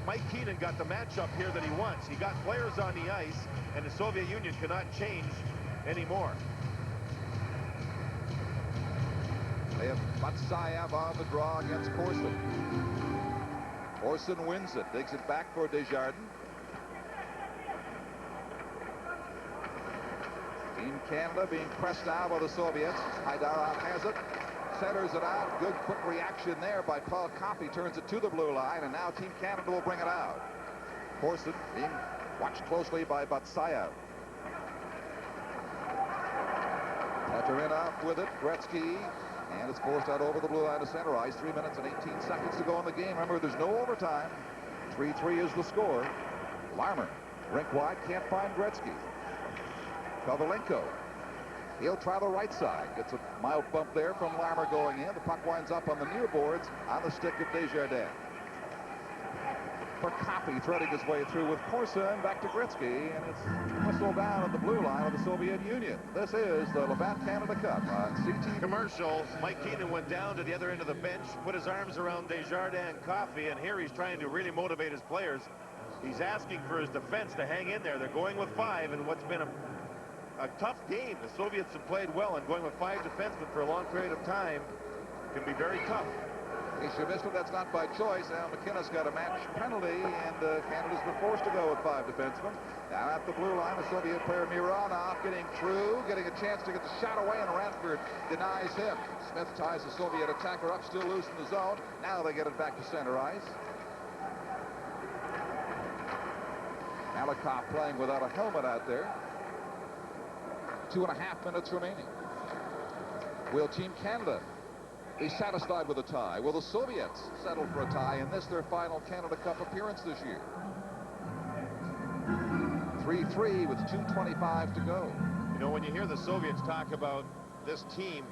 S5: Mike Keenan got the matchup here that he wants. He got players on the ice, and the Soviet Union cannot change anymore.
S4: They have Batsayev on the draw against Corson. Corson wins it, takes it back for Desjardins. Team Canada being pressed out by the Soviets. Haydarov has it, centers it out. Good quick reaction there by Paul Coffey, turns it to the blue line, and now Team Canada will bring it out. Corson being watched closely by Batsayev. Tatarinov with it, Gretzky, and it's forced out over the blue line to center ice. 3 minutes and 18 seconds to go in the game. Remember, there's no overtime. 3-3 is the score. Larmer, rink wide, can't find Gretzky. Kovalenko, he'll try the right side. Gets a mild bump there from Larmer going in. The puck winds up on the near boards on the stick of Desjardins. for Koppy, threading his way through with Corsa and back to Gretzky, and it's whistled down at the blue line of the Soviet Union. This is the Labatt Canada Cup on CTV.
S5: Commercial. Mike Keenan went down to the other end of the bench, put his arms around Desjardins Coffey, and here he's trying to really motivate his players. He's asking for his defense to hang in there. They're going with 5 in what's been a tough game. The Soviets have played well, and going with 5 defensemen for a long period of time can be very tough.
S4: He should miss it. That's not by choice. Al McInnes got a match penalty, and Canada's been forced to go with 5 defensemen. Now at the blue line, the Soviet player Mironov getting through, getting a chance to get the shot away, and Ranford denies him. Smith ties the Soviet attacker up, still loose in the zone. Now they get it back to center ice. Malakoff playing without a helmet out there. 2.5 minutes remaining. Will Team Canada be satisfied with a tie? Will the Soviets settle for a tie in this, their final Canada Cup appearance this year? 3-3 with 2:25 to go.
S5: You know, when you hear the Soviets talk about this team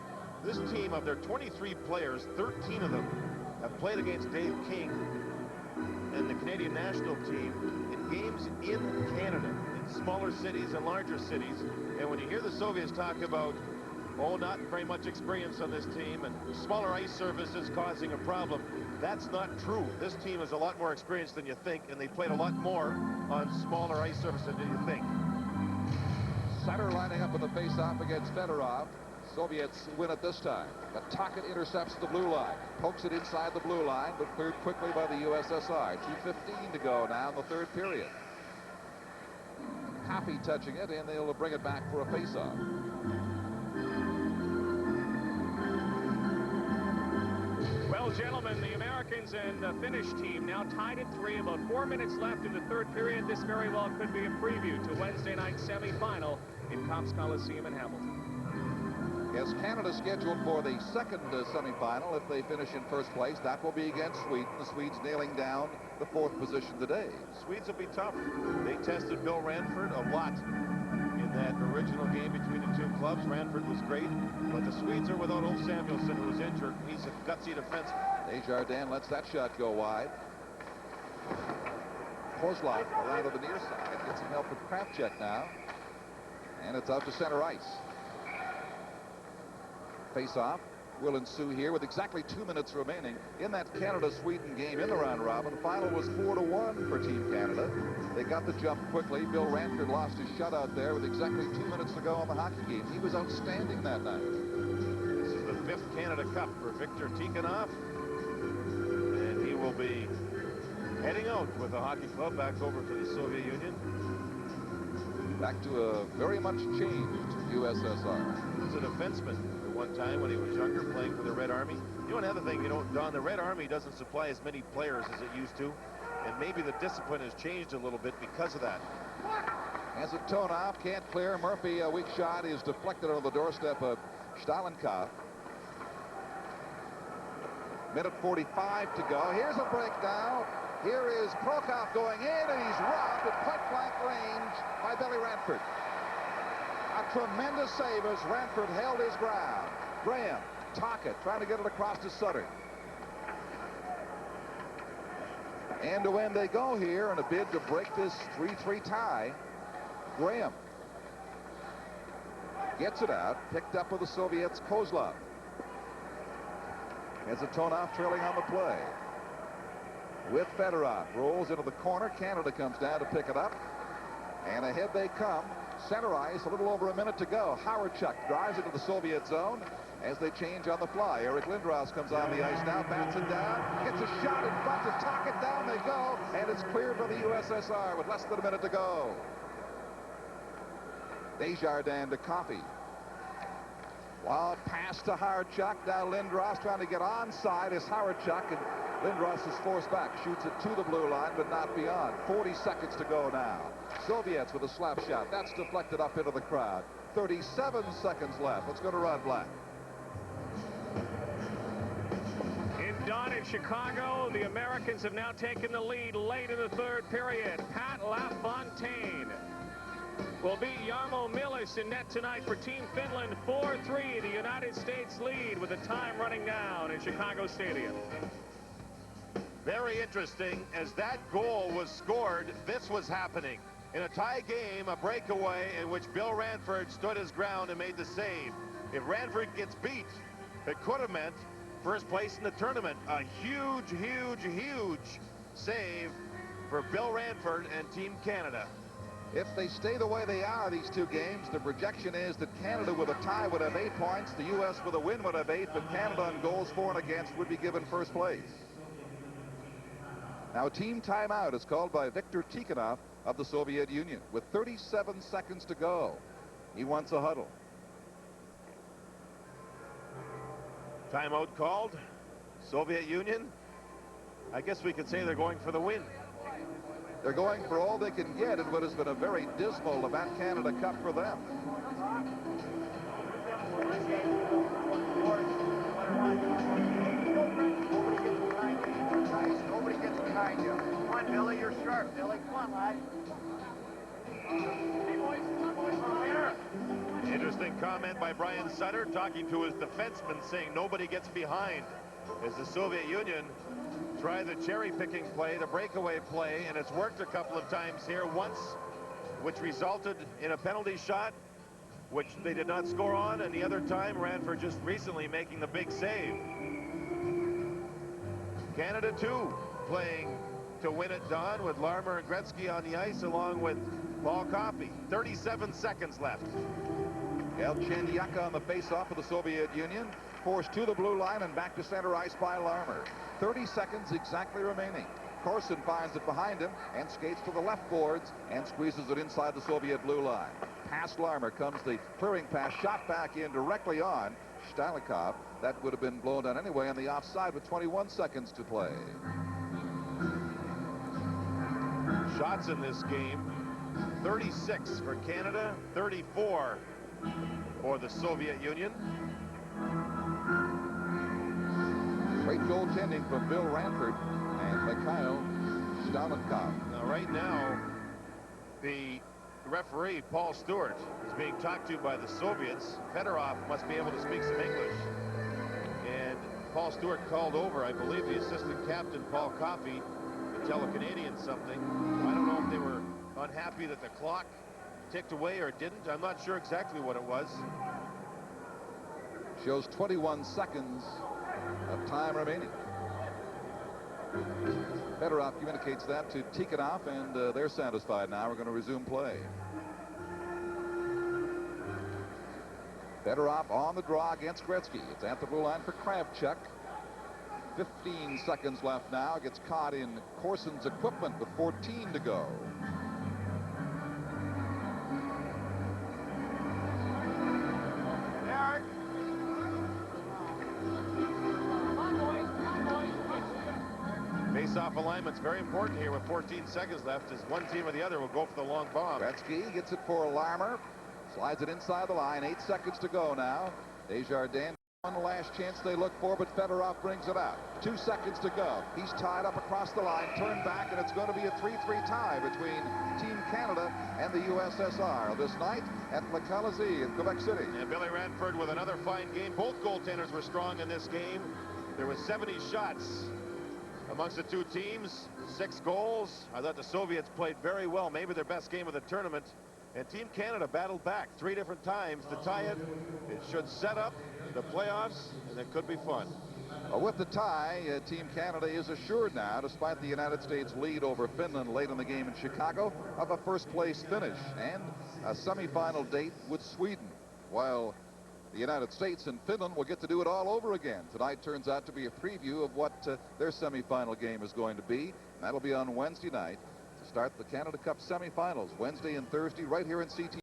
S5: of their 23 players, 13 of them have played against Dave King and the Canadian national team in games in Canada, in smaller cities and larger cities. And when you hear the Soviets talk about, oh, not very much experience on this team and smaller ice surfaces causing a problem, that's not true. This team is a lot more experienced than you think, and they played a lot more on smaller ice surfaces than you think.
S4: Sutter lining up in the face-off against Fedorov. Soviets win it this time. But Tocchet intercepts the blue line, pokes it inside the blue line, but cleared quickly by the USSR. 2:15 to go now in the third period. Koppy touching it, and they'll bring it back for a face-off.
S2: Well, gentlemen, the Americans and the Finnish team now tied at 3. About 4 minutes left in the third period. This very well could be a preview to Wednesday night semifinal in Copps Coliseum in Hamilton.
S4: Yes, Canada scheduled for the second semifinal. If they finish in first place, that will be against Sweden. The Swedes nailing down the 4th position today.
S5: Swedes will be tough. They tested Bill Ranford a lot in that original game between the two clubs. Ranford was great, but the Swedes are without Ulf Samuelsson, who was injured. He's a gutsy defenseman.
S4: Desjardins lets that shot go wide. Kozlov out of the near side. Gets some help with Krafcheck now. And it's out to center ice. Face-off will ensue here with exactly 2 minutes remaining in that Canada-Sweden game in the round robin. The final was 4-1 for Team Canada. They got the jump quickly. Bill Ranford lost his shutout there with exactly 2 minutes to go on the hockey game. He was outstanding that night.
S5: This is the 5th Canada Cup for Viktor Tikhonov, and he will be heading out with the hockey club back over to the Soviet Union.
S4: Back to a very much changed USSR.
S5: He was a defenseman one time when he was younger, playing for the Red Army. You know, another thing, you know, Don, the Red Army doesn't supply as many players as it used to, and maybe the discipline has changed a little bit because of that.
S4: As it tone off, can't clear. Murphy, a weak shot, is deflected on the doorstep of Stalenkov. Minute 45 to go. Here's a breakdown. Here is Prokhov going in, and he's robbed at point-blank range by Billy Ranford. A tremendous save as Ranford held his ground. Graham, Tocchet trying to get it across to Sutter. And to when they go here in a bid to break this 3-3 tie, Graham gets it out, picked up with the Soviets' Kozlov. As Atonov trailing on the play. With Fedorov, rolls into the corner. Canada comes down to pick it up. And ahead they come. Center ice, a little over a minute to go. Howardchuk drives into the Soviet zone as they change on the fly. Eric Lindros comes on the ice now, bats it down, gets a shot in front to Tocchet. Down they go, and it's cleared for the USSR with less than a minute to go. Desjardins to Coffey. Wild pass to Howardchuk. Now Lindros trying to get onside as Howardchuk, and Lindros is forced back, shoots it to the blue line, but not beyond. 40 seconds to go now. Soviets with a slap shot. That's deflected up into the crowd. 37 seconds left. Let's go to Rod Black.
S2: In Chicago, the Americans have now taken the lead late in the third period. Pat LaFontaine will beat Jarmo Myllys in net tonight for Team Finland. 4-3, the United States lead with the time running down in Chicago Stadium.
S5: Very interesting. As that goal was scored, this was happening. In a tie game, a breakaway in which Bill Ranford stood his ground and made the save. If Ranford gets beat, it could have meant first place in the tournament. A huge, huge, huge save for Bill Ranford and Team Canada.
S4: If they stay the way they are these two games, the projection is that Canada with a tie would have 8 points, the U.S. with a win would have 8, but Canada on goals for and against would be given first place. Now, team timeout is called by Viktor Tikhonov of the Soviet Union with 37 seconds to go. He wants a huddle.
S5: Timeout called. Soviet Union. I guess we could say they're going for the win.
S4: They're going for all they can get in what has been a very dismal Levant Canada Cup for them.
S11: Nobody gets behind you. Come on, Billy, you're sharp, Billy. Come on, lad. Hey, boys, come on, here.
S5: Interesting comment by Brian Sutter talking to his defenseman, saying nobody gets behind as the Soviet Union try the cherry-picking play, the breakaway play, and it's worked a couple of times here. Once, which resulted in a penalty shot, which they did not score on, and the other time, Ranford just recently making the big save. Canada, too, playing to win it, Don, with Larmer and Gretzky on the ice, along with Paul Coffey. 37 seconds left.
S4: Galchenyuk on the face-off of the Soviet Union, forced to the blue line and back to center ice by Larmer. 30 seconds exactly remaining. Corson finds it behind him and skates to the left boards and squeezes it inside the Soviet blue line. Past Larmer comes the clearing pass, shot back in directly on Steinikov. That would have been blown down anyway on the offside with 21 seconds to play.
S5: Shots in this game, 36 for Canada, 34 for the Soviet Union.
S4: Great goaltending from Bill Ranford and Mikhail Steinikov.
S5: Now, right now, the referee, Paul Stewart, is being talked to by the Soviets. Fedorov must be able to speak some English. And Paul Stewart called over, I believe, the assistant captain, Paul Coffey, to tell the Canadians something. I don't know if they were unhappy that the clock ticked away or didn't. I'm not sure exactly what it was.
S4: Shows 21 seconds of time remaining. Fedorov communicates that to Tikhonov, and they're satisfied now. We're going to resume play. Fedorov on the draw against Gretzky. It's at the blue line for Kravchuk. 15 seconds left now. Gets caught in Corson's equipment with 14 to go.
S5: Face-off alignment's very important here with 14 seconds left, as one team or the other will go for the long bomb.
S4: Gretzky gets it for Larmer. Slides it inside the line. 8 seconds to go now. Desjardins, one last chance they look for, but Fedorov brings it out. 2 seconds to go. He's tied up across the line, turned back, and it's going to be a 3-3 tie between Team Canada and the USSR this night at Le Calaisie in Quebec City.
S5: And Billy Ranford with another fine game. Both goaltenders were strong in this game. There were 70 shots amongst the two teams, 6 goals. I thought the Soviets played very well, maybe their best game of the tournament. And Team Canada battled back 3 different times to tie it. It should set up the playoffs, and it could be fun.
S4: Well, with the tie, Team Canada is assured now, despite the United States lead over Finland late in the game in Chicago, of a first-place finish and a semifinal date with Sweden, while the United States and Finland will get to do it all over again. Tonight turns out to be a preview of what their semifinal game is going to be. And that'll be on Wednesday night to start the Canada Cup semifinals, Wednesday and Thursday, right here in CT.